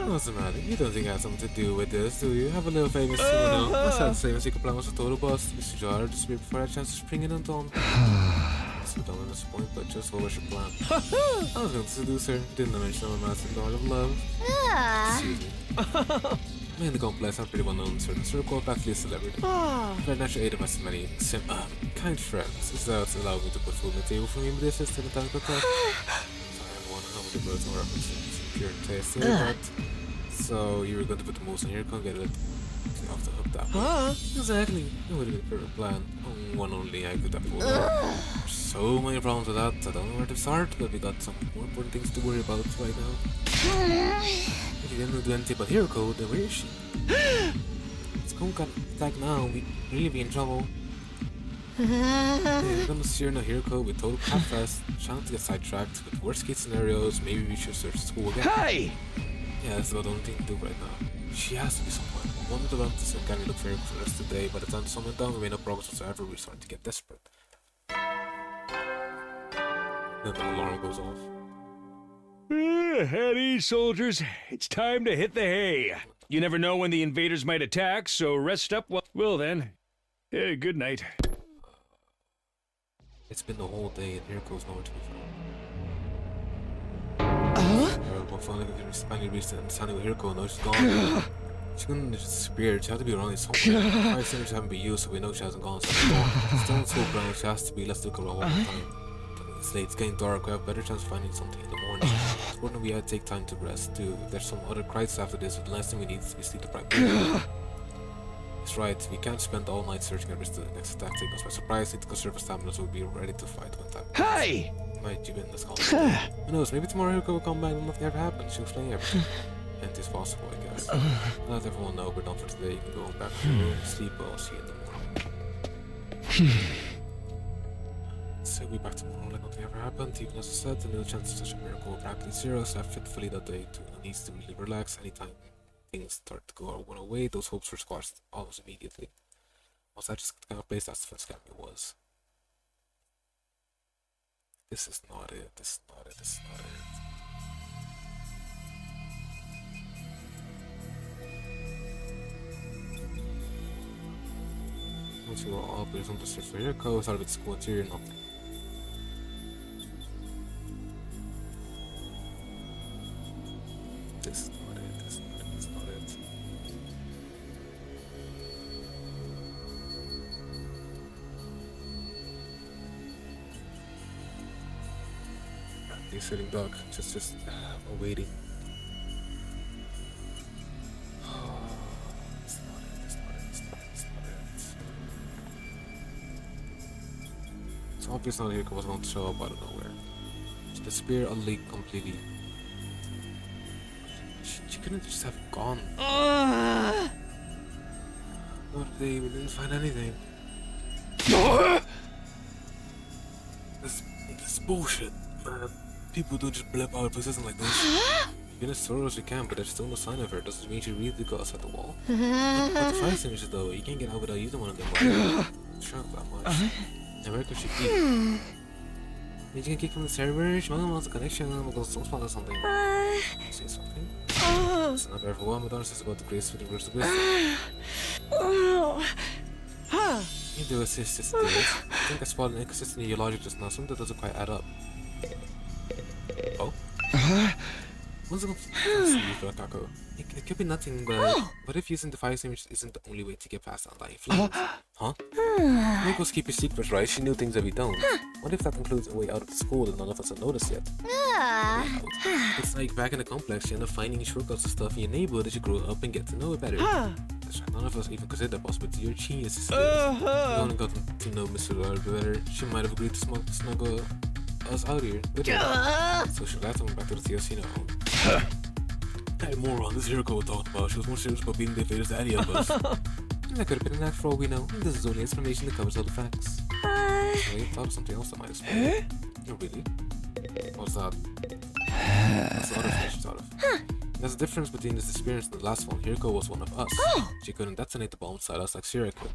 What's the matter? You don't think it has something to do with this, do you? Have a little famous, That's not the same as you could plan was a total bust. Mr. Jar, just before I had a chance to spring in on Tom. So don't at this point, but just what was your plan? I was going to seduce her, didn't I mention I'm a master in the art of love? Excuse me. Me and the complex are pretty well known in certain circles, practically a celebrity. Very natural aid of us many kind friends. This does allow me to put food on the table for me, but this is still a time to talk. Sorry everyone, I know the birds are references pure taste here, but... So you were going to put the moves on here, can't get it off the hook that way. Exactly. It would have been a perfect plan. One only I could afford. So many problems with that, I don't know where to start, but we got some more important things to worry about right now. If you didn't do anything but hero code, then where is she? Let's go back now, we'd really be in trouble. We're gonna steer in a hero code with total crap fest, trying to get sidetracked with worst case scenarios, maybe we should search school again. Hey! Yeah, that's the only thing to do right now. She has to be somewhere. I wanted to run to some kind of look for her for the rest of the day, by the time the sun went down, we made no progress whatsoever, we were starting to get desperate. Then the alarm goes off. At ease, soldiers. It's time to hit the hay. You never know when the invaders might attack, so rest up. Well then, good night. It's been the whole day, and here goes nowhere to be found. Well, finally reached the understanding of Hirko, now she's gone. She couldn't just disappear, she had to be around here somewhere. 5 seconds haven't been used, so we know she hasn't gone, so still on slow ground, she has to be. Let's look around one more time. It's late, it's getting dark, we have a better chance of finding something in the morning. It's important we had to take time to rest too. If there's some other crisis after this, but the last thing we need is to sleep deprived. It's right, we can't spend all night searching and risk the next attack take us by surprise. Need to conserve our stamina so we'll be ready to fight when time comes. Hey! Might you win this conflict? Who knows, maybe tomorrow Hirko will come back and nothing ever happens. She'll explain everything. And it's possible, I guess. I'll let everyone know we're done for today. You can go back to your room, sleep well, see you in the morning. So we'll be back tomorrow like nothing ever happened. Even as I said, the little chance of such a miracle will practically zero, so have fitfully that day to needs to really relax. Anytime things start to go one away, those hopes were squashed almost immediately. Was that just the kind of place that Defense Academy was? This is not it, this is not it, this is not it. Once you were all players on the search for Hirko, started with school interior, nothing. This is not it, this is not it, this is not it. He's sitting duck, just waiting. It's not it, it's not it, it's not it, it's not it. It's obvious now Hirko was going to show up out of nowhere. She disappeared utterly, completely. She couldn't just have gone. Not today, we didn't find anything. This bullshit, man. People don't just blip out of positions like this. You're gonna throw as you can, but there's still no sign of her. Doesn't mean she really got outside the wall. But the fire extinguishers though, you can't get out without using one of them. Right? Sure, that much. And where could she be? Did you get kicked from the server? She might have lost a connection and we'll go spot or something. Say something? It's not very for one, but honestly, it's about the grace with the words of wisdom. You do assist, I think I spotted an inconsistency in your logic just now, something that doesn't quite add up. Oh? What's it for Kako? It could be nothing, but what if using the fire extinguisher isn't the only way to get past undying flames? Huh? Nichols keep your secrets, right? She knew things that we don't. What if that includes a way out of the school that none of us have noticed yet? It's like back in the complex, you end up finding shortcuts and stuff in your neighborhood as you grow up and get to know it better. That's right, none of us even consider that possibility. You're a genius, sister. You only got to know Mr. Lord better. She might have agreed to snuggle us out here. So she left and went back to the Theosino home. That moron, this Hiroko was talking about. She was more serious about beating the invaders than any of us. That could have been an act for all we know. This is only explanation that covers all the facts. Wait, I thought of something else that might explain. Oh, really? What's that? That's the other thing she thought of. There's a difference between this experience and the last one. Hiroko was one of us. She couldn't detonate the bomb inside us like Sierra could.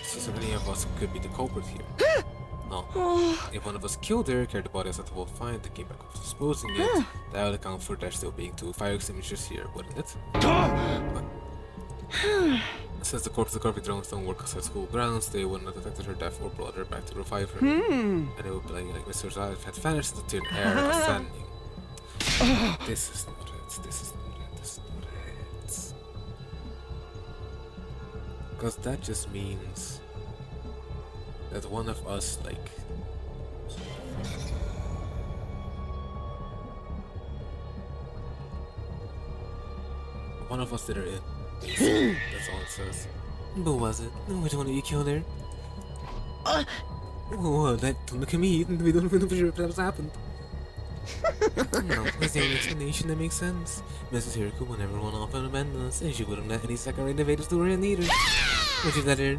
So many of us could be the culprit here. No. If one of us killed her, carried the body outside the wall fine, and came back after disposing it, that would account for there still being 2 fire extinguishers here, wouldn't it? But since the corpse of the Corby drones don't work outside school grounds, they wouldn't have detected her death or brought her back to revive her. And it would be like Mr. Zayef had vanished into thin air and was standing. This is not it. This is not it. This is not it. Because that just means that one of us, like, one of us did her in. Basically. That's all it says. But was it? No, we don't want to be killed there. Oh, don't look at me. We don't know for sure if that was happened. No, that's the only explanation that makes sense. Mrs. Hiroko would never run off and abandon us, and she wouldn't let any second-rate invaders do her in either. But she'd let her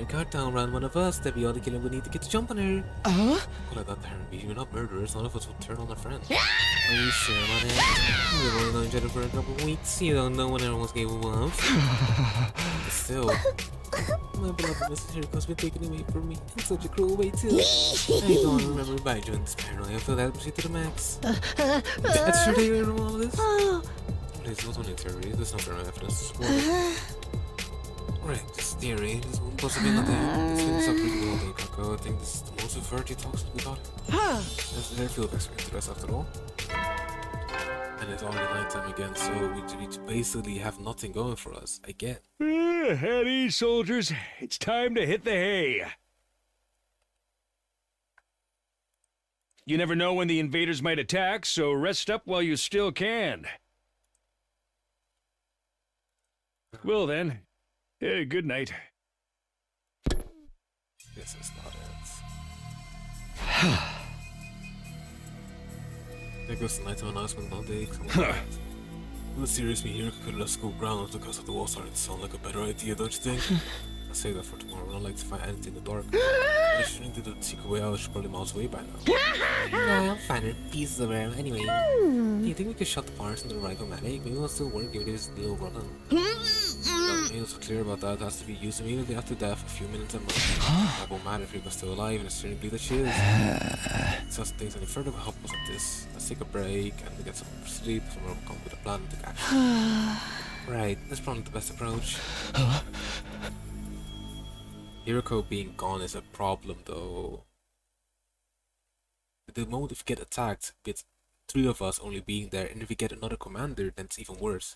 guard down around one of us, that'd be all the killer would need to get to jump on her. Well, I thought her and we're not murderers, none of us would turn on our friends. Are you sure about that? We've only known each other for a couple of weeks, you don't know what everyone's capable of. But still, my beloved Mrs. Hiroko's been taken away from me in such a cruel way too. I don't remember if I joined this paranoia, I feel that push to the max. That's sure they heard all of this? Please, not only theory, there's no firm evidence to support it. Right, this theory, there's one possibility. This thing's up pretty well though, Kako. I think this is the most averted talks we got. That's their field of experience after all. And it's already nighttime again, so we basically have nothing going for us, I get. At ease, soldiers. It's time to hit the hay. You never know when the invaders might attack, so rest up while you still can. Well then, good night. This is not it. There goes the nighttime announcement all day. Will seriously here could have school grounds because of the wall starting to sound like a better idea, don't you think? I'll save that for tomorrow. I don't like to find anything in the dark. I shouldn't do the secret way out, she's probably miles away by now. No, I'll find her. Pieces of her. Anyway, do you think we could shut the parts into the Rygomatic? Maybe it'll still work if it is little run-on. It was clear about that. It has to be used immediately after death, a few minutes a month. That won't matter if you're still alive and it's certainly that she is. Just things any further will help us with this. Let's take a break and get some sleep, so we'll come with a plan to take action. Right, that's probably the best approach. Hiroko being gone is a problem though. The moment if we get attacked with 3 of us only being there, and if we get another commander, then it's even worse.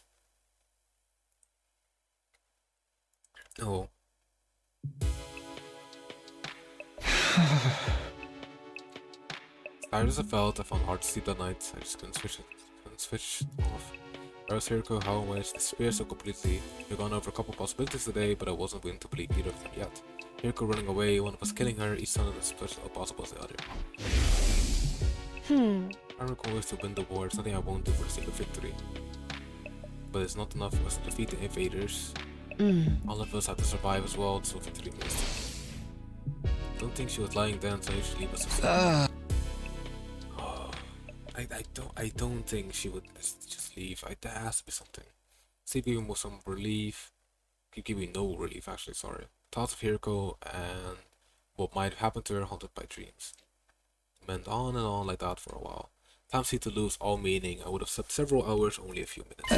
Oh. Tired as I felt, I found hard to sleep that night. I just couldn't switch off. Whereas Hiroko, how I managed to despair so completely. We've gone over a couple possibilities today, but I wasn't willing to believe either of them yet. Hiroko running away, one of us killing her, each sounded as possible as the other. Our goal is to win the war, it's nothing I won't do for the sake of victory. But it's not enough for us to defeat the invaders. All of us have to survive as well, so victory means. Don't think she was lying then, so I usually leave us alone. I don't think she would just leave. There has to be something. See, giving me some relief. Give me no relief, actually, sorry. Thoughts of Hiroko and what might have happened to her haunted by dreams. It went on and on like that for a while. Time seemed to lose all meaning. I would have slept several hours, only a few minutes.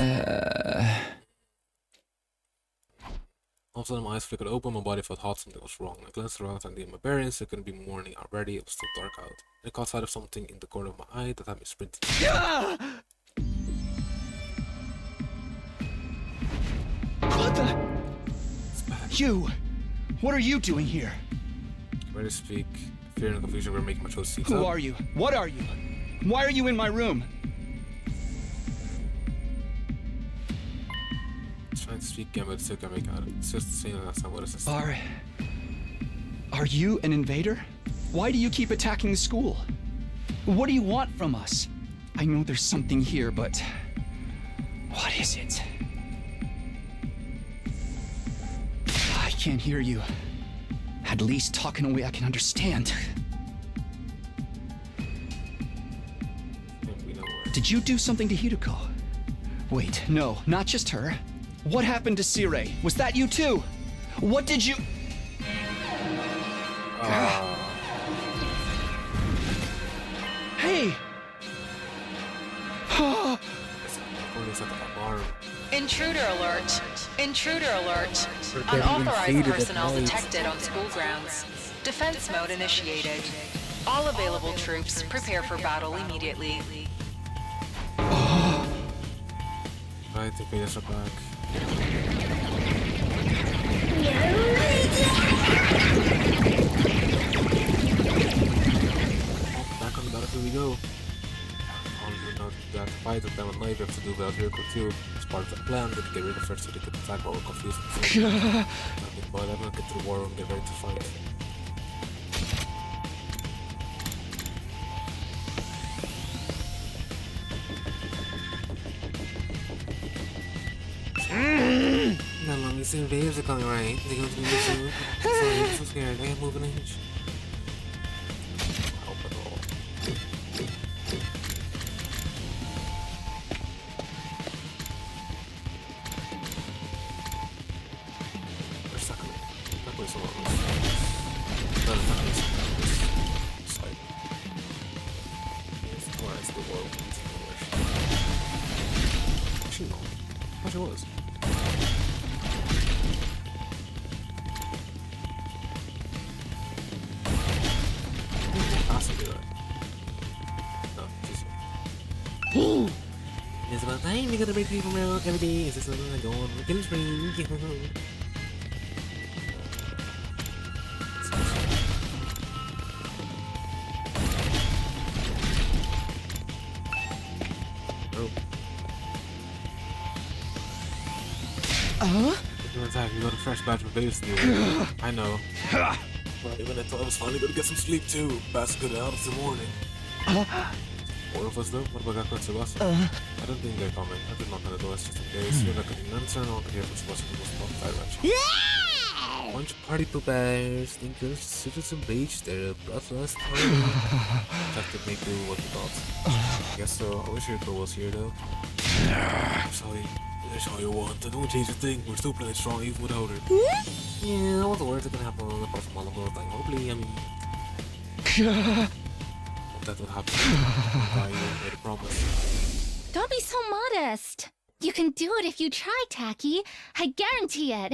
All of a sudden my eyes flickered open, my body felt hot, something was wrong. I glanced around and gave my bearings, it couldn't be morning already, it was still dark out. I caught sight of something in the corner of my eye that had me sprinting. What the? You! What are you doing here? Ready to speak. Fear and confusion were making my choice seats Who up. are you? What are you? Why are you in my room? Trying to speak again, but still can't make out. It's just the same last time. What is this? Are you an invader? Why do you keep attacking the school? What do you want from us? I know there's something here, but what is it? I can't hear you. At least talk in a way I can understand. We know where. Did you do something to Hiruko? Wait, no, not just her. What happened to Sirei? Was that you too? What did you... Hey! Police at the alarm. Intruder alert! Intruder alert! We're getting Unauthorized invaded at personnel night. detected on school grounds. Defense mode initiated. All available troops prepare for battle immediately. Right, the invaders are back. Back on the battlefield we go. Only now we have to fight with them at night, we have to do without Hiriko too. It's part of the plan, but to get rid of her so they could attack while we're confused. But I'm gonna get to the war room, get ready to fight. How long you see the waves are coming, right? They're going to be soon. Sorry, I'm so scared. I can't move an inch. Help at all. We're stuck in it. That way someone else. No, it's not this. Side. It's the world. Actually, no. Actually, it was. It's about time we gotta break people around every day. Is this something I go on the kill screen? If you attack, you got a fresh batch of base deal. I know. But even I thought I was finally gonna get some sleep too. Pass good out of the morning. Four of us though? What about Gakko and Tsubasa? I don't think they're coming. I did knock on the doors just in case. We're not getting an answer, and I'll hear from Tsubasa who was not that much. Bunch of party poopers, thinkers, citizen beach, they're bloodlust. Have to make do what we got. Guess so. I wish Hiriko was here though. Sorry. That's all you want. I don't change a thing. We're still playing strong even without her. Yeah, all the words that can happen apart from all of those. Like, hopefully, I mean... that would happen. I made a promise. Don't be so modest. You can do it if you try, Taki. I guarantee it.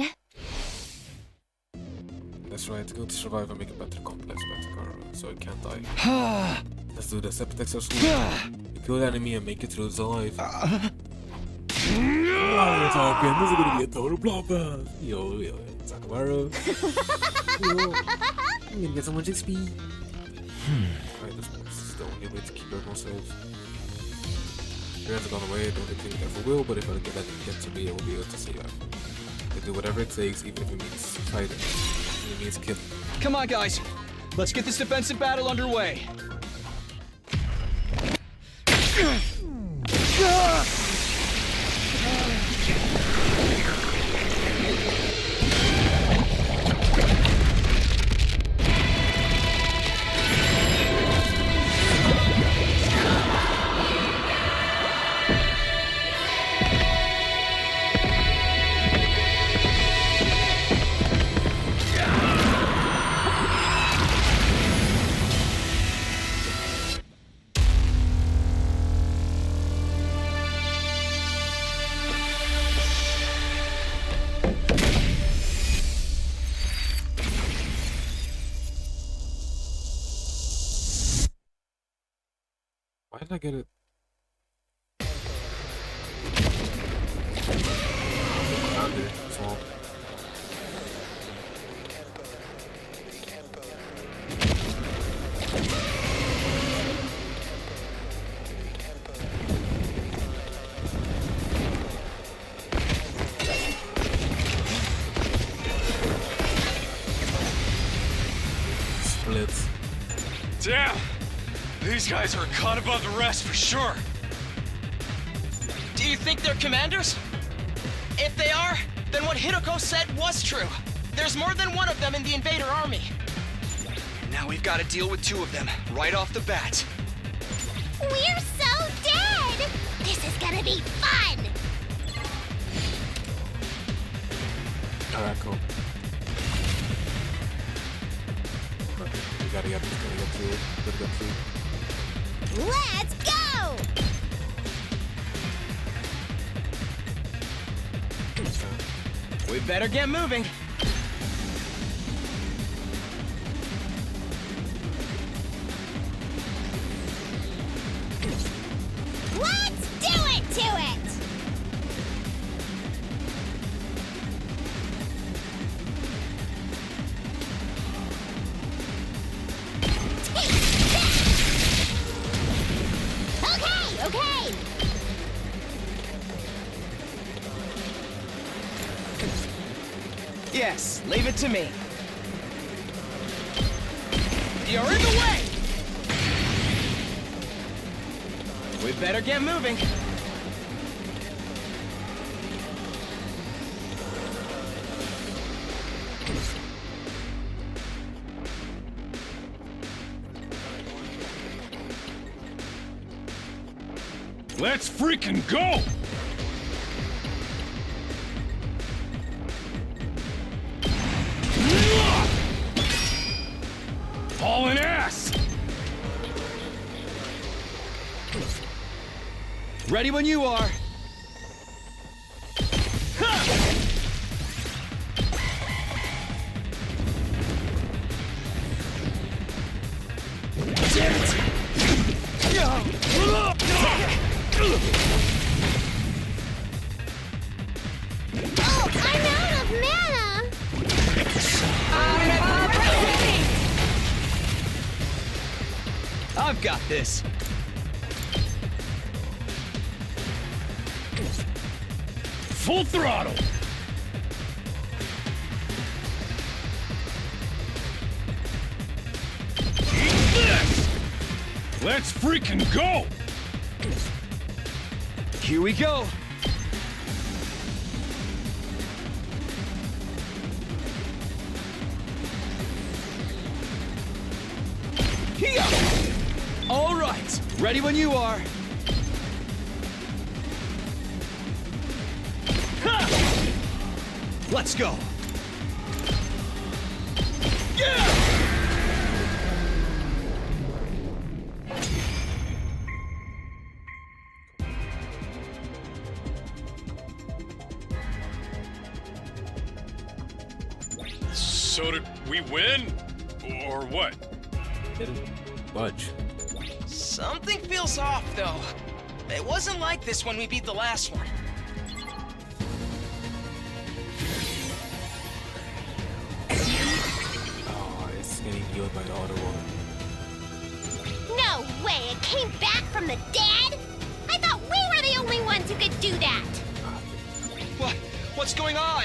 That's right. Go to survive and make a better complex Batacaro so it can't die. Let's do this. Epitex are slow. We kill the enemy and make it through alive. You're talking. This is gonna be a total bloodbath. Yo, Sakamaru. Yo, I'm gonna get so much XP. Right, this is the only way to keep everyone safe. Your hands have gone away. I don't think they ever will, but if I can let them get to me, I will be able to save everyone. They do whatever it takes, even if it means fighting. Even if it means killing. Come on, guys. Let's get this defensive battle underway. Why did I get it? Found it. Small. Yeah, These guys are caught above the rest for sure. Do you think they're commanders? If they are, then what Hideko said was true. There's more than one of them in the invader army. Now we've got to deal with 2 of them, right off the bat. We're so dead! This is gonna be fun! Alright, cool. We gotta get through it. Gotta get through. Let's go! We better get moving. Let's do it to it! Okay, okay! Yes, leave it to me. You're in the way! We better get moving. Let's freaking go! Hauling ass! Ready when you are. Oh, I'm out of mana! I've got this. Full throttle! Eat this! Let's freaking go! Here we go. Here. All right. Ready when you are. Let's go. Yeah! So did we win? Or what? Didn't budge. Something feels off, though. It wasn't like this when we beat the last one. Oh, it's getting healed by the other one. No way, it came back from the dead? I thought we were the only ones who could do that! What's going on?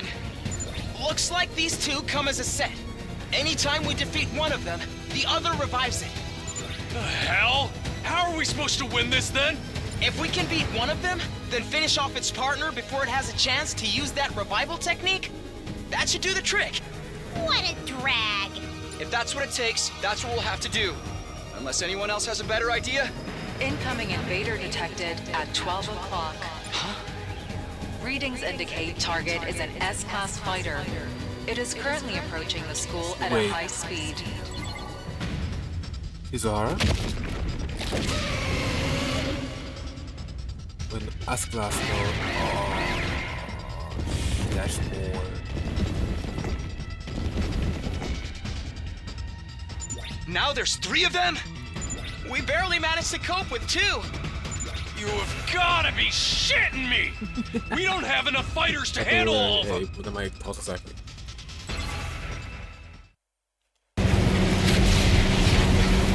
Looks like these 2 come as a set. Anytime we defeat one of them, the other revives it. The hell? How are we supposed to win this then? If we can beat one of them, then finish off its partner before it has a chance to use that revival technique, that should do the trick. What a drag! If that's what it takes, that's what we'll have to do. Unless anyone else has a better idea. Incoming invader detected at 12 o'clock. Readings indicate target is an S-class fighter. It is currently approaching the school at a high speed. Izahara? When S-Class mode. Oh, that's more. Now there's 3 of them? We barely managed to cope with 2. You have gotta be shitting me! We don't have enough fighters to handle all of them! Hey, put my toss exactly.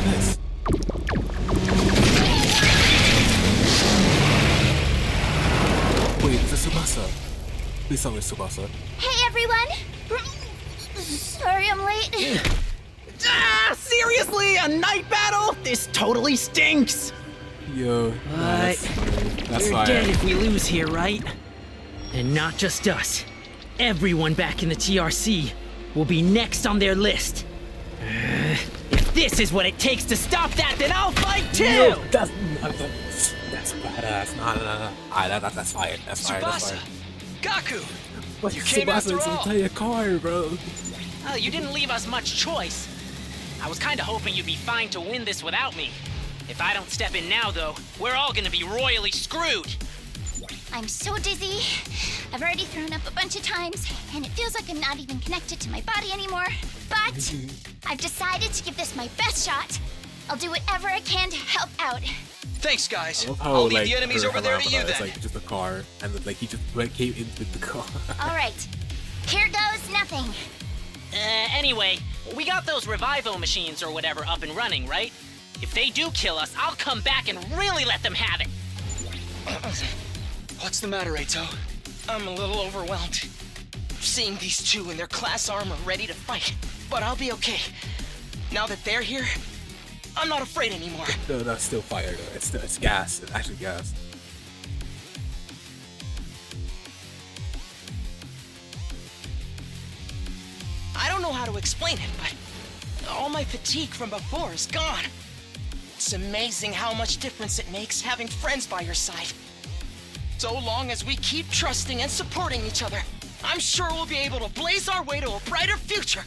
Nice. Wait, it's a Tsubasa. Please tell me it's Tsubasa. Hey everyone! Sorry I'm late. Ah, seriously? A night battle? This totally stinks! Yo, that's We're fire. dead if we lose here, right? And not just us. Everyone back in the TRC will be next on their list. If this is what it takes to stop that, then I'll fight too! Yo, that's badass. No. That's fire. That's fire. That's Tsubasa! fire. Gaku! But You came after Tsubasa's all. entire car, bro. Oh, you didn't leave us much choice. I was kinda hoping you'd be fine to win this without me. If I don't step in now, though, we're all gonna be royally screwed. I'm so dizzy. I've already thrown up a bunch of times, and it feels like I'm not even connected to my body anymore. But I've decided to give this my best shot. I'll do whatever I can to help out. Thanks, guys. I love how, I'll leave like, the enemies her over there to you Hamada is then. like just a car, and then, like he just came in with the car. All right. Here goes nothing. Anyway, we got those revivo machines or whatever up and running, right? If they do kill us, I'll come back and really let them have it. What's the matter, Eito? I'm a little overwhelmed. Seeing these two in their class armor ready to fight. But I'll be okay. Now that they're here, I'm not afraid anymore. No, that's still fire though. It's gas. It's actually gas. I don't know how to explain it, but all my fatigue from before is gone. It's amazing how much difference it makes having friends by your side. So long as we keep trusting and supporting each other, I'm sure we'll be able to blaze our way to a brighter future.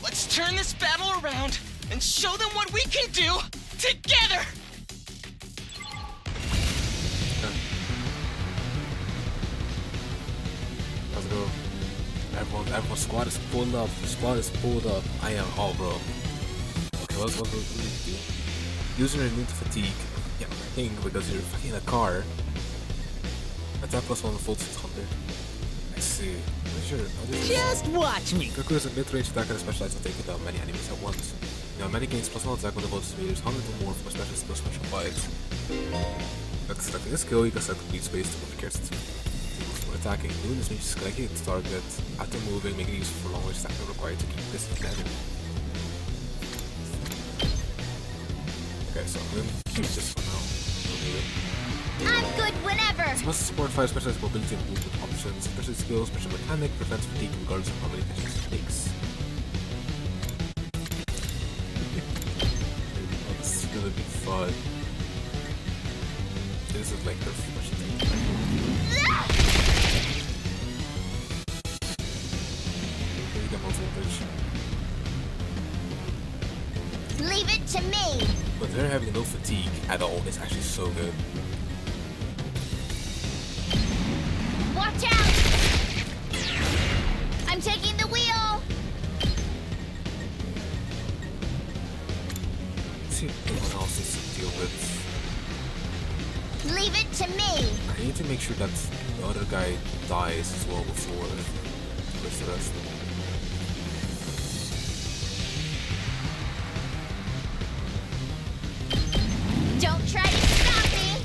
Let's turn this battle around and show them what we can do together! Let's go. Everyone's squad is pulled up. The squad is pulled up. I am all bro. Okay, what do we need to do? Using your need fatigue. Yeah, I think because you're fucking in a car. Attack plus 1 full 600. I see. Sure. Just watch me. Goku is a mid-range attacker and specialized on taking down many enemies at once. Now, many gains plus 1 attack when the bonus meters 100 or more from a special skill special fight. After selecting a skill, you can select complete space to move the character to for attacking. Doing this means selecting its target after moving, making it useful for long range attack required to keep this together. Okay, so I'm gonna keep this for now. Don't need it. I'm good whenever. It must support 5 specialized mobility and movement options, special skills, special mechanic, prevents fatigue regardless of how many actions it takes. It's gonna be fun. This is like the first thing. Maybe the most voltage. Leave it to me. But they're having no fatigue at all. It's actually so good. Watch out! I'm taking the wheel. Let's see if anyone else needs to deal with. Leave it to me. I need to make sure that the other guy dies as well before the rest. Don't try to stop me.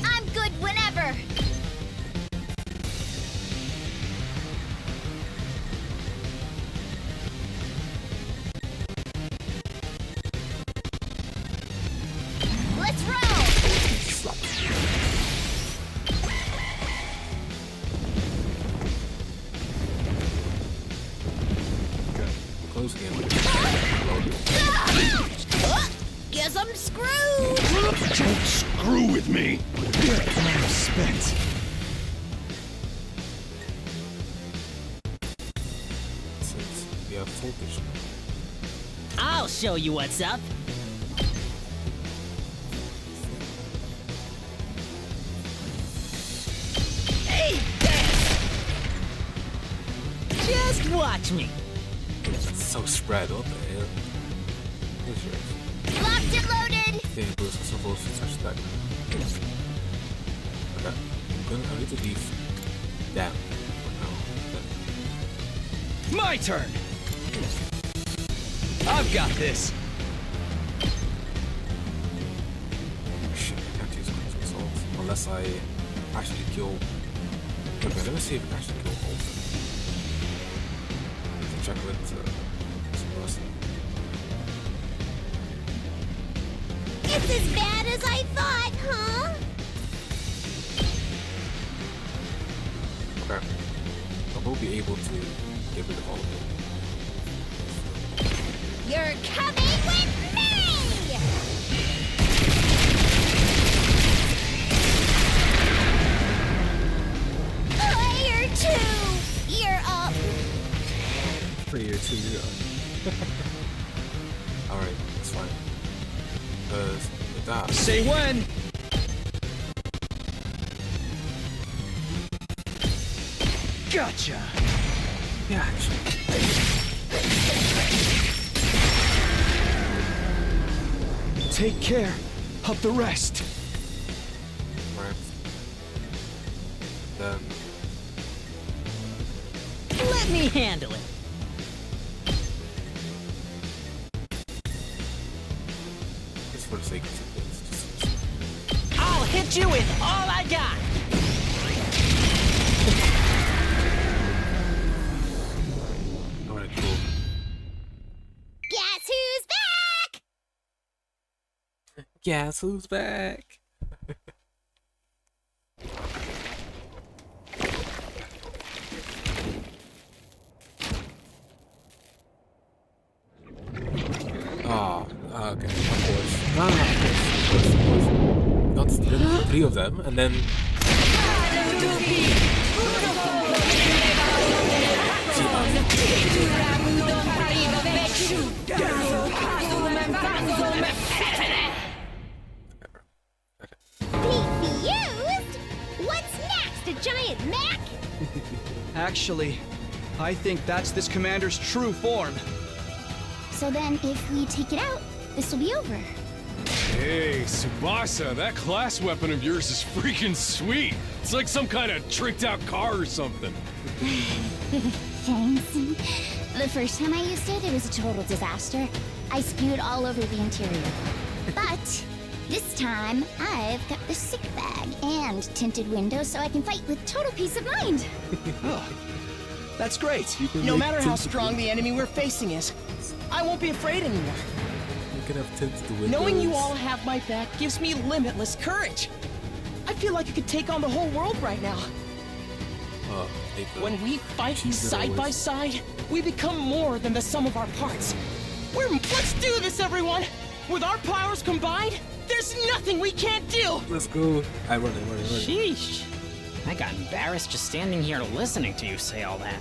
I'm good whenever. Let's roll. Okay, close again. Guess I'm screwed. Don't screw with me! I'm spent. Since we have voltage. I'll show you what's up. Hey, just watch me. It's so spread. What the hell? Where's yours? Locked and loaded. Okay, boost some voltage to touch that. Okay. I need to leave that for now. My turn! I've got this! Shit, I can't use critical assault unless I actually kill. Okay, let me see if I can actually kill Ultra. Check with It's as bad as I thought, huh? Okay. I will be able to get rid of all of them. You're coming with me! Player 2, you're up. Player 2, you're up. Alright, that's fine. Because with that. Say when! Gotcha! Gotcha. Take care of the rest. Right. Then. Let me handle it. Just for the sake of things. I'll hit you with all I got. Alright, cool. Guess who's back? Guess who's back? Oh, okay, of course. Of course. Not three of them, and then. Confused? What's next? A giant mech? Actually, I think that's this commander's true form. So then, if we take it out, this will be over. Hey, Tsubasa, that class weapon of yours is freaking sweet. It's like some kind of tricked out car or something. Thanks. The first time I used it, it was a total disaster. I spewed all over the interior. But this time, I've got the sick bag and tinted windows so I can fight with total peace of mind. Oh, that's great. No matter how strong the enemy we're facing is, I won't be afraid anymore. You can have tinted windows. Knowing you all have my back gives me limitless courage. I feel like I could take on the whole world right now. When we fight side by side, we become more than the sum of our parts. Let's do this, everyone! With our powers combined, there's nothing we can't do! Let's go. I run it. Sheesh. I got embarrassed just standing here listening to you say all that.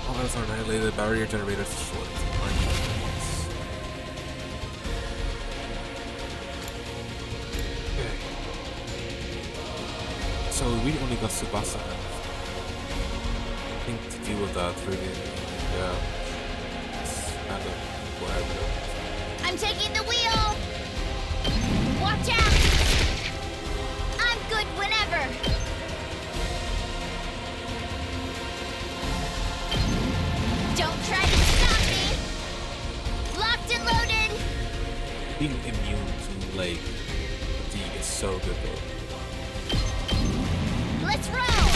All else are annihilated, barrier generators destroyed. Okay. So we only got Tsubasa. I think to deal with that really, yeah. It's kind of whatever. I'm taking the wheel! Watch out! I'm good whenever! Don't try to stop me! Locked and loaded! Being immune to, like, fatigue is so good though. Let's roll!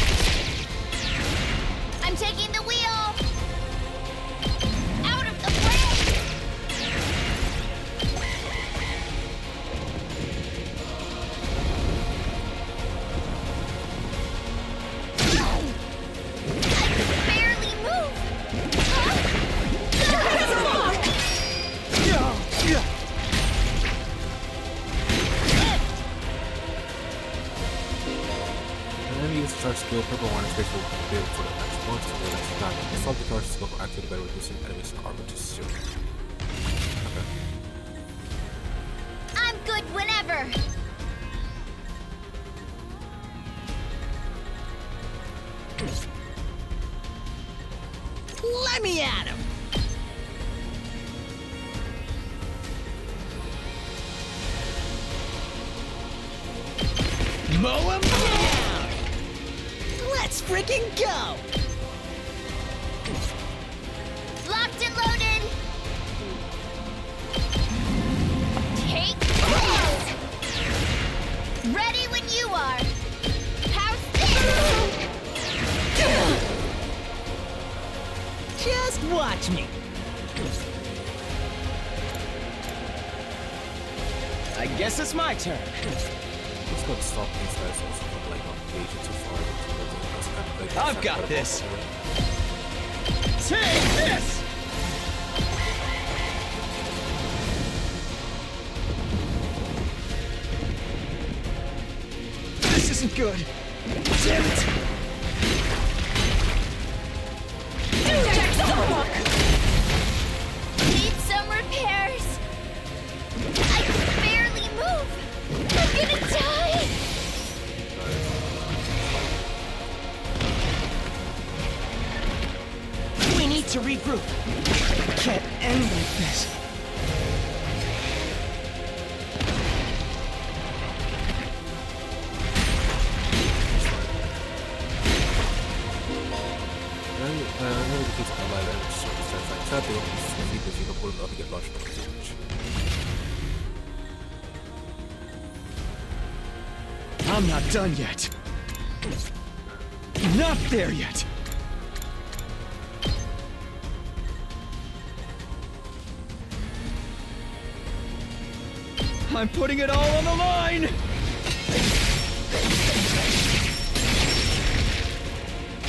I'm taking the wheel! Out of the way! I can barely move! Enemy uses charge skill, purple warning space will be able for the next monster for the next attack. Assault the charge skill activated by reducing enemy's armor to 0. Okay. I'm good whenever! Let me at him. Mow him down. Let's freaking go. Locked and loaded! I guess it's my turn. Just gotta stop these guys also from like not engaging too far into the thing. That's kind of like I've got this. Take this! This isn't good. Damn it! Need some repairs. I can barely move. I'm gonna die. We need to regroup. Can't end like this. Nu det finns alla eller så så att det är lite fina på den att Lars. I'm not done yet. Not there yet. I'm putting it all on the line!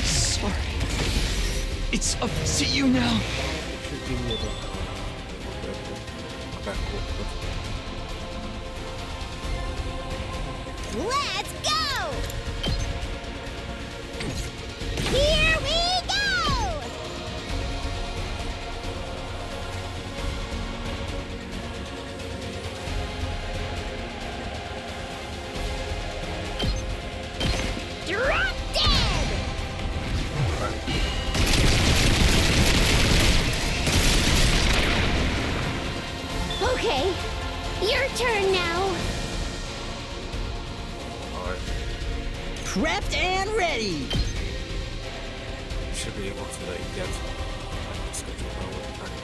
Sorry. It's up to you now. Let's go! Here we go! Drop dead! Okay, your turn now. Prepped and ready! Should be able to like get schedule now with the time.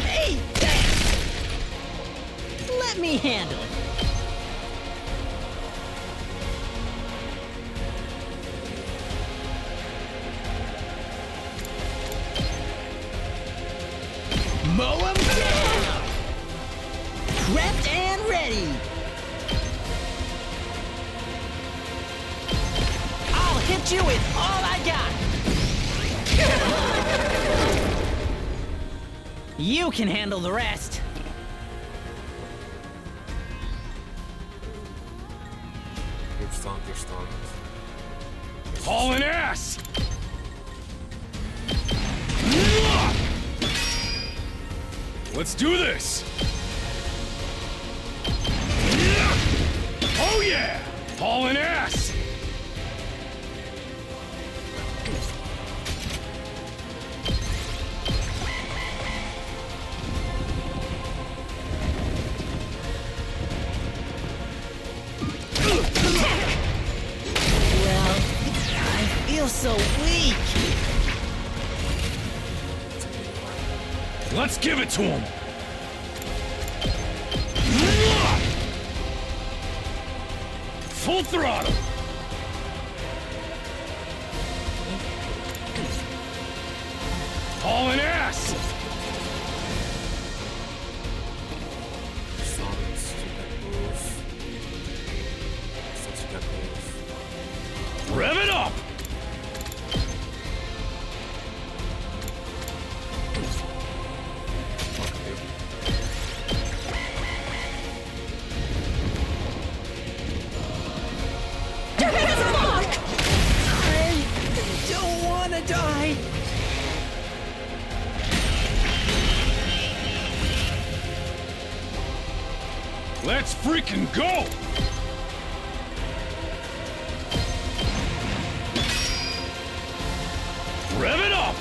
Hey! Let me handle it. Mow 'em down! Prepped and ready! I'll hit you with all I got! You can handle the rest. You're stunned, you're stunned. Hauling ass! Let's do this! Oh yeah! Hauling ass! Well, I feel so weak. Let's give it to him! Full throttle! Hauling ass! Suns, you can move. Suns, you can move. Rev it up! I don't want to die. Let's freaking go! Rev it up!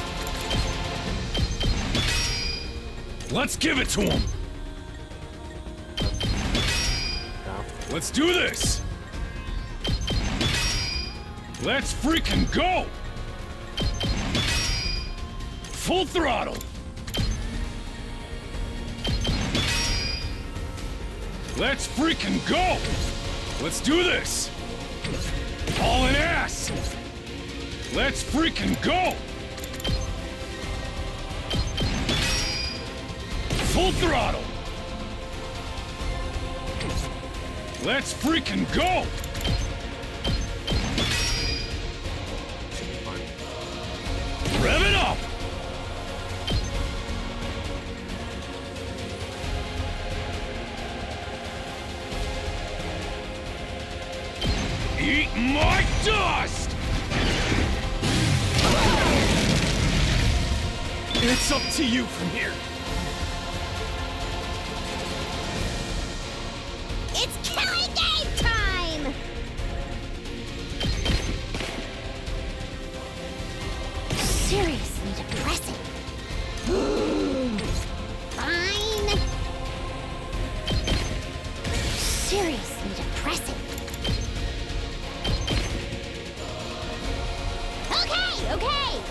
Let's give it to him! Let's do this! Let's freaking go! Full throttle! Let's freaking go! Let's do this! Hauling ass! Let's freaking go! Full throttle! Let's freaking go! Rev it up! Eat my dust! It's up to you from here. It's killing game time! Seriously depressing. Fine. Seriously depressing. Okay, okay.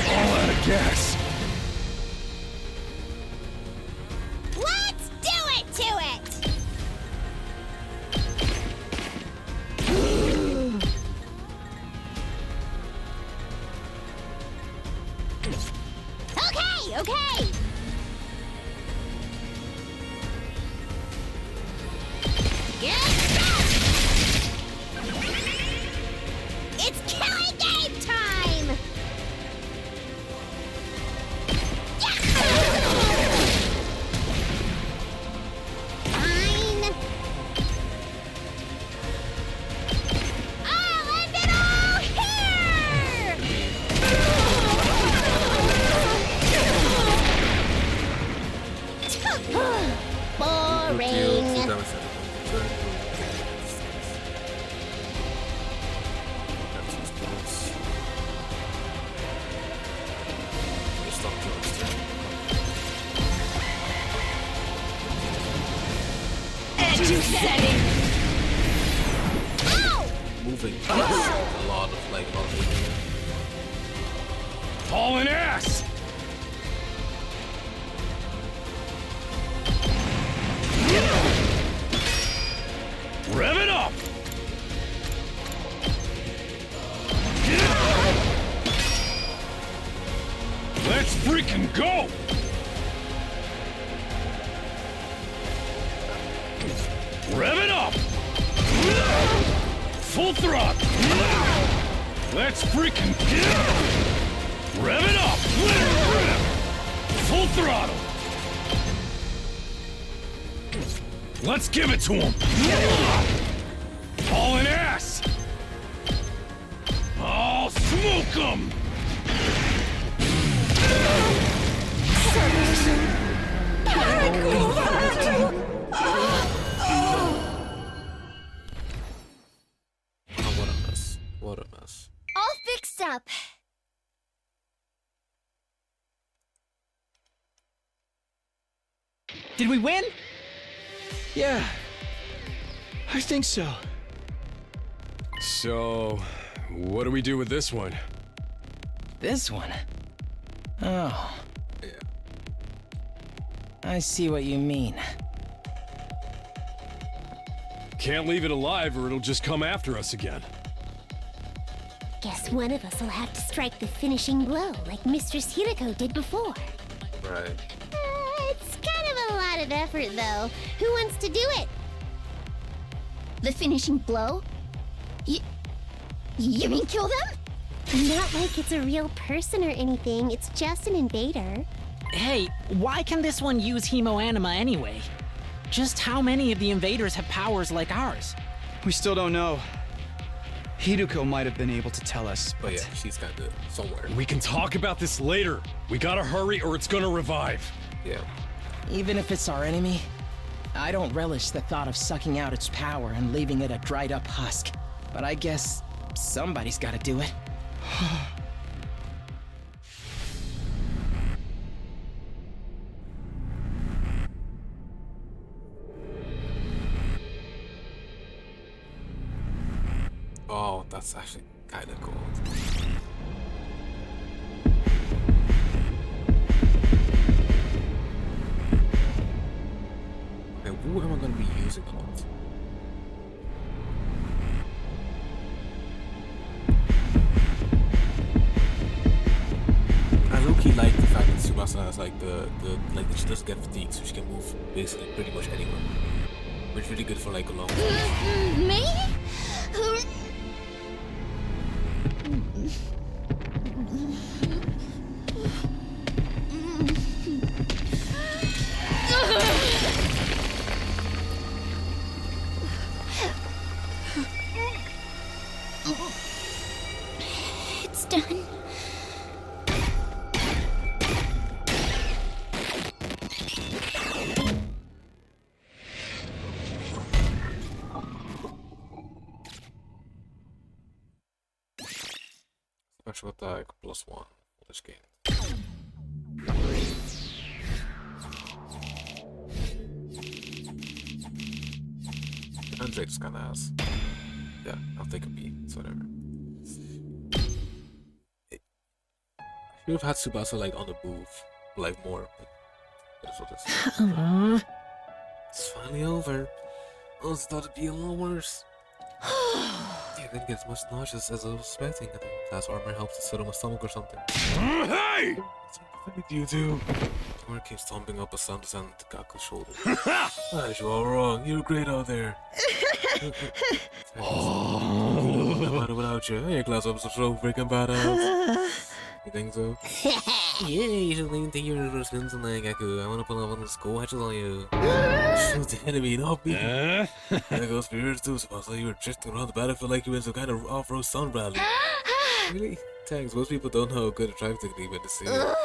All out of gas. Let's do it to it! Okay, okay! Get set! It's killing game time! Fine. I'll end it all here! Boring. Edge setting. Ow! Moving a lot of moving. Hauling ass! Rev it up! Let's freaking go! Rev it up! Full throttle! Let's freaking rev it up! Full throttle! Let's give it to him! Hauling ass! I'll smoke him! What a mess. What a mess. All fixed up. Did we win? Yeah, I think so. So, what do we do with this one? This one? Oh, Yeah. I see what you mean. Can't leave it alive or it'll just come after us again. Guess one of us will have to strike the finishing blow like Mistress Hirako did before. Right. It's kind of a lot of effort, though. Who wants to do it? The finishing blow? You mean kill them? Not like it's a real person or anything. It's just an invader. Hey, why can this one use hemoanima anyway? Just how many of the invaders have powers like ours? We still don't know. Hiruko might have been able to tell us, But but yeah, she's got to somewhere. We can talk about this later. We gotta hurry or it's gonna revive. Yeah. Even if it's our enemy, I don't relish the thought of sucking out its power and leaving it a dried up husk. But I guess somebody's gotta do it. Oh, that's actually kind of cool. Tsubasa has like she doesn't get fatigued, so she can move basically pretty much anywhere. Which is really good for like a long time. Me? It's done. Special attack +1 for this game. Andrake's kinda ass. Yeah, I'll take a B, it's whatever. I should have had Tsubasa like on the move, like more, but that's what it is. It's finally over. I was thought it'd be a lot worse. Yeah, I didn't get as much nauseous as I was expecting. I think class armor helps to settle my stomach or something. Hey! What did you do? Tor came stomping up a sound on Takako's shoulder. Guys, you're all wrong. You're great out there. Without you. Hey, class officer, so freaking badass. You think so? Yeah, you should lean to your skins and Gaku. I want to pull up on the school hatches on you. Shoot the enemy, not me. That goes for yours too. Supposedly you were drifting around the battlefield like you were in some kind of off-road stunt rally. Really? Thanks. Most people don't know how good a drive technique when they see it.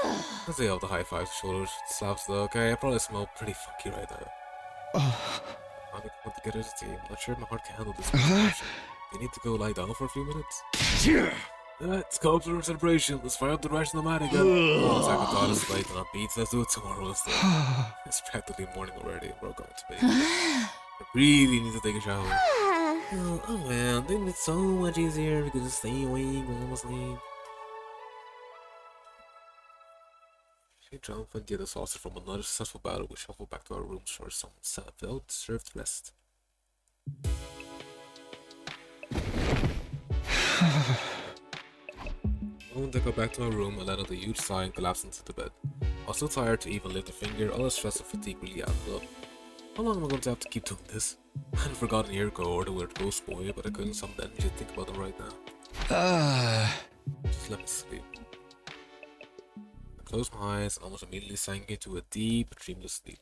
Let's say all the high fives, shoulders, slaps though. Okay, I probably smell pretty funky right now. How we come together as a team. Not sure my heart can handle this. You need to go lie down for a few minutes. Yeah. It's called for celebration. Let's fire up the Rational-Man again. I thought it's late on beats. Let's do it tomorrow instead. It's practically morning already. We're going to bed. I really need to take a shower. Oh man, I think it's so much easier because I stay awake when I'm asleep. She jumped and get exhausted from another successful battle. We shuffle back to our rooms for some well-deserved rest. The moment I got back to my room, I let out a huge sigh and collapsed into the bed. I was too tired to even lift a finger. All the stress and fatigue really added up. How long am I going to have to keep doing this? I hadn't forgotten Yuriko or the weird ghost boy, but I couldn't summon the energy to think about them right now. Just let me sleep. I closed my eyes, almost immediately sank into a deep, dreamless sleep.